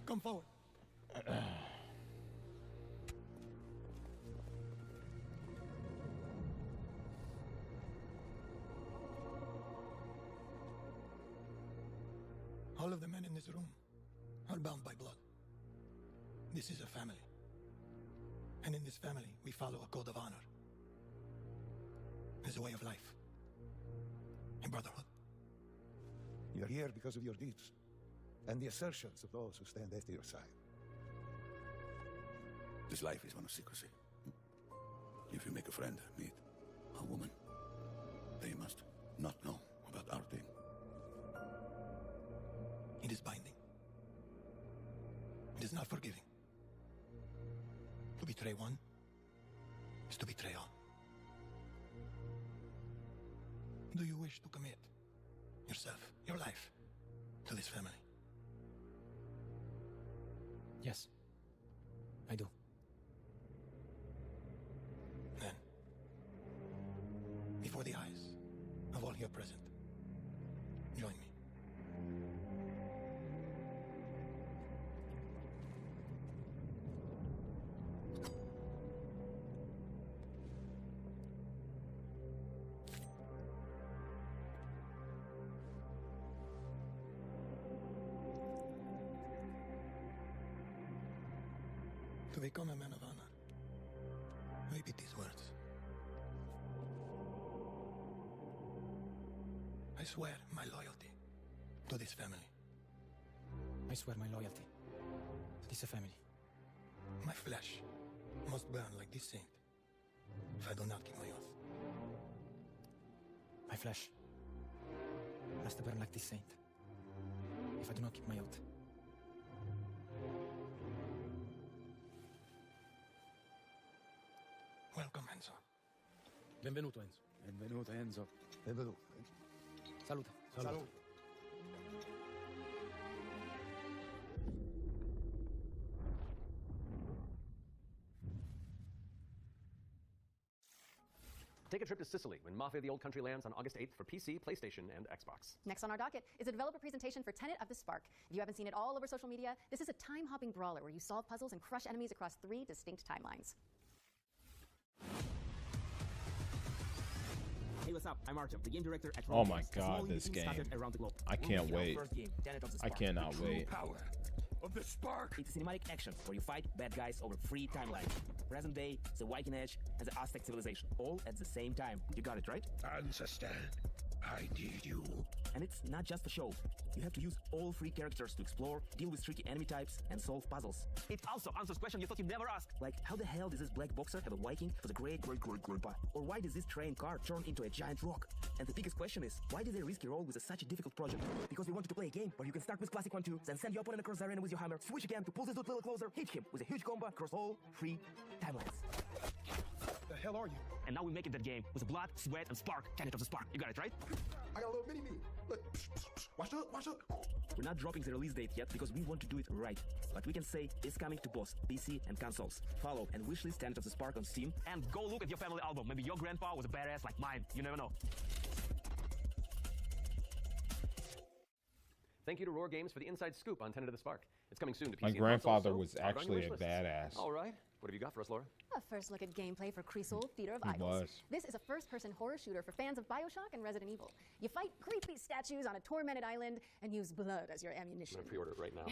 Come forward. All of the men in this room are bound by blood. This is a family. And in this family, we follow a code of honor. It's a way of life. A brotherhood. You're here because of your deeds and the assertions of those who stand at your side. This life is one of secrecy. If you make a friend, meet a woman, they must not know about our thing. It is binding. It is not forgiving. To betray one is to betray all. Do you wish to commit yourself, your life, to this family? Yes, I do. Then, before the eyes of all here present, join me. To become a man of honor, repeat these words. swear my loyalty to this family. I swear my loyalty to this family. My flesh must burn like this saint if I do not keep my oath. My flesh must burn like this saint if I do not keep my oath. Welcome, Enzo. Benvenuto, Enzo. Benvenuto, Enzo. Benvenuto. Salute. Salute. Take a trip to Sicily when Mafia the Old Country lands on August 8th for PC, PlayStation, and Xbox. Next on our docket is a developer presentation for Tenet of the Spark. If you haven't seen it all over social media, this is a time-hopping brawler where you solve puzzles and crush enemies across 3 distinct timelines. Hey, what's up? I'm Artem, the game director at Oh my Games, a god, small this indie team game. scattered around the globe. I can't We're wait. making our first game, Tenet of the I Spark. cannot The true wait. Power of the Spark. It's a cinematic action where you fight bad guys over 3 timelines. Present day, the Viking Age, and the Aztec civilization. All at the same time. You got it, right? Ancestor, I need you. And it's not just a show. You have to use all 3 characters to explore, deal with tricky enemy types, and solve puzzles. It also answers questions you thought you'd never ask. Like, how the hell does this black boxer have a Viking for the great-great-great-grandpa? Or why does this train car turn into a giant rock? And the biggest question is, why did they risk a role with such a difficult project? Because we wanted to play a game where you can start with classic 1-2, then send your opponent across the arena with your hammer, switch again to pull this dude a little closer, hit him with a huge combo across all 3 timelines. The hell are you? And now we're making that game with blood, sweat, and spark. Tenet of the Spark. You got it, right? I got a little mini-me. Look, watch out, watch out. We're not dropping the release date yet because we want to do it right. But we can say it's coming to both PC and consoles. Follow and wishlist Tenet of the Spark on Steam. And go look at your family album. Maybe your grandpa was a badass like mine. You never know. Thank you to Roar Games for the inside scoop on Tenet of the Spark. It's coming soon to PC My and grandfather consoles, was so mark it on your actually a wish lists. badass. All right. What have you got for us, Laura? A first look at gameplay for Creasol, Theater of He Idols. was. This is a first-person horror shooter for fans of Bioshock and Resident Evil. You fight creepy statues on a tormented island and use blood as your ammunition. I'm gonna pre-order it right now.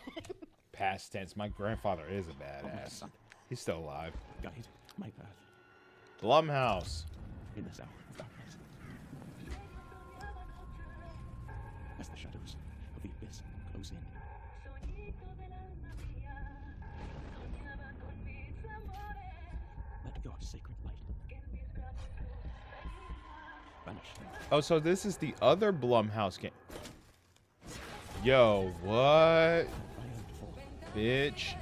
Past tense. My grandfather is a badass. He's still alive. Guide my path Blumhouse. in this hour of darkness. As the shadows of the abyss close in. Let God's sacred light vanish. Oh, so this is the other Blumhouse game. Yo, what? Bitch.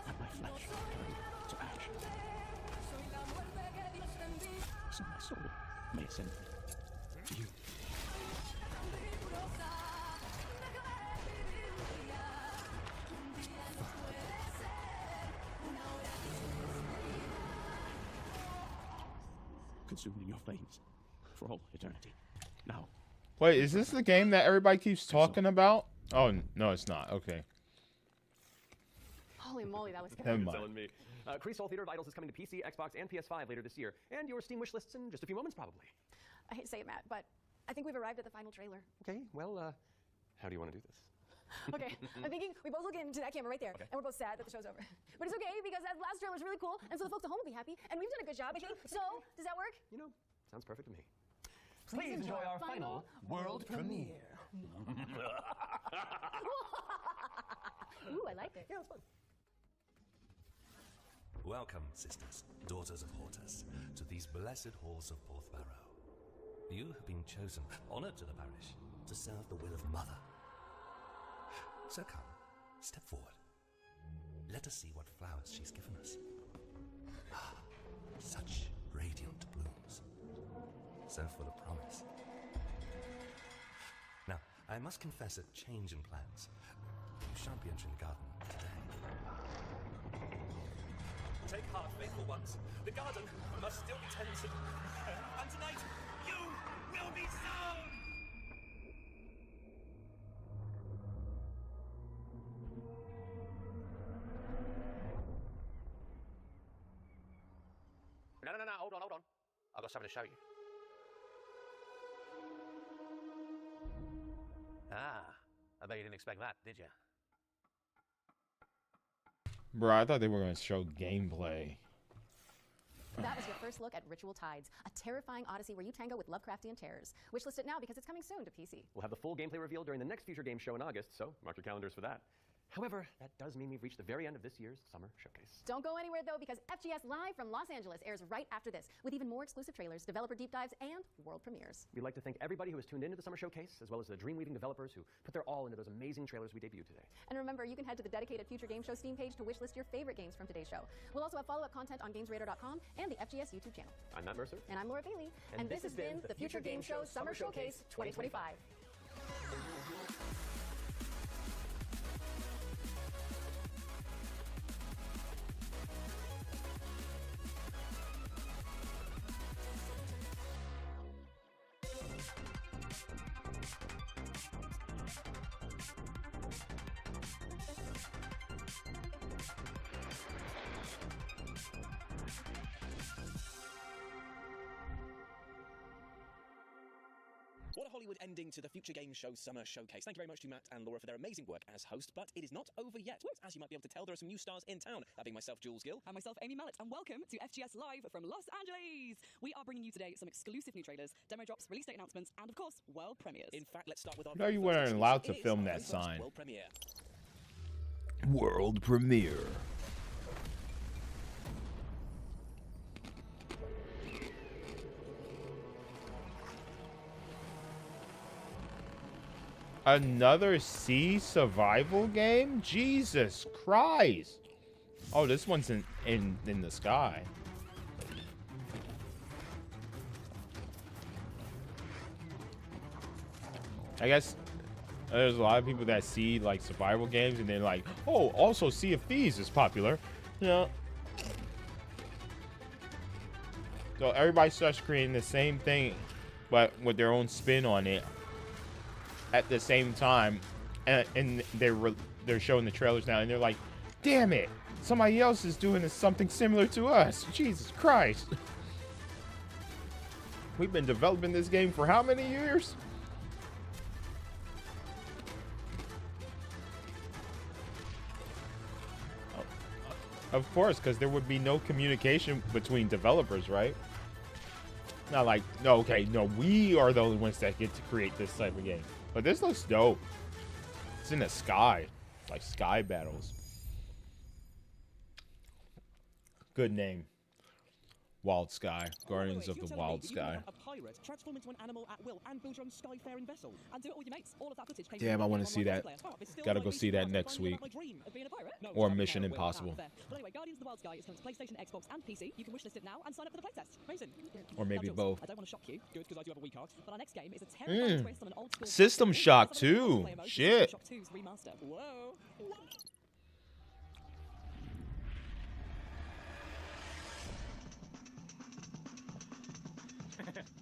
Let my flesh turn to ash. So my soul may ascend to you. Consumed in your flames for all eternity. Now, Wait, is this the game that everybody keeps talking about? Oh, no, it's not. Okay. Holy moly, that was good. Never You're mind. telling me. Creasol Theater of Idols is coming to PC, Xbox, and PS5 later this year. And your Steam wish lists in just a few moments, probably. I hate to say it, Matt, but I think we've arrived at the final trailer. Okay, well, how do you want to do this? Okay, I'm thinking we both look into that camera right there, and we're both sad that the show's over. But it's okay, because that last trailer's really cool, and so the folks at home will be happy, and we've done a good job, I think. So, does that work? You know, sounds perfect to me. Please enjoy our final world premiere. Ooh, I like it. Yeah, it's fun. Welcome, sisters, daughters of Hortus, to these blessed halls of Porthbarrow. You have been chosen, honoured to the parish, to serve the will of Mother. So come, step forward. Let us see what flowers she's given us. Ah, such radiant blooms. So full of promise. Now, I must confess a change in plans. You shan't be entering the garden today. Take heart, faithful ones. The garden must still be tended. And tonight, you will be sown! No, hold on. I've got something to show you. Ah, I bet you didn't expect that, did you? Bro, I thought they were going to show gameplay. That was your first look at Ritual Tides, a terrifying odyssey where you tango with Lovecraftian terrors. Wishlist it now because it's coming soon to PC. We'll have the full gameplay reveal during the next Future Games show in August, so mark your calendars for that. However, that does mean we've reached the very end of this year's summer showcase. Don't go anywhere though, because FGS Live from Los Angeles airs right after this, with even more exclusive trailers, developer deep dives, and world premieres. We'd like to thank everybody who has tuned into the summer showcase, as well as the Dreamweaving developers who put their all into those amazing trailers we debuted today. And remember, you can head to the dedicated Future Game Show Steam page to wishlist your favorite games from today's show. We'll also have follow-up content on GamesRadar.com and the FGS YouTube channel. I'm Matt Mercer. And I'm Laura Bailey. And this has been the Future Game Show Summer Showcase 2025. What a Hollywood ending to the Future Games Show Summer Showcase. Thank you very much to Matt and Laura for their amazing work as host, but it is not over yet. As you might be able to tell, there are some new stars in town. That being myself, Jules Gill. And myself, Amy Mallet, and welcome to FGS Live from Los Angeles. We are bringing you today some exclusive new trailers, demo drops, release date announcements, and of course, world premieres. In fact, let's start with our No, you weren't allowed to film that sign. world premiere. World premiere. Another sea survival game? Jesus Christ. Oh, this one's in the sky. I guess there's a lot of people that see like survival games and they're like, oh, also Sea of Thieves is popular. You know. So everybody starts creating the same thing, but with their own spin on it at the same time, and they're showing the trailers now, and they're like, damn it, somebody else is doing something similar to us. Jesus Christ. We've been developing this game for how many years? Of course, because there would be no communication between developers, right? Not like, no, okay, no, we are the only ones that get to create this type of game. But this looks dope. It's in the sky. Like sky battles. Good name. Wild Sky. Guardians of the Wild Sky. A pirate, transform into an animal at will, and build your own skyfaring vessel, and do it all your mates. All of that footage came Damn, from I want to the see that. Gotta go see that next week. Or Mission Impossible. But anyway, Guardians of the Wild Sky is coming to PlayStation, Xbox, and PC. You can wishlist it now and sign up for the playtest. Amazing. Or maybe Now, Jules, both. I don't want to shock you. Good, because I do have a weak heart. But our next game is a terrifying twist on an old school System Shock 2. Shit. Shock 2's remaster. Whoa.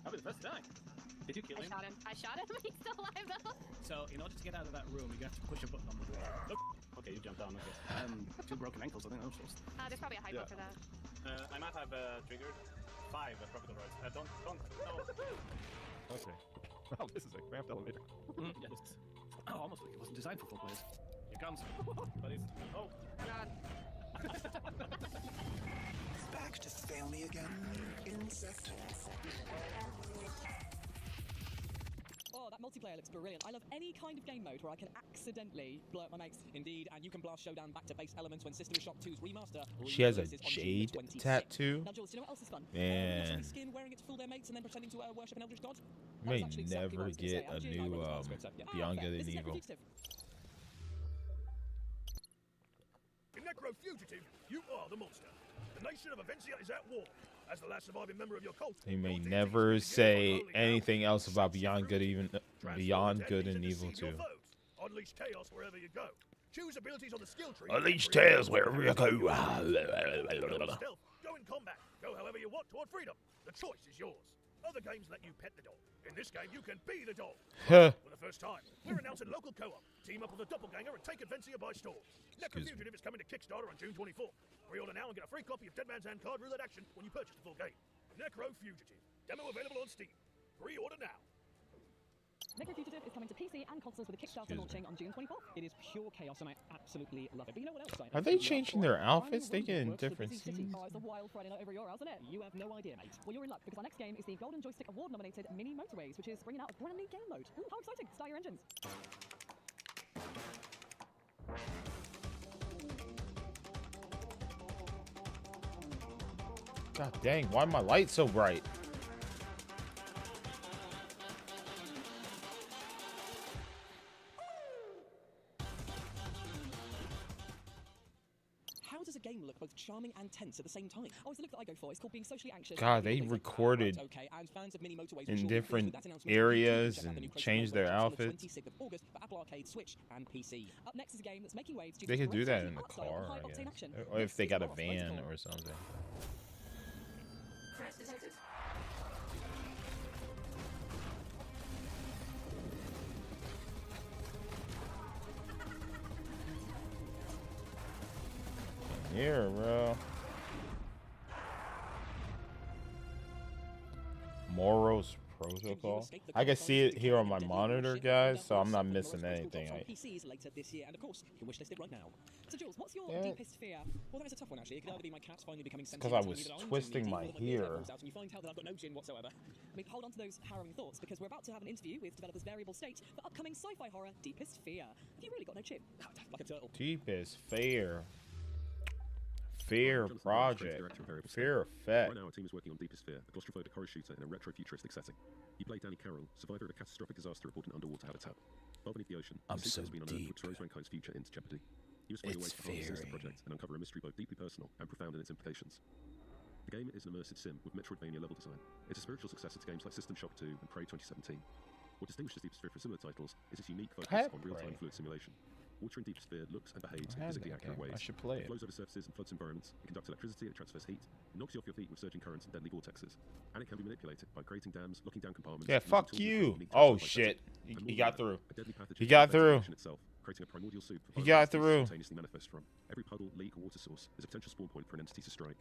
That was the first time. Did you kill him? I shot him. He's still alive though. So, in order to get out of that room, you have to push a button on the wall. Oh, okay, you jumped down. Okay. 2 broken ankles. I think that was just. There's probably a hypo for that. I might have triggered 5 crocodiloids. Don't. No. Okay. Oh, this is a cramped elevator. Yeah, this is. Oh, almost like it wasn't designed for 4 players. Here comes. But it's. Oh. God. Back to fail me again, insect. Oh, that multiplayer looks brilliant. I love any kind of game mode where I can accidentally blow up my mates. Indeed, and you can blast Showdown back to base elements when System Shock 2's remaster. She has a releases on June jade 26th. tattoo. Now, Jules, do you know what else is fun? Man. Watching skin, wearing it to fool their mates, and then pretending to worship an eldritch god. That May was actually exactly what I never was gonna say. get a Actually, I new went to Moscow, so, yeah. Beyond Fair. Good This and is Evil. Necro In Necro Fugitive, you are the monster. The nation of Avencia is at war. As the last surviving member of your cult, He may never say anything else about Beyond Good and Evil 2. unleash chaos wherever you go. Choose abilities on the skill tree. Unleash chaos wherever you go. Stealth. Go in combat. Go however you want toward freedom. The choice is yours. Other games let you pet the dog. In this game, you can be the dog. For the first time, we're announcing local co-op. Team up with a doppelganger and take Adventure by storm. Necro Fugitive is coming to Kickstarter on June 24th. Pre-order now and get a free copy of Dead Man's Hand card roulette action when you purchase the full game. Necro Fugitive. Demo available on Steam. Pre-order now. Necro Fugitive is coming to PC and consoles with a Kickstarter launching on June 24th. It is pure chaos, and I absolutely love it. But you know what else? Are they changing their outfits? They get in different scenes. Oh, it's a wild Friday night over your house, isn't it? You have no idea, mate. Well, you're in luck because our next game is the Golden Joystick Award nominated Mini Motorways, which is bringing out a brand new game mode. Ooh, how exciting! Start your engines. God dang, why are my lights so bright? How does a game look both charming and tense at the same time? Oh, it's the look that I go for. It's called being socially anxious. God, they recorded Okay, and fans of Mini Motorways in will different that announcement. areas Check out the new and Crazy changed their Motorways on the outfits. 26th of August for Apple Arcade, Switch, and PC. Up next is a game that's making waves due They to could do its that in the art style and car, high I octane guess. action. Or if This they is got a Lost van Protocol. or something. Threats detected. Here, bro. Moros Protocol. I can see it here on my monitor, guys, so I'm not missing anything. PCs later this year, and of course, you can wishlist it right now. So, Jules, what's your Yeah. deepest fear? Well, that is a tough one, actually. It could either be my cat finally becoming sentient. Because I and was either I'm twisting doing my anything, or my beard hair. falls out and you find out that I've got no chin whatsoever. I mean, hold on to those harrowing thoughts because we're about to have an interview with developers Variable State for upcoming sci-fi horror Deepest Fear. Have you really got no chin? Like a turtle. Deepest Fear. Fear Project. Fear Effect. Right now, our team is working on Deepest Fear, a claustrophobic horror shooter in a retro-futuristic setting. You play Danny Carroll, survivor of a catastrophic disaster aboard an underwater habitat. Far beneath the ocean, I'm a secret so has been unearthed deep. which throws mankind's future into jeopardy. You must find a way It's to harness the sinister fearing. project and uncover a mystery both deeply personal and profound in its implications. The game is an immersive sim with Metroidvania level design. It's a spiritual successor to games like System Shock 2 and Prey 2017. What distinguishes Deepest Fear from similar titles is its unique focus have on real-time Prey. fluid simulation. Water in Deepest Fear looks and behaves I in have physically that accurate game. ways. I should play it. flows over surfaces and floods environments. It conducts electricity, it transfers heat. It knocks you off your feet with surging currents and deadly vortexes. And it can be manipulated by creating dams, locking down compartments. Yeah, and using fuck tools with you. unique Oh, tactile shit. fidelity. He And more got than that, through. a deadly pathogen He got prevents through. infection itself, creating a primordial soup for He violent got entities to through. spontaneously manifest from. Every puddle, leak, or water source is a potential spawn point for an entity to strike.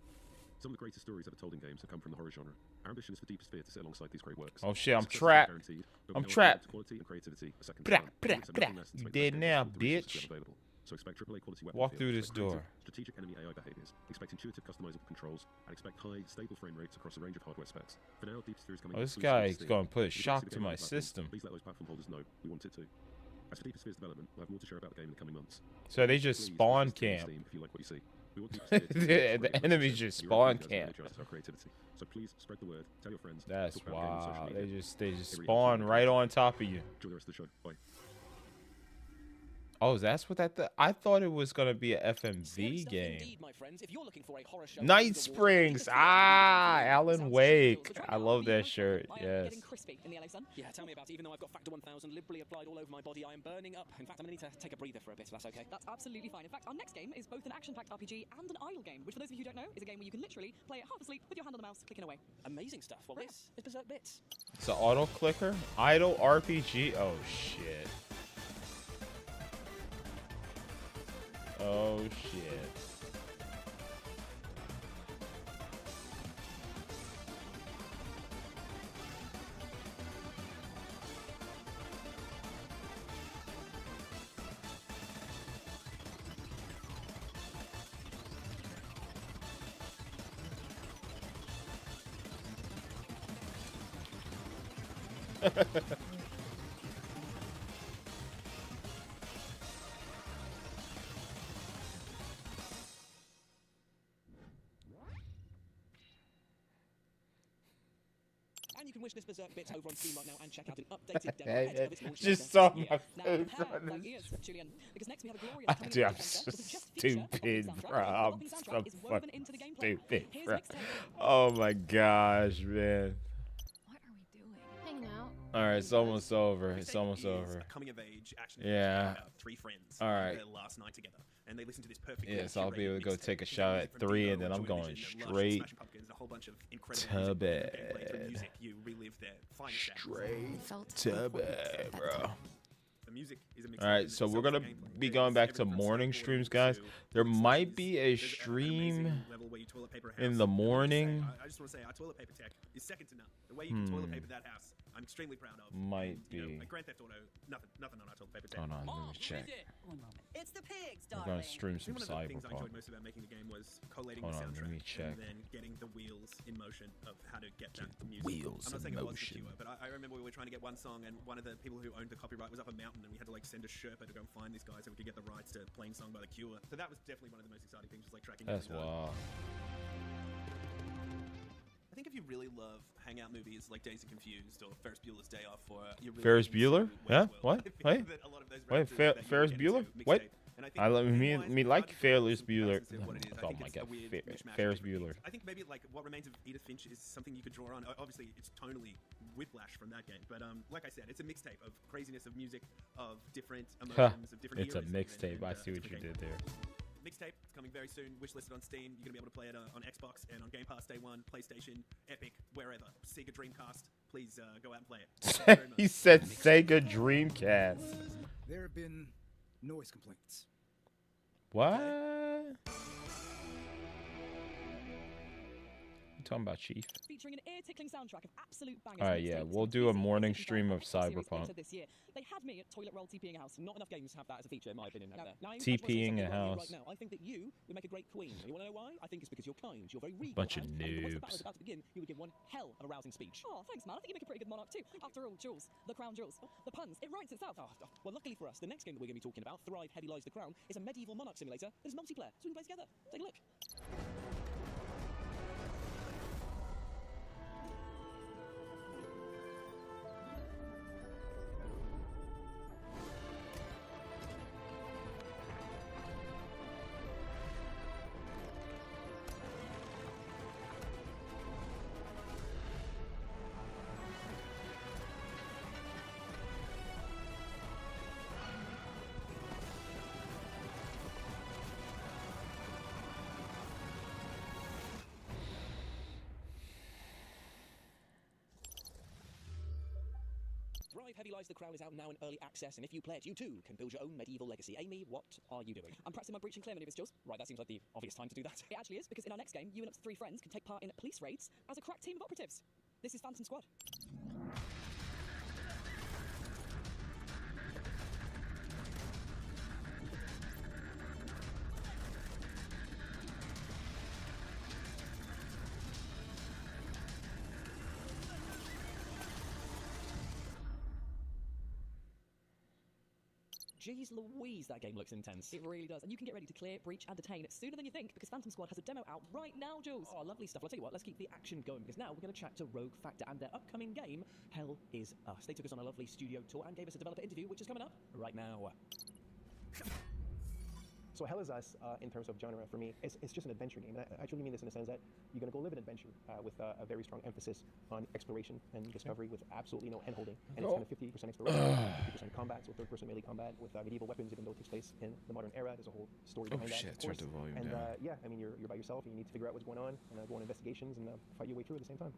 Some of the greatest stories ever told in games have come from the horror genre. Our ambition is for Deepest Fear to sit alongside these great works. Oh, shit, I'm Success is not trapped. guaranteed, but I'm we know our trapped. commitment to quality and creativity are second to Brah, none. brah, We accept nothing brah. less than You to make the dead best now, games with the resources we bitch. have available. So expect AAA quality weapon Walk feel, through this expect creative, door. strategic enemy AI behaviors, expect intuitive customizable controls, and expect high, stable frame rates across a range of hardware specs. For now, Deepest Fear is coming Oh, this exclusively to guy's Steam. going to put a If you'd like shock see the to game on my other platforms, system. Please let those platform holders know we want it too. As for Deepest Fear's development, we'll have more to share about the game in the coming months. So they just Please spawn visit Steam camp. If you like what you see. We want Deepest Fear to be The great enemies content, just and your spawn enthusiasm camp. energizes our creativity. So please spread the word, tell your friends. That's talk about the game on social wow. media. They just It really helps spawn me. right on top of you. Enjoy the rest of the show. Bye. Oh, that's what that. I thought it was gonna be a FMV Scary stuff game. indeed, my friends. If you're looking for a horror show, Night Springs. Ah, Alan Wake. I love that shirt. Yes. Getting crispy in the LA sun. Yeah, tell me about it. Even though I've got Factor 1000 liberally applied all over my body, I am burning up. In fact, I'm going to need to take a breather for a bit, if that's okay. That's absolutely fine. In fact, our next game is both an action-packed RPG and an idle game, which for those of you who don't know, is a game where you can literally play it half asleep with your hand on the mouse, clicking away. Amazing stuff. Well, this is Berserk Bits. It's an auto clicker. Idle RPG. Oh shit. Oh shit. And you can wish this Berserk Bits over on Steam right now and check out an updated demo Hey, ahead of its launch just later saw this my year. Now, face prepare on like this. ears, Julian, because next we have a glorious coming Dude, I'm adventure so with a just feature of stupid, soundtrack. bro. The I'm developing so soundtrack is woven fucking into the gameplay. stupid, Here's bro. Mixtape. Oh my gosh, man. Hanging out. All right, it's almost over. It's almost is over. a coming of age action Yeah. about three friends All right. their last night together, and they listen to this perfect Yes, I'll be able to go take a shot at 3, and then I'm going straight to bed. Straight to bed, bro. The music is a mix All right, so we're gonna be going back to morning streams, guys. There might be a stream in the morning. I just want to say our toilet paper tech is second to none. The way you can toilet paper that house, I'm extremely proud of. Might and, you know, be. like Grand Theft Auto, nothing on our toilet paper. Hold on, let me check. One moment. It's the pigs, We're darling. gonna stream some One of the things I enjoyed Cyberpunk. most about making the game was collating Hold the on, let soundtrack me check. and then getting the wheels in motion of how to get that the music. wheels I'm not in saying it was motion. secure, but I remember we were trying to get one song, and one of the people who owned the copyright was up a mountain, and we had to like send a Sherpa to go and find these guys so we could get the rights to playing Song by the Cure. So that was definitely one of the most exciting things, just like tracking. That's it down. wild. I think if you really love hangout movies like Days of Confused or Ferris Bueller's Day Off, or you're really Ferris into Bueller? Yeah. Wayne's World, What? I think Wait. that a lot of those Wait. references that you Ferris get into Bueller? mixtape. What? And I think I love me. theme-wise, Me it's like hard to Ferris put Bueller. comparisons to what it is. I Oh think my it's god, a weird mishmash Ferris of different Bueller. things. I think maybe like What Remains of Edith Finch is something you could draw on. Obviously, it's tonally whiplash from that game, but like I said, it's a mixtape of craziness of music, of different emotions, of different. It's a eras, mixtape. and, I see what you different did games. there. Mixtape, it's coming very soon. Wishlisted on Steam. You're gonna be able to play it on Xbox and on Game Pass day one, PlayStation, Epic, wherever. Sega Dreamcast. Please go out and play it. Thank you very much. He said Sega Dreamcast. There have been noise complaints. What? You talking about Chief? Featuring an ear-tickling soundtrack of absolute bangers. All right, yeah, we'll do a morning stream of Cyberpunk. This year. They had me at toilet roll TPing a house. Not enough games have that as a feature, in my opinion. TPing a house. Right now, I think that you would make a great queen. You want to know why? I think it's because you're kind. You're very regal. Bunch of and once the battle noobs. is about to begin, you would give one hell of a rousing speech. Oh, thanks, man. I think you make a pretty good monarch too. After all, jewels, the crown jewels, the puns. It writes itself. Well, luckily for us, the next game that we're going to be talking about, Thrive Heavy Lies the Crown, is a medieval monarch simulator that is multiplayer, so we can play together. Take a look. Thrive Heavy Lies the Crown is out now in early access, and if you play it, you too can build your own medieval legacy. Amy, what are you doing? I'm practicing my breach and clear maneuvers, Jules. Right, that seems like the obvious time to do that. It actually is, because in our next game, you and up to 3 friends can take part in police raids as a crack team of operatives. This is Phantom Squad. Jeez Louise, that game looks intense. It really does, and you can get ready to clear, breach, and detain sooner than you think, because Phantom Squad has a demo out right now, Jules. Oh, lovely stuff. Well, I'll tell you what, let's keep the action going, because now we're going to chat to Rogue Factor and their upcoming game, Hell Is Us. They took us on a lovely studio tour and gave us a developer interview, which is coming up right now. So Hell Is Us, in terms of genre, for me, it's just an adventure game. And I truly mean this in the sense that you're going to go live an adventure with a very strong emphasis on exploration and discovery with absolutely no hand-holding. And it's kind of 50% exploration, 50% combat, so third-person melee combat with medieval weapons, even though it takes place in the modern era. There's a whole story behind that, of turn course. the volume And down. yeah, I mean, you're by yourself, and you need to figure out what's going on, and go on investigations, and fight your way through at the same time.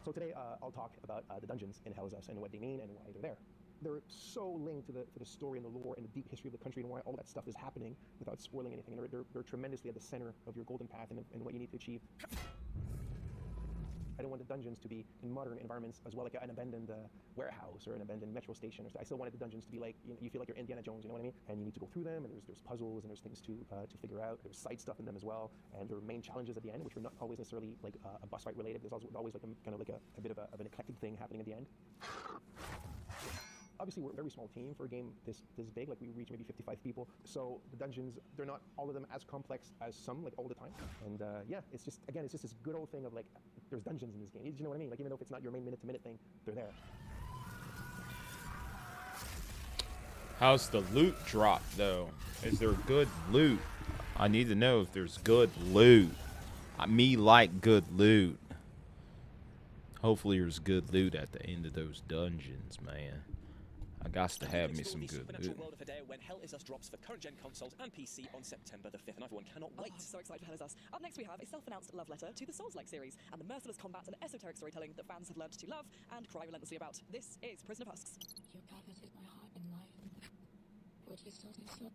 So today, I'll talk about the dungeons in Hell Is Us and what they mean and why they're there. They're so linked to the story and the lore and the deep history of the country and why all that stuff is happening without spoiling anything. And they're tremendously at the center of your golden path and what you need to achieve. I don't want the dungeons to be in modern environments as well, like an abandoned warehouse or an abandoned metro station. I still wanted the dungeons to be like, you feel like you're Indiana Jones, you know what I mean? And you need to go through them, and there's puzzles, and there's things to figure out. There's side stuff in them as well, and there are main challenges at the end, which are not always necessarily like a boss fight related. There's always like a bit of an eclectic thing happening at the end. Obviously, we're a very small team for a game this big. Like, we reach maybe 55 people. So the dungeons, they're not all of them as complex as some, like all the time. And yeah, it's just this good old thing of like, there's dungeons in this game. You know what I mean? Like, even though if it's not your main minute-to-minute thing, they're there. How's the loot drop though? Is there good loot? I need to know if there's good loot. Me like good loot. Hopefully there's good loot at the end of those dungeons, man. I got to have me some good loot. World of Hedea when Hell Is Us drops for current-gen consoles and PC on September the 5th, and everyone cannot wait. Oh, I'm so excited for Hell Is Us. Up next we have a self-announced love letter to the Souls-like series, and the merciless combat and esoteric storytelling that fans have learned to love and cry relentlessly about. This is Prison of Husks. You coveted my heart and life. Would you still do so?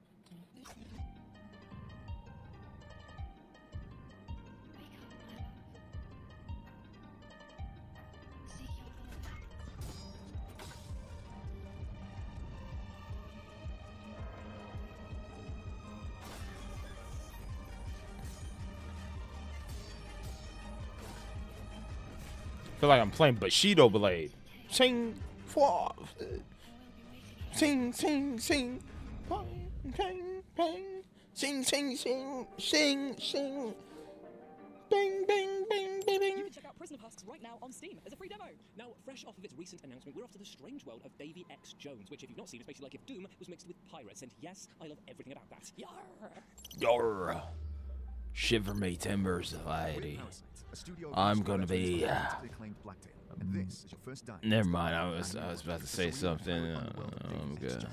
Seek your Feel like I'm playing Bushido Blade. Sing, fwa, sing, sing, sing, pang, pang, pang, sing, sing, sing, sing, sing, bing, bing, bing, bing, bing. You can check out Prisoner of Husks right now on Steam as a free demo. Now, fresh off of its recent announcement, we're off to the strange world of Davy X. Jones, which, if you've not seen, is basically like if Doom was mixed with pirates. And yes, I love everything about that. Yarr! Yarr. Shiver me timbers, lady. I'm gonna be. Never mind. I was about to say something. I'm good.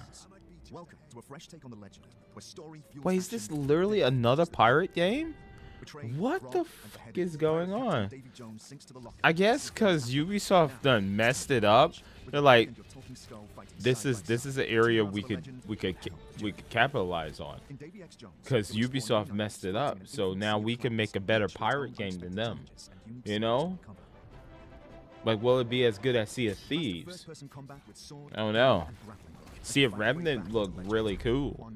Welcome to a fresh take on the legend, where story fuels Wait, is this literally another pirate game? What the fuck is going on? I guess because Ubisoft done messed it up. They're like, this is an area we could capitalize on. Because Ubisoft messed it up, so now we can make a better pirate game than them. You know? Like, will it be as good as Sea of Thieves? I don't know. Sea of Remnant looked really cool.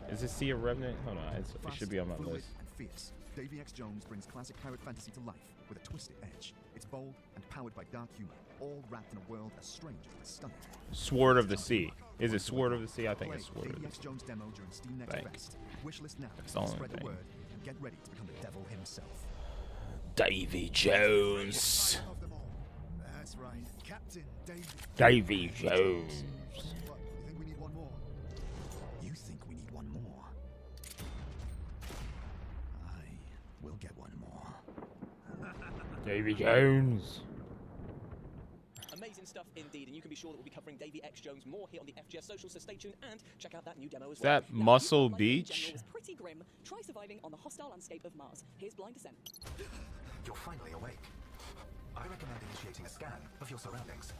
Is it Sea of Remnant? Hold on, it should be on my list. Fierce. Davy X. Jones brings classic pirate fantasy to life with a twisted edge. It's bold and powered by dark humor, all wrapped in a world as strange as stunning. Sword of the Sea. Is it Sword of the Sea? I think it's Sword of Davy the X. Sea. Jones demo during Steam Next Fest. Wishlist now. That's all Spread I'm the word saying. and get ready to become the devil himself. Davy Jones. That's right, Captain Davy. Davy Jones. What, you think we need one more? You think we need one more? We'll get one more. Davy Jones. Amazing stuff indeed, and you can be sure that we'll be covering Davy X. Jones more here on the FGS Social, so stay tuned and check out that new demo as Is well. that Muscle Beach? Was pretty grim. Try surviving on the hostile landscape of Mars. Here's Blind Descent. You're finally awake. I recommend initiating a scan of your surroundings.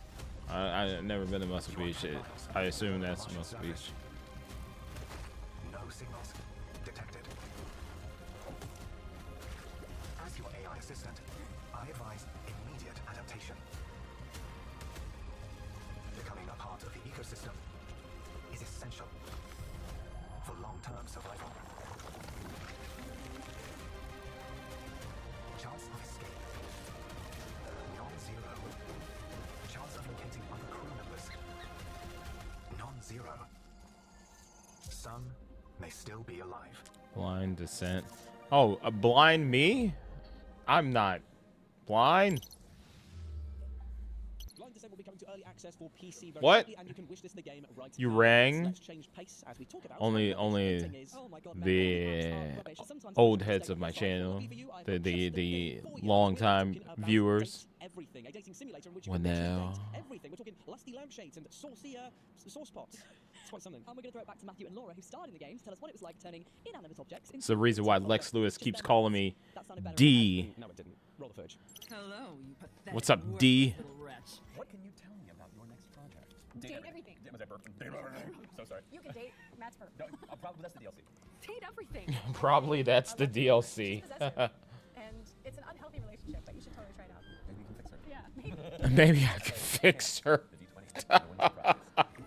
I've never been to Muscle Beach. I assume that's Muscle Beach. No signals detected. As your AI assistant, I advise immediate adaptation. Becoming a part of the ecosystem is essential for long-term survival. Chance of escape. Non-zero. Chance of locating other crew members. Non-zero. Some may still be alive. Blind Descent. Oh, a blind me? I'm not blind. Blind Descent will be coming to early access for PC very What? shortly, and you can wish this the game right You now. rang? Let's change pace as we talk about Only Oh my God, the old heads of my channel, the long time viewers. everything. A dating simulator in which you Well, can literally now. date everything. We're talking lusty lampshades and saucy sauce pots. It's quite something. And we're going to throw it back to Matthew and Laura, who starred in the game, to tell us what it was like turning inanimate objects into... It's the reason why Lex Lewis keeps calling me D. No, it didn't. Roll the fudge. Hello, you pathetic. What's up, D? little wretch. What can you tell me about your next project? Date everything. Was I burping? So sorry. You can date Matt's burp. No, probably that's the DLC. Date everything. Probably that's the DLC. And it's an unhealthy relationship, but you should totally try it out. Maybe you can fix her. Yeah, maybe. Maybe I can fix her.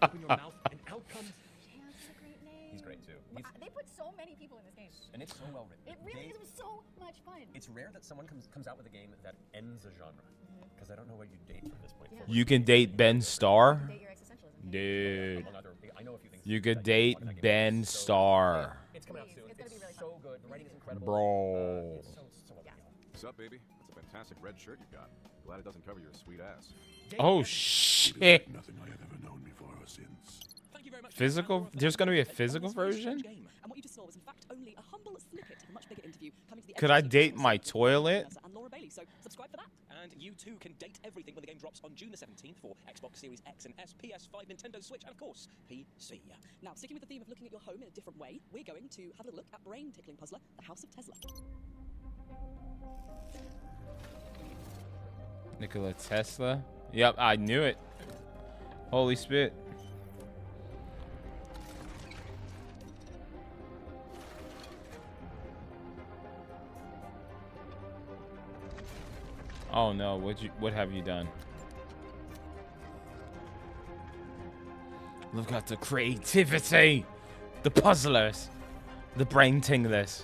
Open your mouth and out comes. Chance is a great name. He's great too. They put so many people in this game. And it's so well written. It really is. It was so much fun. It's rare that someone comes out with a game that ends a genre. Because I don't know where you date from this point forward. You can date Ben Starr? Date your existentialism. Dude. Among other, I know a few things. You could date Ben Starr. It's coming out soon. It's so good. The writing is incredible. Bro. It's so well done. What's up, baby? That's a fantastic red shirt you've got. Glad it doesn't cover your sweet ass. Oh, shit. Nothing I have ever known before or since. Physical? There's going to be a physical version? And what you just saw was, in fact, only a humble snippet of a much bigger interview coming to the Could I date my toilet? and Laura Bailey, so subscribe for that. And you too can date everything when the game drops on June the 17th for Xbox Series X and S, PS5, Nintendo Switch, and of course, PC. Now, sticking with the theme of looking at your home in a different way, we're going to have a look at brain-tickling puzzler, The House of Tesla. Nikola Tesla? Yep, I knew it. Holy spit. Oh no, what have you done? Look at the creativity! The puzzlers! The brain tinglers!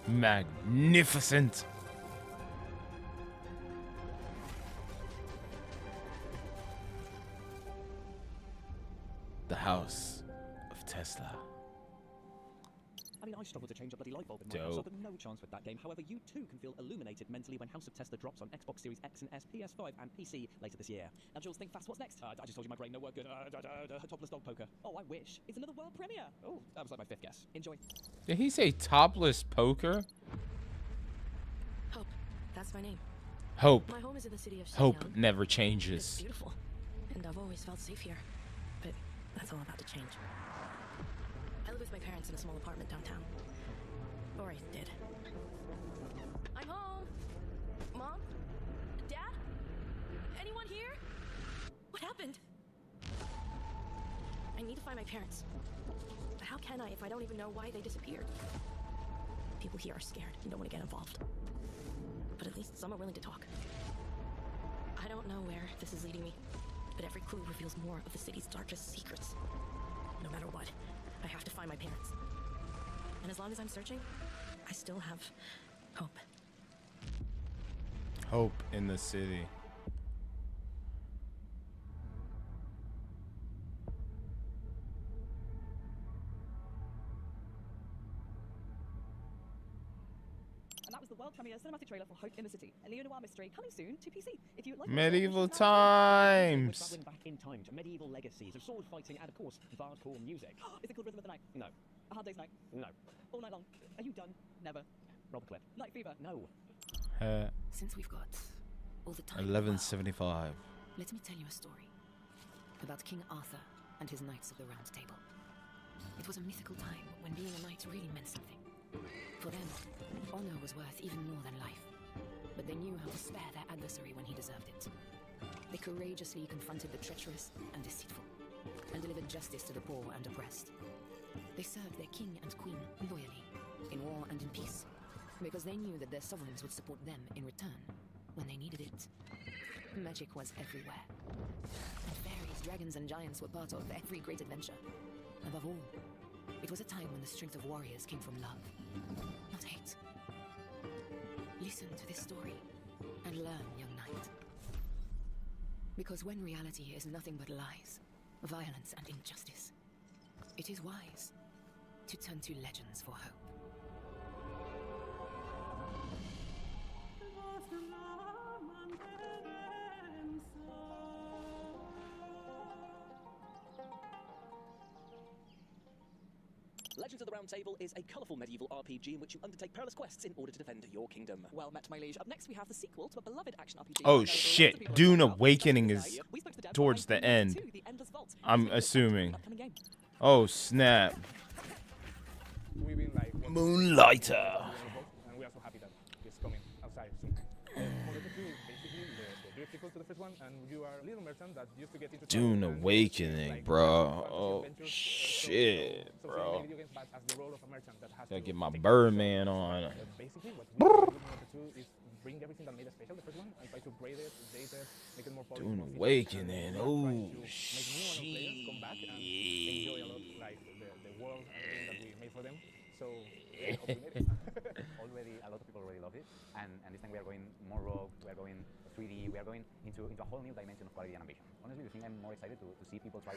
Magnificent! The house of Tesla. I mean, I struggle to change a bloody light bulb in my house, so Dope. I've got no chance with that game. However, you too can feel illuminated mentally when House of Tesla drops on Xbox Series X and S, PS5, and PC later this year. Now, Jules, think fast. What's next? I just told you my brain no work good. Topless dog poker. Oh, I wish. It's another world premiere. Oh, that was like my fifth guess. Enjoy. Did he say topless poker? Hope. That's my name. Hope. My home is in the city of Hope Sion. never It's changes. beautiful, and I've always felt safe here. But that's all about to change. I live with my parents in a small apartment downtown. Or I did. I'm home. Mom? Dad? Anyone here? What happened? I need to find my parents. But how can I if I don't even know why they disappeared? People here are scared and don't want to get involved. But at least some are willing to talk. I don't know where this is leading me, but every clue reveals more of the city's darkest secrets. No matter what, I have to find my parents. And as long as I'm searching, I still have hope. Hope in the city. And that was the world premiere cinematic trailer for Hope in the City, a neo-noir mystery coming soon to PC. If you like Medieval We're times. traveling back in time to medieval legacies of sword fighting and, of course, hardcore music. Is it called Rhythm of the Night? No. A Hard Day's Night? No. All night long? Are you done? Never. Roll the clip. Night Fever? No. Since we've got all the time in the world, 1175. let me tell you a story about King Arthur and his Knights of the Round Table. It was a mythical time when being a knight really meant something. For them, honor was worth even more than life. But they knew how to spare their adversary when he deserved it. They courageously confronted the treacherous and deceitful, and delivered justice to the poor and oppressed. They served their king and queen loyally, in war and in peace, because they knew that their sovereigns would support them in return when they needed it. Magic was everywhere. And fairies, dragons, and giants were part of every great adventure. Above all, it was a time when the strength of warriors came from love, not hate. Listen to this story and learn, young knight. Because when reality is nothing but lies, violence, and injustice, it is wise to turn to legends for hope. Legends of the Round Table is a colourful medieval RPG in which you undertake perilous quests in order to defend your kingdom. Well met, my liege. Up next, we have the sequel to a beloved action RPG. Oh shit, Dune Awakening is towards the end. I'm assuming. Oh snap. Moonlighter. And we are so happy that it's coming outside soon. Moonlighter 2 is basically the prequel to the first one, and you are a little merchant that used to get into Dune Awakening, bro. Oh shit, bro. Gotta get my Birdman on. Basically, what we do with Moonlighter 2 is bring everything that made it special, the first one, and try to upgrade it, update it, make it more polished. Dune Awakening. Oh shit. Come back and enjoy a lot, like the world that we made for them. So already a lot of people already love it, and this time we are going more rogue, we are going 3D, we are going into a whole new dimension of quality and ambition. Honestly, the thing I'm more excited to see people try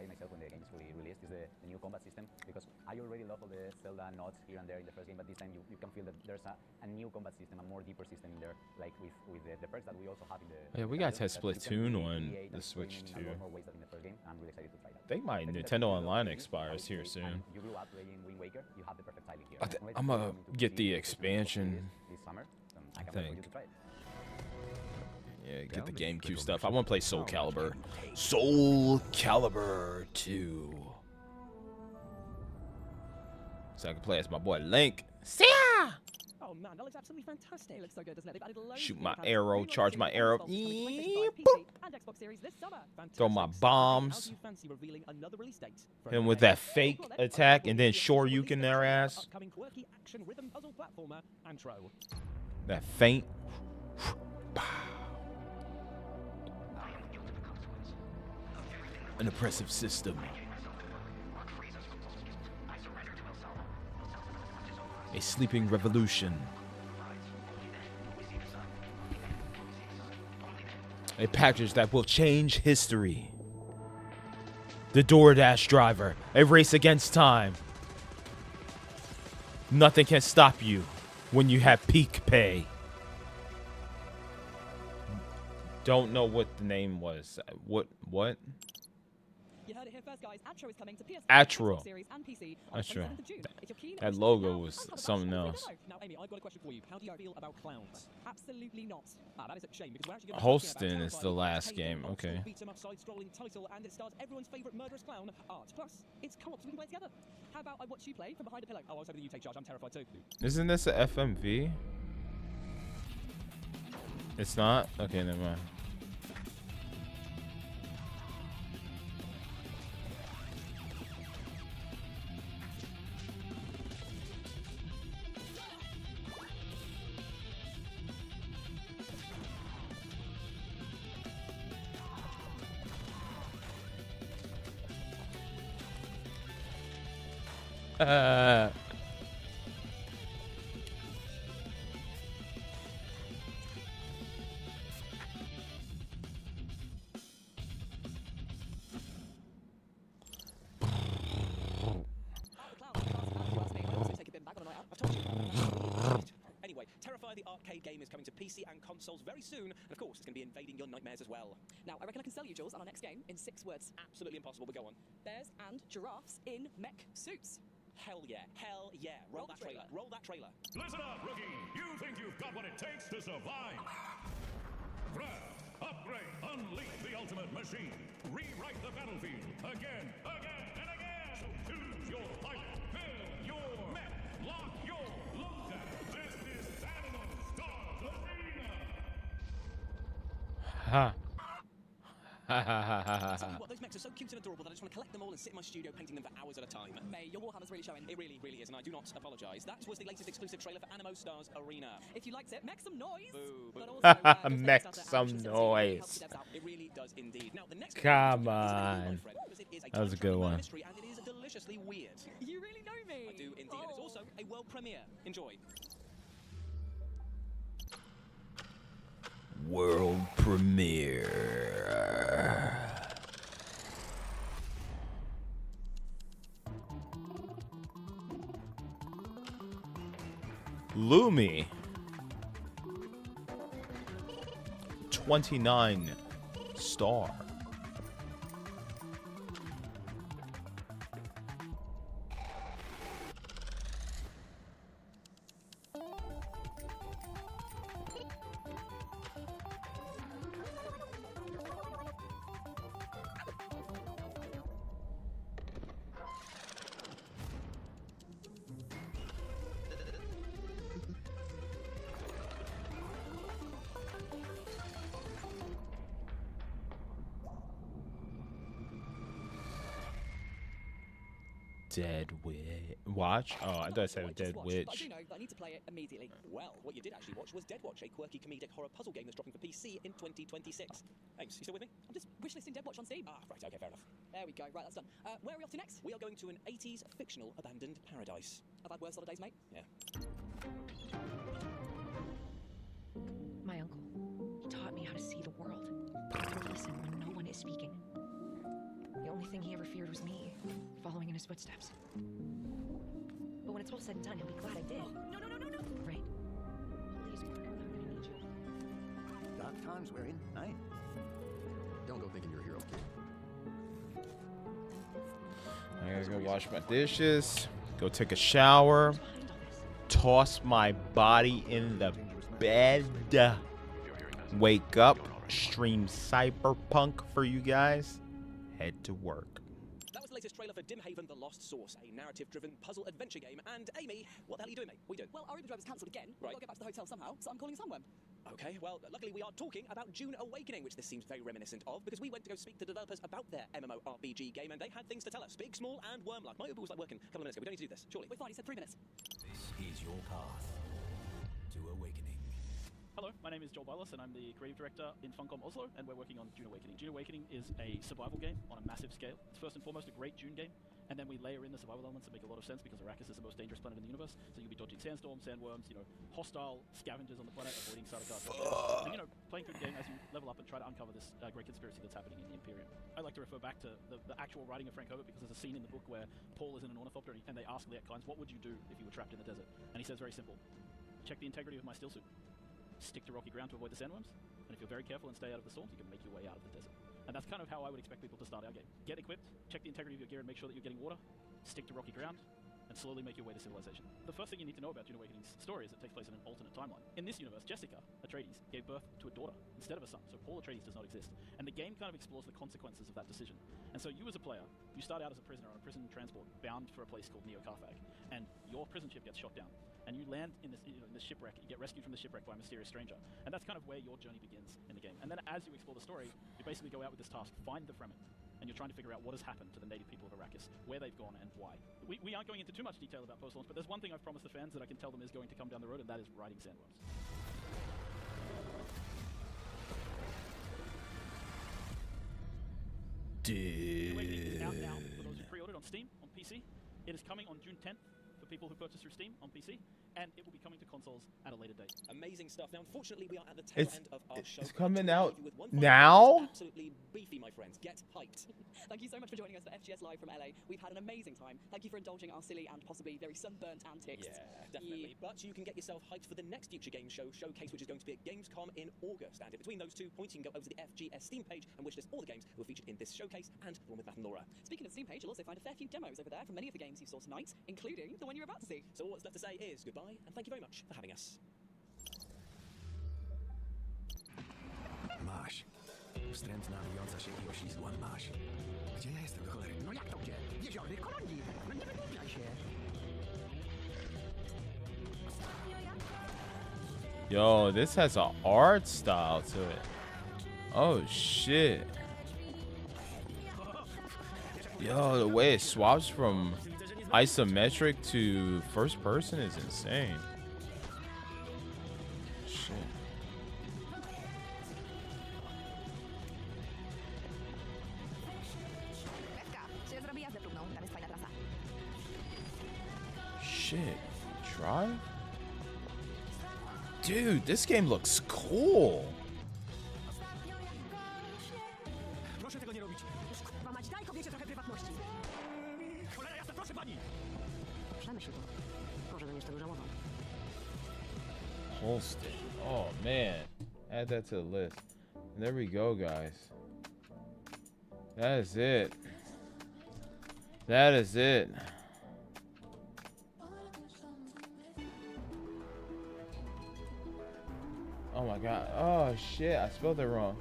myself when the game is fully released is the new combat system, because I already love all the Zelda nods here and there in the first game, but this time you can feel that there's a new combat system, a more deeper system in there, like with the perks that we also have in the... Yeah, we got to Splatoon on the Switch too. I think my Nintendo Online expires here soon. You grew up playing Wind Waker, you have the perfect timing here. I'm gonna get the expansion. This summer, I can't wait for you think. to try it. Yeah, get the GameCube stuff. I want to play Soul Calibur. Soul Calibur 2. So I can play as my boy Link. See ya! Oh man, that looks absolutely fantastic. It looks so good, doesn't it? They've added loads Shoot of my new arrow, content. charge my arrow. PC and Xbox Series this summer. Throw my How bombs. do you fancy revealing another release date? for Him an with anime? that fake attack and then Shoryuken their ass. Upcoming quirky action rhythm puzzle platformer, Antro. That feint. An oppressive system. A sleeping revolution. A package that will change history. The DoorDash driver. A race against time. Nothing can stop you when you have peak pay. Don't know what the name was. What? You heard it here first, guys. Atro is coming to PS4, Atro. Xbox Series, and PC on That's the true. 27th of June. If you're keen, That reach out logo now was and have a something bash with else. Demo. Now, Amy, I've got a question for you. How do you feel about clowns? Absolutely not. That is a shame because we're actually going Holston is the last game. Okay. Beat 'em up side-scrolling title, and it stars everyone's favourite murderous clown, Art. Plus, it's co-op, so we can play together. How about I watch you play from behind a pillow? Oh, I was hoping you take charge. I'm terrified too. Isn't this a FMV? It's not? Okay, never mind. Anyway, Terrifier the arcade game is coming to PC and consoles very soon, and of course, it's going to be invading your nightmares as well. Now, I reckon I can sell you, Jules, on our next game in 6 words. Absolutely impossible, but go on. Bears and giraffes in mech suits. Hell yeah. Hell yeah. Roll that trailer. Roll that trailer. Listen up, rookie. You think you've got what it takes to survive? Craft, upgrade, unleash the ultimate machine. Rewrite the battlefield again, again, and again. So choose your pilot, build your mech, lock your loadout. This is Animal Stars Arena. Ha. Tell you what, those mechs are so cute and adorable that I just want to collect them all and sit in my studio painting them for hours at a time. May, your Warhammer's really showing. It really, really is, and I do not apologise. That was the latest exclusive trailer for Animo Stars Arena. If you liked it, make some noise. Boo, boo. But also, Make some noise. It really does indeed. Now, the next Come on. That was a good one. mystery, and it is deliciously weird. You really know me. I do indeed. And it's also a world premiere. Enjoy. World premiere. Lumi. 29 star. Dead Witch. Watch? Oh, I thought I said Dead Witch. But I do know that I need to play it immediately. Well, what you did actually watch was Dead Watch, a quirky comedic horror puzzle game that's dropping for PC in 2026. Ames, you still with me? I'm just wishlisting Dead Watch on Steam. Ah, right, okay, fair enough. There we go. Right, that's done. Where are we off to next? We are going to an 80s fictional abandoned paradise. I've had worse holidays, mate. Yeah. My uncle, he taught me how to see the world, how to listen when no one is speaking. The only thing he ever feared was me, following in his footsteps. But when it's all said and done, he'll be glad I did. No. Right. Please work, I'm gonna need you. Dark times we're in, eh? Don't go thinking you're a hero, kid. I gotta go wash my dishes, go take a shower, toss my body in the bed, wake up, stream Cyberpunk for you guys, head to work. That was the latest trailer for Dimhaven The Lost Source, a narrative-driven puzzle adventure game. And Amy, what the hell are you doing, mate? What are you doing? Well, our Uber driver's cancelled again. We've got to get back to the hotel somehow, so I'm calling someone. Okay, well, luckily we are talking about June Awakening, which this seems very reminiscent of, because we went to go speak to developers about their MMORPG game, and they had things to tell us. Big, small, and worm-like. My Uber was like working a couple of minutes ago. We don't need to do this, surely. We're fine, he said 3 minutes. This is your path to awakening. Hello, my name is Joel Bylos, and I'm the creative director in Funcom Oslo, and we're working on Dune Awakening. Dune Awakening is a survival game on a massive scale. It's first and foremost a great Dune game, and then we layer in the survival elements that make a lot of sense because Arrakis is the most dangerous planet in the universe. So you'll be dodging sandstorms, sandworms, hostile scavengers on the planet, avoiding Sardaukar. And playing through the game as you level up and try to uncover this great conspiracy that's happening in the Imperium. I like to refer back to the actual writing of Frank Herbert because there's a scene in the book where Paul is in an ornithopter and they ask Liet Kynes, what would you do if you were trapped in the desert? And he says very simple, check the integrity of my steel suit. Stick to rocky ground to avoid the sandworms, and if you're very careful and stay out of the storms, you can make your way out of the desert. And that's kind of how I would expect people to start our game. Get equipped, check the integrity of your gear and make sure that you're getting water, stick to rocky ground, and slowly make your way to civilization. The first thing you need to know about Dune Awakening's story is it takes place in an alternate timeline. In this universe, Jessica Atreides gave birth to a daughter instead of a son, so Paul Atreides does not exist. And the game kind of explores the consequences of that decision. And so you as a player, you start out as a prisoner on a prison transport bound for a place called Neo-Karthag, and your prison ship gets shot down. And you land in this, in this shipwreck, you get rescued from the shipwreck by a mysterious stranger. And that's kind of where your journey begins in the game. And then as you explore the story, you basically go out with this task, find the Fremen. And you're trying to figure out what has happened to the native people of Arrakis, where they've gone and why. We aren't going into too much detail about post-launch, but there's one thing I've promised the fans that I can tell them is going to come down the road, and that is riding sandworms. Dude. It's out now for those who pre-ordered on Steam, on PC. It is coming on June 10th for people who purchase through Steam on PC, and it will be coming to consoles at a later date. Amazing stuff. Now, unfortunately, we are at the tail end of our show. It's coming out It's now? absolutely beefy, my friends. Get hyped. Thank you so much for joining us for FGS Live from LA. We've had an amazing time. Thank you for indulging our silly and possibly very sunburnt antics. Yeah, definitely. But you can get yourself hyped for the next Future Games Show showcase, which is going to be at Gamescom in August. And in between those 2 points, you can go over to the FGS Steam page and wishlist all the games who were featured in this showcase and the one with Matt and Laura. Speaking of the Steam page, you'll also find a fair few demos over there from many of the games you saw tonight, including the one you're about to see. So all that's left to say is goodbye, and thank you very much for having us. Masz. Wstrętna, wyjąca się i masz. Gdzie ja jestem, do cholery? No jak to gdzie? W jeziornych kolonii. No nie wygłupiaj się. Yo, this has an art style to it. Oh shit. Yo, the way it swaps from isometric to first person is insane. Shit. Shit. Drive? Dude, this game looks cool. Proszę tego nie robić. Kurwa mać, daj kobiecie trochę prywatności. Cholera jasna, proszę pani! Przemyśl to. Może będziesz tego żałował. Holstein. Oh man. Add that to the list. And there we go, guys. That is it. That is it. Oh my god. Oh shit, I spelled it wrong.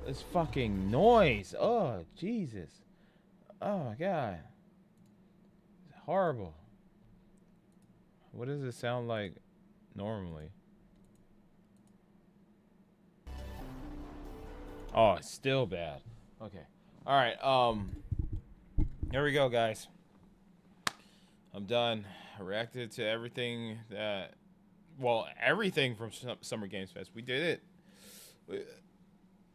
This fucking noise. Oh, Jesus. Oh my god. It's horrible. What does it sound like normally? Oh, it's still bad. Okay. All right. Here we go, guys. I'm done. I reacted to everything that, well, everything from Summer Games Fest. We did it.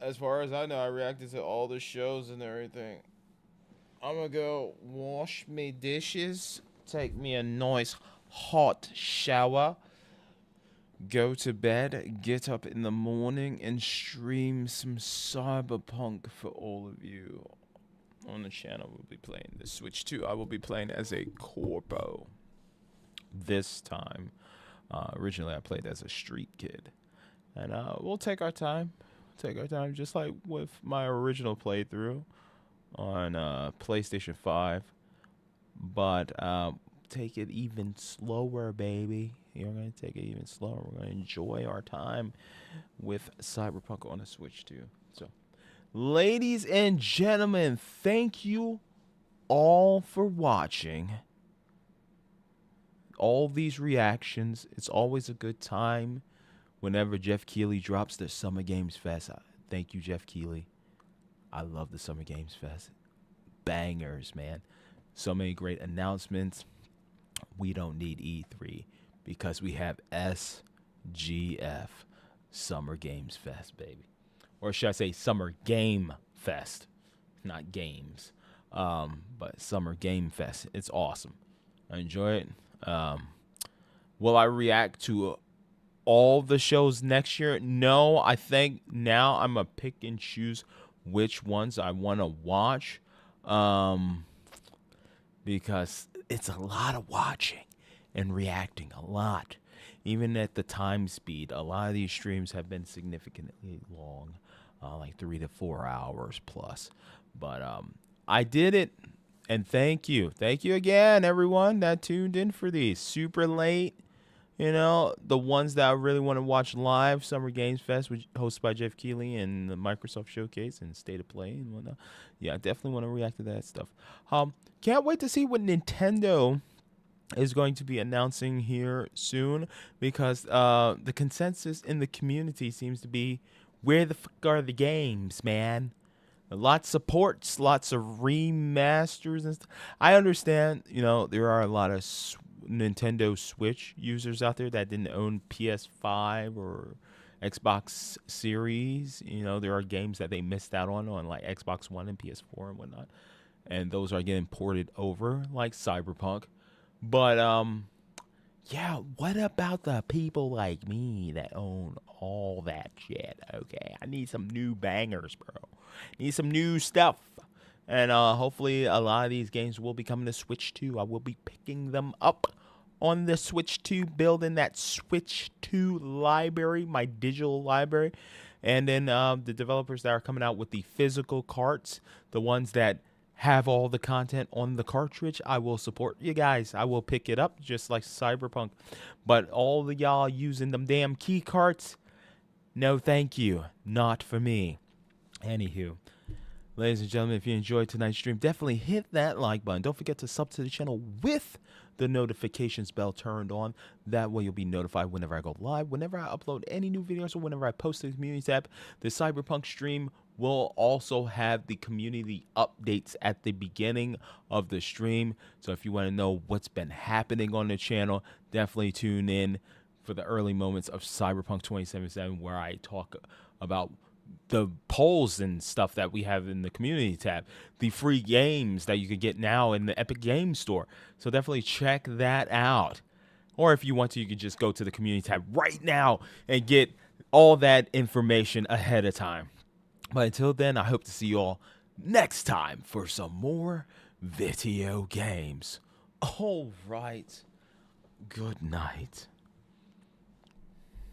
As far as I know, I reacted to all the shows and everything. I'm gonna go wash me dishes, take me a nice hot shower, go to bed, get up in the morning, and stream some Cyberpunk for all of you. On the channel, we'll be playing the Switch 2. I will be playing as a corpo this time. Originally, I played as a street kid. And we'll take our time. Take our time, just like with my original playthrough on PlayStation 5. But take it even slower, baby. You're going to take it even slower. We're going to enjoy our time with Cyberpunk on the Switch 2. So, ladies and gentlemen, thank you all for watching all these reactions. It's always a good time whenever Jeff Keighley drops the Summer Games Fest. Thank you, Jeff Keighley. I love the Summer Games Fest. Bangers, man. So many great announcements. We don't need E3 because we have SGF, Summer Games Fest, baby. Or should I say Summer Game Fest, not games, but Summer Game Fest. It's awesome. I enjoy it. Will I react to all the shows next year? No, I think now I'm going to pick and choose which ones I want to watch, because it's a lot of watching and reacting, a lot. Even at the time speed, a lot of these streams have been significantly long, like 3 to 4 hours plus. But I did it, and thank you. Thank you again, everyone that tuned in for these. Super late. You know, the ones that I really want to watch live, Summer Games Fest, which hosted by Jeff Keighley, and the Microsoft Showcase and State of Play and whatnot. Yeah, I definitely want to react to that stuff. Can't wait to see what Nintendo is going to be announcing here soon, because the consensus in the community seems to be, where the fuck are the games, man? Lots of ports, lots of remasters and stuff. I understand, you know, there are a lot of Nintendo Switch users out there that didn't own PS5 or Xbox Series. You know, there are games that they missed out on like Xbox One and PS4 and whatnot, and those are getting ported over, like Cyberpunk. But yeah, what about the people like me that own all that shit? Okay, I need some new bangers, bro. Need some new stuff. And hopefully a lot of these games will be coming to Switch 2. I will be picking them up on the Switch 2, building that Switch 2 library, my digital library. And then the developers that are coming out with the physical carts, the ones that have all the content on the cartridge, I will support you guys. I will pick it up just like Cyberpunk. But all the y'all using them damn key carts, no thank you. Not for me. Anywho, ladies and gentlemen, if you enjoyed tonight's stream, definitely hit that like button. Don't forget to sub to the channel with the notifications bell turned on. That way you'll be notified whenever I go live, whenever I upload any new videos, or whenever I post to the community tab. The Cyberpunk stream will also have the community updates at the beginning of the stream. So if you want to know what's been happening on the channel, definitely tune in for the early moments of Cyberpunk 2077, where I talk about the polls and stuff that we have in the community tab, the free games that you can get now in the Epic Games Store. So definitely check that out. Or if you want to, you can just go to the community tab right now and get all that information ahead of time. But until then, I hope to see you all next time for some more video games. All right. Good night.